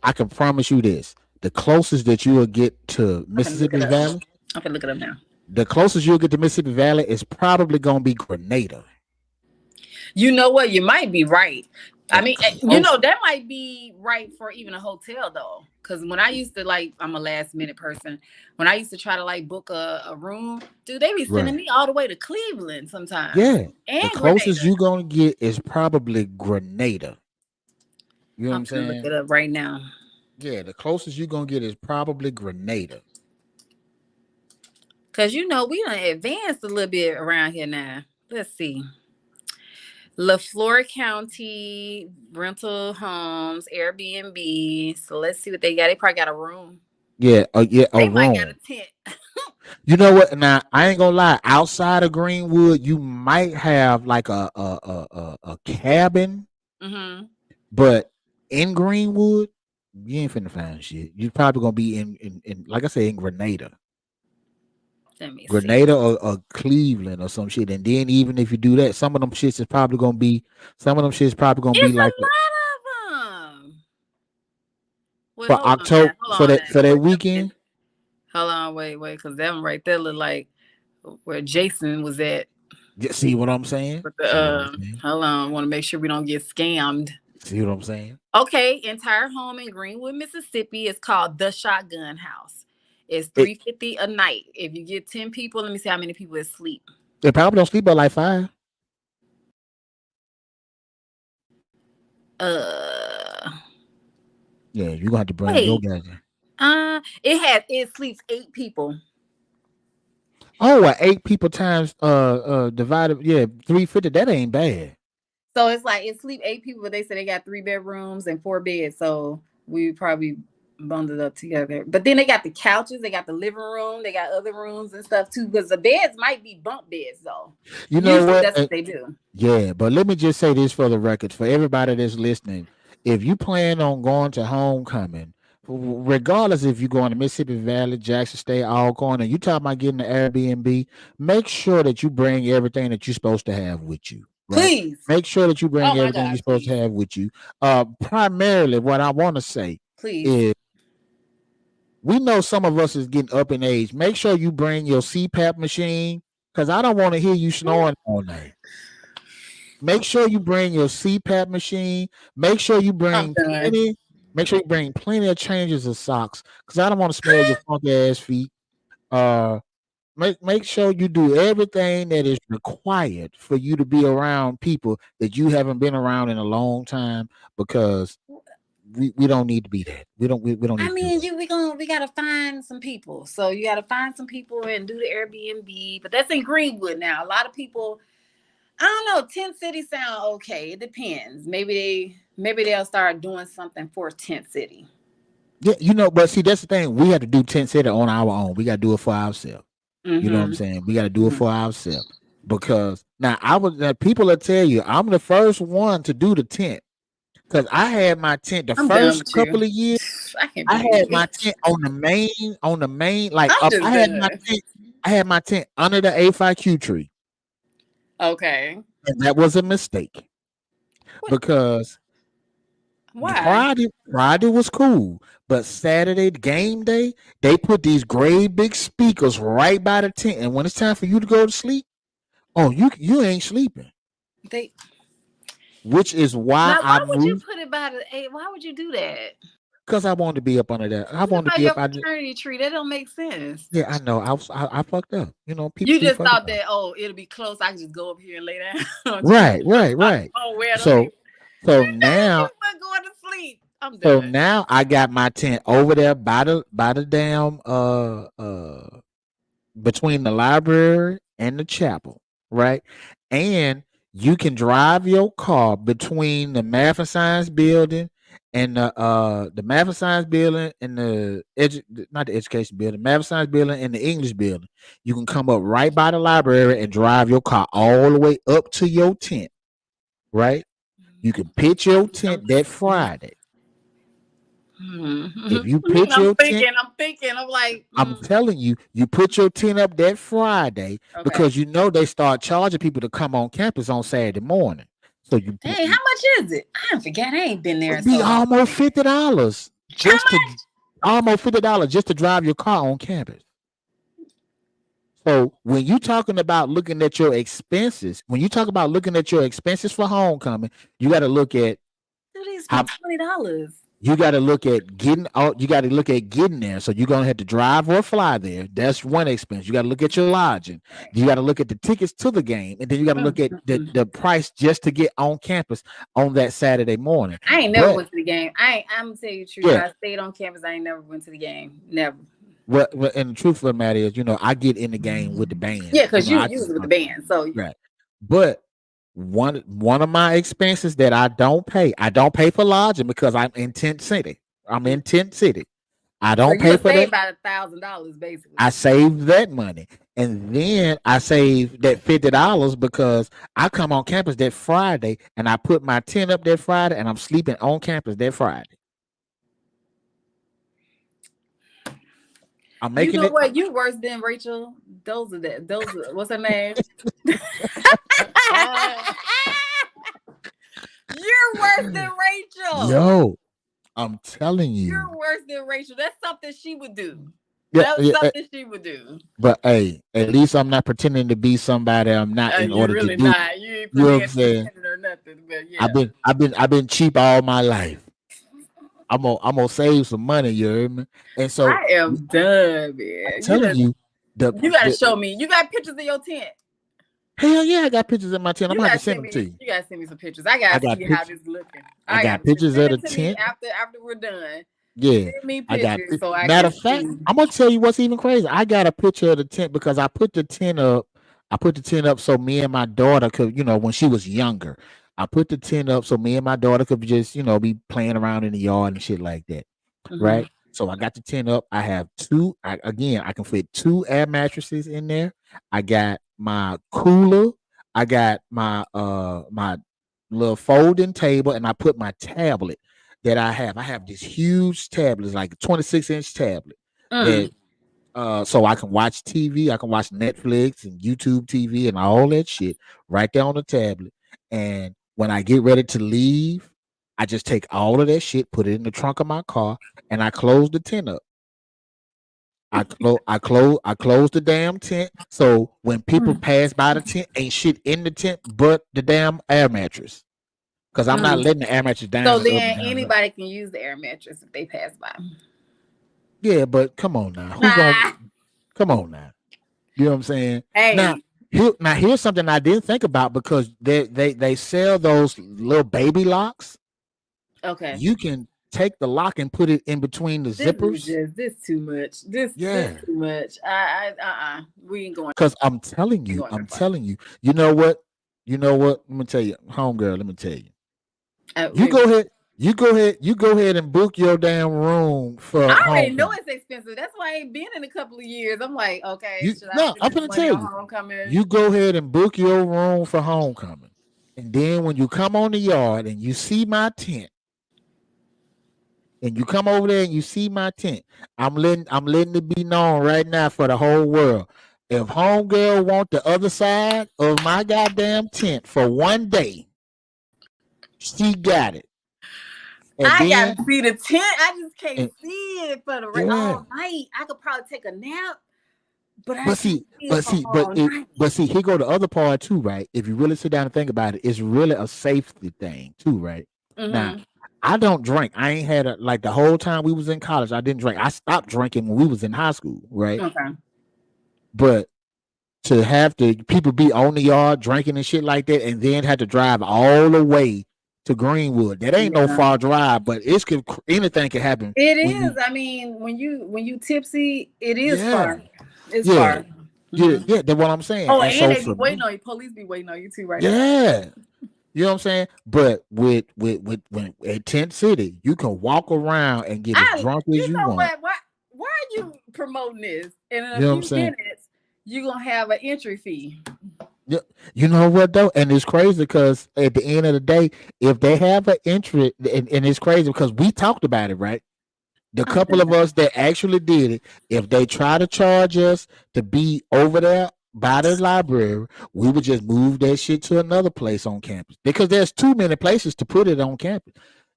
I can promise you this: the closest that you will get to I can look it Mississippi up. Valley, I can look it up now. the closest you'll get to Mississippi Valley is probably going to be Grenada. You know what? You might be right. I The mean, closest. that might be right for even a hotel though. Because when I used to I'm a last minute person. When I used to try to like book a room, dude, they be sending Right. me all the way to Cleveland sometimes Yeah. The and closest Grenada. you're going to get is probably Grenada. You know what I'm I'm gonna look saying? it up right now. Yeah. The closest you're going to get is probably Grenada. Cause we done advanced a little bit around here now. Let's see. LaFleur County rental homes, Airbnb. So let's see what they got. They probably got a room. Yeah, a They might got a room. tent. You know what? Now I ain't gonna lie. Outside of Greenwood, you might have like a cabin, Mm-hmm. but in Greenwood, you ain't finna find shit. You probably gonna be in like I said in Let me see. Grenada or Cleveland or some shit. And then even if you do that, some of them shits is probably gonna be It's like a lot of them. Wait, for hold on October now. Hold on now. for that Wait a minute. weekend. Hold on, wait, because that one right there look like where Jason was at. See what I'm saying? But the hold on, want to make sure we don't get scammed. See what I'm saying? Okay, entire home in Greenwood, Mississippi is called the Shotgun House. It's It $350 a night. If you get 10 people, let me see how many people is sleep. they probably don't sleep at like 5. Uh, Yeah, you gonna have to bring your wait. guys. It sleeps 8 people. Oh, 8 people times divided, 350. That ain't bad. So it's like it sleep 8 people, but they say they got 3 bedrooms and 4 beds. So we probably bundled up together. But then they got the couches, they got the living room, they got other rooms and stuff too. Because the beds might be bunk beds though. You know Usually what? that's what they do. Yeah, but let me just say this for the record, for everybody that's listening. If you plan on going to homecoming, regardless if you're going to Mississippi Valley, Jackson State, Alcorn, and you talking about getting an Airbnb, make sure that you bring everything that you're supposed to have with you. Right? Please. Make sure that you bring Oh my everything God, you're supposed to have with you. Primarily, what I want to say please. is we know some of us is getting up in age. Make sure you bring your CPAP machine because I don't want to hear you snoring all night. Make sure you bring your CPAP machine. Make sure you I'm bring done. plenty. Make sure you bring plenty of changes of socks because I don't want to smell your funky ass feet. Uh, make sure you do everything that is required for you to be around people that you haven't been around in a long time because we don't need to be that. We don't need I to do mean, that. we gotta find some people. So you gotta find some people and do the Airbnb. But that's in Greenwood now. A lot of people, I don't know, tent city sound okay. It depends. Maybe they'll start doing something for tent city. Yeah, but see, that's the thing. We have to do tent city on our own. We got to do it for ourselves. You know what I'm saying? We got to do it for ourselves because now people will tell you I'm the first one to do the tent because I had my tent the I'm done first with you. couple of years. I can't I believe had it. my tent on the main like I'm up. just done. I had my tent under the A5Q tree, Okay. and that was a mistake What? because Why? Friday was cool, but Saturday, the game day, they put these great big speakers right by the tent, and when it's time for you to go to sleep, oh, you ain't sleeping. They Which is why now I why would you moved put it by the why would you do that? because I wanted to be up under that. I Put it wanted to by be your up. fraternity tree. That don't make sense. Yeah, I know. I fucked up. People You be just fucking thought up. that, oh, it'll be close. I can just go up here and lay down. Right, right, I right. don't wear them So people. so Man, now you but going to sleep. I'm so done. now I got my tent over there by the damn between the library and the chapel, right? And you can drive your car between the Math and Science building and the Math and Science building and not the education building, Math and Science building and the English building. You can come up right by the library and drive your car all the way up to your tent, right? You can pitch your tent that Friday. If you pitch I'm your tent, thinking. I'm like, I'm telling you, you put your tent up that Friday okay. because they start charging people to come on campus on Saturday morning. So Hey, how much is it? I forget. I ain't been there in it'd be so long. almost $50 How just to much? drive your car on campus. So when you talking about looking at your expenses, when you talk about looking at your expenses for homecoming, you got to look at Dude, they how spent $20. you got to look at getting out. You got to look at getting there. So you're gonna have to drive or fly there. That's one expense. You got to look at your lodging. You got to look at the tickets to the game, and then you got to look at the price just to get on campus on that Saturday morning. I ain't never But went to the game. I'm gonna tell you the truth. yeah, I stayed on campus. I ain't never went to the game. Never. and the truth of the matter is, I get in the game with the band. Yeah, because you I was with the band, so right. But one of my expenses that I don't pay for lodging because I'm in Tent City. I'm in Tent City. I So don't you pay would for save that. about $1,000 basically. I save that money. And then I save that $50 because I come on campus that Friday and I put my tent up that Friday and I'm sleeping on campus that Friday. I'm You making know it. what? You worse than Rachel. Those are what's her name? You're worse than Rachel. Yo, I'm telling you. You're worse than Rachel. That's something she would do. Yeah, That's yeah, something she would do. but hey, at least I'm not pretending to be somebody I'm not in You're order to really do. not. You ain't You know what I'm saying? pretending or nothing. But I've yeah, been I've been cheap all my life. I'm gonna save some money, you hear me? And so I am done, I'm man. telling you, the, You gotta the show me. You got pictures of your tent. hell yeah, I got pictures in my tent. I'm You gonna have to gotta send send them me. to you. You gotta send me some pictures. I I gotta got see how pictures. this looking. I I got gotta pictures send of it the to me tent. after we're done. Yeah, Send me I got. pictures so I Matter can of fact, see. I'm gonna tell you what's even crazy. I got a picture of the tent because I put the tent up. I put the tent up so me and my daughter could, when she was younger. I put the tent up so me and my daughter could just, be playing around in the yard and shit like that. Mm-hmm. Right. So I got the tent up. I have two. I can fit two air mattresses in there. I got my cooler. I got my little folding table, and I put my tablet that I have. I have this huge tablet, it's like a 26-inch tablet that so I can watch TV, I can watch Netflix and YouTube TV and all that shit right there on the tablet. And when I get ready to leave, I just take all of that shit, put it in the trunk of my car, and I close the tent up. I close the damn tent. So when people pass by the tent, ain't shit in the tent but the damn air mattress. Cause I'm not letting the air mattress So down and up and then down and up. anybody can use the air mattress if they pass by. Yeah, but come on now. Ah, Come on now? You know what I'm saying? Now, hey. here's something I didn't think about because they sell those little baby locks. Okay. You can take the lock and put it in between the This is zippers. just this too much. This Yeah. too much. We ain't going. Because I'm telling Ain't you, going I'm that far. telling you, you know what? You know what? Let me tell you, homegirl, let me tell you. You Wait. go ahead, you go ahead and book your damn room for I already know homecoming. it's expensive. That's why I ain't been in a couple of years. I'm like, okay, You should I no, spend I'm this gonna money tell on you. homecoming? You go ahead and book your room for homecoming. And then when you come on the yard and you see my tent, and you come over there and you see my tent, I'm letting it be known right now for the whole world. If homegirl want the other side of my goddamn tent for one day, she got it. And I gotta then see the tent. I just can't and see it for the yeah. all night. I could probably take a nap, but I But can't see, see it but for see, but all it night. but see, here go the other part too, right? If you really sit down and think about it, it's really a safety thing too, right? Now, Mm-hmm. I don't drink. I ain't had like the whole time we was in college, I didn't drink. I stopped drinking when we was in high school, right? Okay. But to have the people be on the yard drinking and shit like that, and then had to drive all the way to Greenwood. That ain't no Yeah. far drive, but anything can happen It when is. you. I mean, when you tipsy, it is Yeah, far. It's yeah, far. Mm-hmm. yeah. That's what I'm saying. Oh, And and so they be for waiting me, on you. Police be waiting on you too right now. yeah. You know what I'm saying? But with when at Tent City, you can walk around and get as drunk You as you know want. what? Why are you promoting this? And in a You know what I'm few saying? minutes, you're gonna have an entry fee. Yeah. You know what though? And it's crazy because at the end of the day, if they have an interest, and it's crazy because we talked about it, right? The I'm couple of done. us that actually did it, if they try to charge us to be over there by the library, we would just move that shit to another place on campus because there's too many places to put it on campus.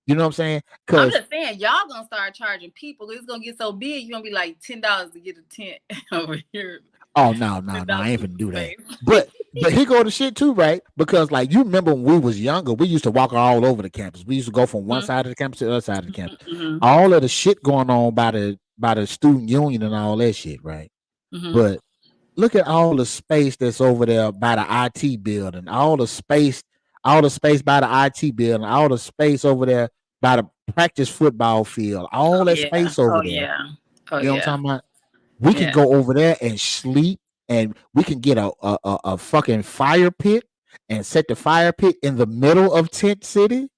You know what I'm saying? I'm Because just saying, y'all gonna start charging people. It's gonna get so big, you're gonna be like $10 to get a tent over here. oh no, I $10 ain't for finna the do that. space. But here go the shit too, right? Because like you remember when we was younger, we used to walk all over the campus. We used to go from one side of the campus to the other side of the campus. Mm-hmm. All of the shit going on by the student union and all that shit, right? Mm-hmm. But look at all the space that's over there by the IT building, all the space by the IT building, all the space over there by the practice football field, all Oh that yeah. space over Oh there. yeah. Oh You know what yeah. I'm talking about? We can Yeah. go over there and sleep, and we can get a fucking fire pit and set the fire pit in the middle of Tent City,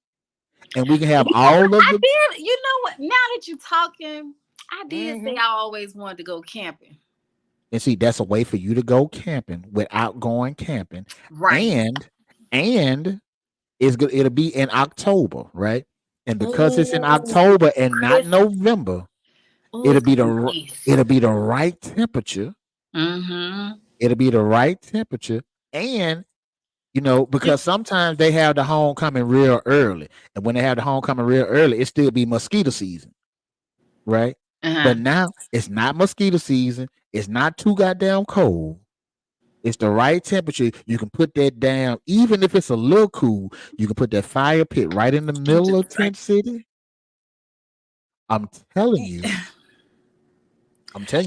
and we can have You know what? all of I the did. You know what? Now that you're talking, I did say Mm-hmm. I always wanted to go camping. And see, that's a way for you to go camping without going camping, Right. and and it's good. It'll be in October, right? And because it's in Ooh, October and not Chris. November, Oh, it'll it's be gonna the be r- nice. it'll be the right temperature. Mm-hmm. It'll be the right temperature, and You, because sometimes they have the homecoming real early, and when they have the homecoming real early, it still be mosquito season, right? uh-huh. But now it's not mosquito season. It's not too goddamn cold. It's the right temperature. You can put that down, even if it's a little cool. You can put that fire pit right in the I'm middle just of like Tent City. I'm telling you,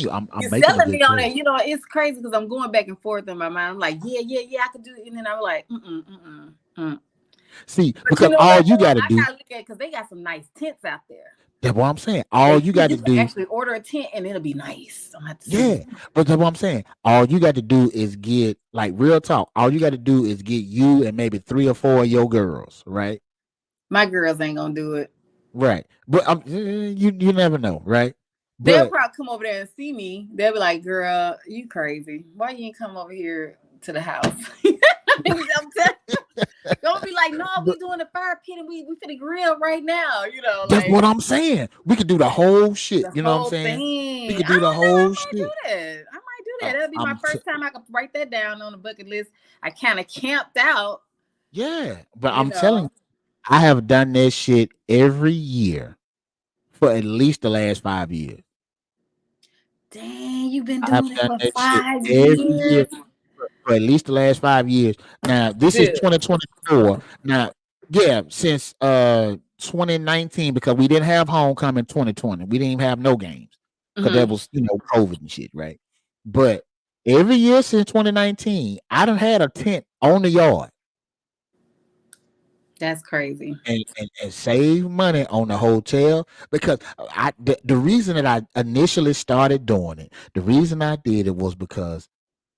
I'm you're making a selling good me on it. case. You know, it's crazy because I'm going back and forth in my mind. I'm like, yeah, yeah, yeah, I could do it, and then I'm like, mm. See, But you because know all what you though? got to I do, gotta look at because they got some nice tents out there. that's what I'm saying. All That you got you to can do, actually order a tent and it'll be nice. I'm gonna have to yeah. see. But that's what I'm saying. All you got to do is get, like, real talk. All you got to do is get you and maybe 3 or 4 of your girls, right? My girls ain't gonna do it. Right. But you never know, right? They'll But probably come over there and see me. They'll be like, "Girl, you crazy? Why you ain't come over here to the house?" I'm don't be like, "No, we but doing the fire pit and we finna grill right now." You know, that's like what I'm saying. We could do the whole shit. the You know what I'm whole saying? We thing. could I do the don't know. I whole might do shit. that. I might do that. That'll be my I'm first time. I could write that down on the bucket list. I kind of camped out. yeah, but You I'm telling know, you, I have done that shit every year for at least the last 5 years. dang, you've been I have doing it done for that shit 5 years, every year for at least the last 5 years. Now this is dude. 2024. Now, yeah, since 2019, because we didn't have homecoming 2020. We didn't even have no games because that Hmm. was COVID and shit, right? But every year since 2019, I done had a tent on the yard That's crazy. and save money on the hotel because the reason that I initially started doing it, the reason I did it was because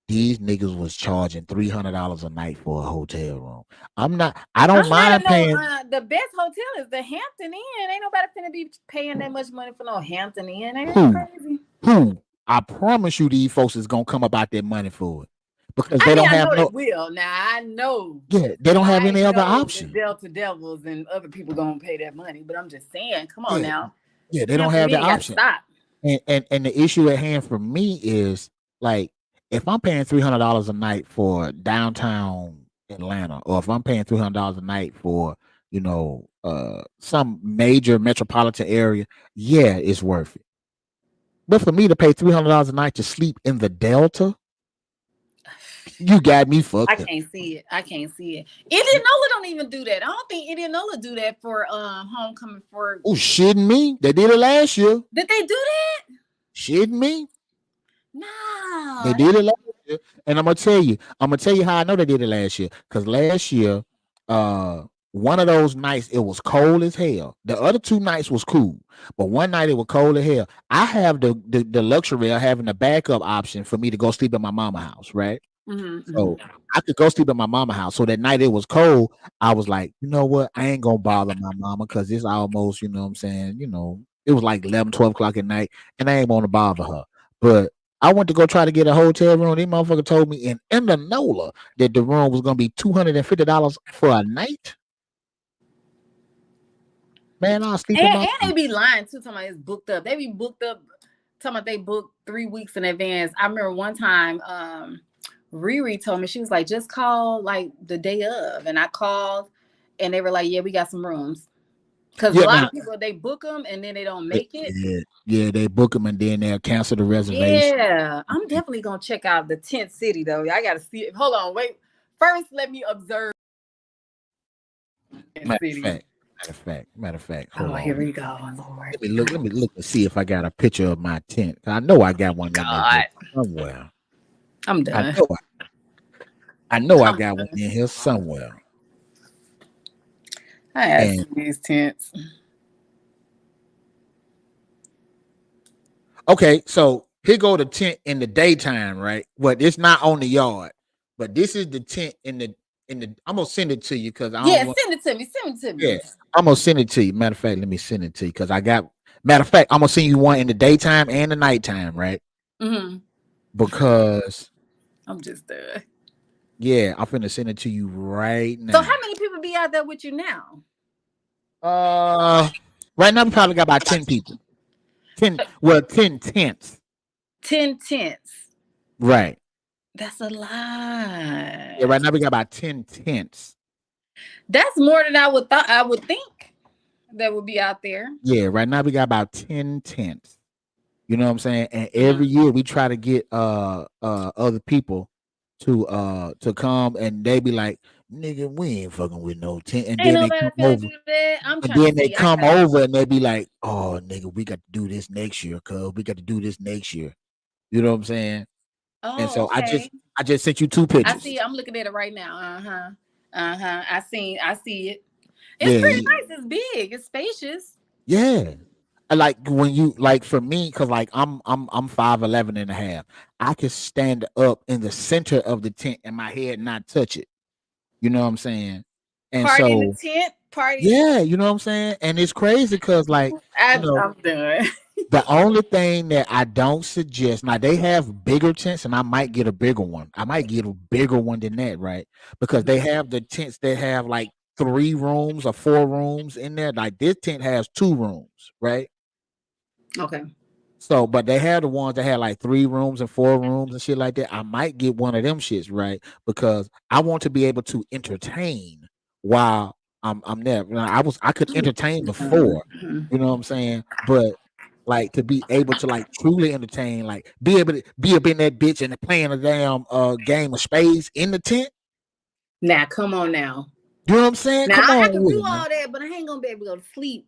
these niggas was charging $300 a night for a hotel room. I I'm don't not mind a no. paying The best hotel is the Hampton Inn. Ain't nobody finna be paying that much money for no Hampton Inn. Ain't that who crazy? who. I promise you these folks is gonna come up out their money for it. Because I they mean, don't I have know they no will. Now I know, yeah, they don't have any other the option. Delta Devils and other people gonna pay that money. But I'm just saying, come on Yeah, now, yeah, they don't Hampton have the Inn got to option. stop. And the issue at hand for me is like if I'm paying $300 a night for downtown Atlanta, or if I'm paying $300 a night for some major metropolitan area, yeah, it's worth it. But for me to pay $300 a night to sleep in the Delta, you got me I fucked up. can't see it. I can't see it. Indianola don't even do that. I don't think Indianola do that for homecoming for. Oh, shitting me? They did it last year. Did they do that? Shitting me? They No. did it last year, and I'm gonna tell you how I know they did it last year. Because last year, uh, one of those nights it was cold as hell. The other 2 nights was cool, but one night it was cold as hell. I have the luxury of having a backup option for me to go sleep at my mama house, right? Mm-hmm. So I could go sleep at my mama house. So that night it was cold. I was like, you know what? I ain't gonna bother my mama because it's almost, you know what I'm saying, it was like 11, 12 o'clock at night, and I ain't gonna bother her. But I went to go try to get a hotel room. This motherfucker told me in Indianola that the room was gonna be $250 for a night. Man, I'll sleep in my And they be lying too, talking about it's booked up. They be booked up, talking about they booked 3 weeks in advance. I remember one time, Riri told me, she was like, just call like the day of. And I called and they were like, yeah, we got some rooms. Because a yeah, lot now of people, they book them and then they don't make it. yeah, they book them and then they'll cancel the reservation. Yeah, I'm definitely going to check out the tent city though. I got to see it. Hold on, wait. First, let me observe the Matter of city. fact, matter of fact, hold Oh, here on. we go, Lord. Let me look and see if I got a picture of my tent. I know I got one in there God, somewhere. I'm I done. know I I'm got one done. in here somewhere. I had And some these tents. okay, so here go the tent in the daytime, right? But it's not on the yard. But this is the tent in the. I'm gonna send it to you because I don't Yeah, want. send it to me. Send it to Yeah, me. I'm gonna send it to you. Matter of fact, let me send it to you because I got. Matter of fact, I'm gonna send you one in the daytime and the nighttime, right? Mm-hmm. Because I'm just there. yeah, I'm finna send it to you right So how now. many people be out there with you now? Uh, right now we probably got about 10 people. 10, well, 10 tenths. 10 tenths. Right. That's a Yeah, lot. right now we got about 10 tenths. That's more than I would think that would be out there. Yeah, right now we got about 10 tenths. You know what I'm saying? And every Mm. year we try to get other people to come, and they be like, nigga, we ain't fucking with no tent. And Ain't then they nobody come finna over. do that. I'm And trying to then they see. I come got. over and they be like, oh nigga, we got to do this next year, cuz we got to do this next year. You know what I'm saying? And Oh, so okay. I just sent you 2 I pictures. see. I'm looking at it right now. Uh huh. Uh huh. I see it. It's Yeah, pretty nice. It's big. It's spacious. yeah. I like when you like for me, cause like I'm 5'11" and a half. I can stand up in the center of the tent and my head not touch it. You know what I'm saying? And Party in the so tent. Party. yeah, you know what I'm saying? And it's crazy because like, you know, I'm done. the only thing that I don't suggest now they have bigger tents and I might get a bigger one. I might get a bigger one than that, right? Because they have the tents that have like 3 rooms or 4 rooms in there. Like this tent has 2 rooms, right? Okay. So, but they had the ones that had like 3 rooms and 4 rooms and shit like that. I might get one of them shits, right? Because I want to be able to entertain while I'm there. Now, I could entertain before, Mhm. you know what I'm saying? But like to be able to like truly entertain, like be able to be up in that bitch and playing a damn game of spades in the tent. Now, come on now. You know what I'm saying? Now Come I on can with do it, man. all that, but I ain't gonna be able to go to sleep.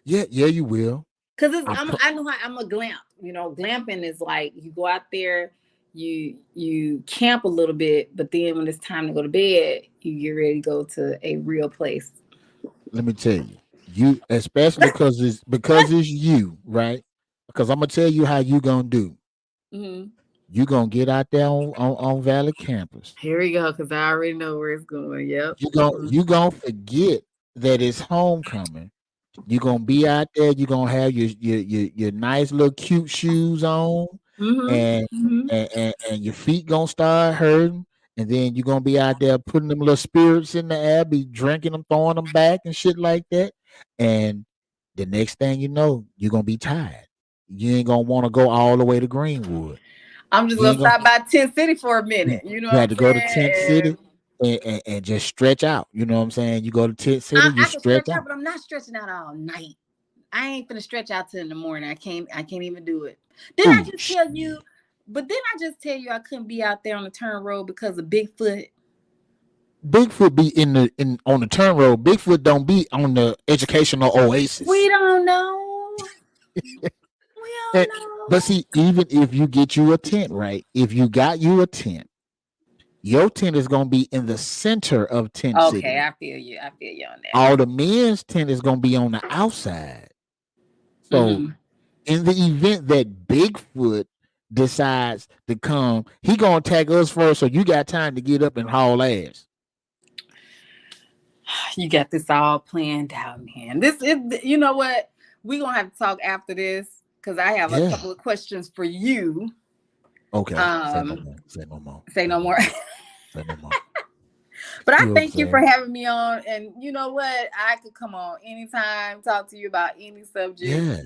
Yeah, yeah, you will. Cause I pro- I know how I'm a glamp. Glamping is like you go out there, you camp a little bit, but then when it's time to go to bed, you get ready to go to a real place. Let me tell you, you especially because it's you, right? Because I'm gonna tell you how you gonna do. Hmm. You gonna get out there on Valley campus. Here we go, cause I already know where it's going. Yep. You gonna forget that it's homecoming. You gonna be out there. You gonna have your nice little cute shoes on, Hmm. and Hmm. and your feet gonna start hurting. And then you're gonna be out there putting them little spirits in the air, be drinking them, throwing them back and shit like that. And the next thing you know, you're gonna be tired. You ain't gonna want to go all the way to Greenwood. I'm just You gonna ain't gonna stop by Tent City for a you, minute. You know you what had I'm to go to Tent saying? City and just stretch out. You know what I'm saying? You go to Tent City, you I can stretch stretch out, out. but I'm not stretching out all night. I ain't gonna stretch out till in the morning. I can't even do it. Didn't I Ooh, just tell you? shit. But didn't I just tell you I couldn't be out there on the turn road because of Bigfoot? Bigfoot be in on the turn road. Bigfoot don't be on the educational We oasis. don't know. We Eh, don't but know. see, even if you get you a tent, right? If you got you a tent, your tent is gonna be in the center of Tent Okay, City. I feel you. I feel you on that. All the men's tent is gonna be on the outside. So Mm-hmm. in the event that Bigfoot decides to come, he gonna attack us first, so you got time to get up and haul ass. You got this all planned out, man. This is, you know what? We're gonna have to talk after this because I have a Yeah. couple of questions for you. Okay. Say no Um, more. Say no more. say Say no no more. more. Say no more. But I You know what I'm thank you for saying? having me on. And you know what? I could come on anytime, talk to you about any subject. Yeah,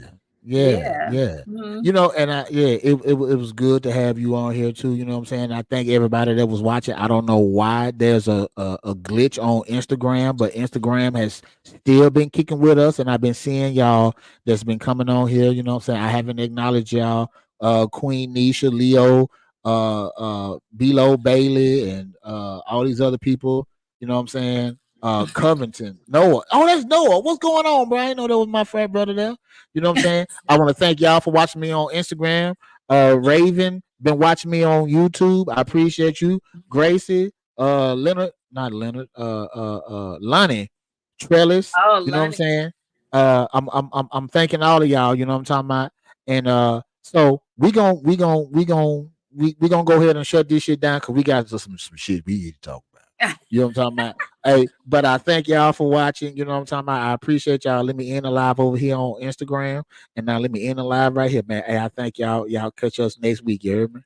yeah, Yeah. yeah. Hmm. You know, and it was good to have you on here too. You know what I'm saying? I thank everybody that was watching. I don't know why there's a glitch on Instagram, but Instagram has still been kicking with us, and I've been seeing y'all that's been coming on here. You know what I'm saying? I haven't acknowledged y'all, Queen Nisha, Leo, Belo Bailey, and all these other people. You know what I'm saying? Covington, Noah. Oh, that's Noah. What's going on, bro? I didn't know that was my frat brother there. You know what I'm saying? I want to thank y'all for watching me on Instagram. Raven been watching me on YouTube. I appreciate you. Gracie, Leonard, not Leonard, Lonnie, Trellis. Oh, You know what I'm Lonnie. saying? I'm thanking all of y'all. You know what I'm talking about? And so we gonna go ahead and shut this shit down because we got some shit we need to talk about. You know what I'm talking about? Hey, but I thank y'all for watching. You know what I'm talking about? I appreciate y'all. Let me end the live over here on Instagram. And now let me end the live right here, man. Hey, I thank y'all. Y'all catch us next week. You heard me?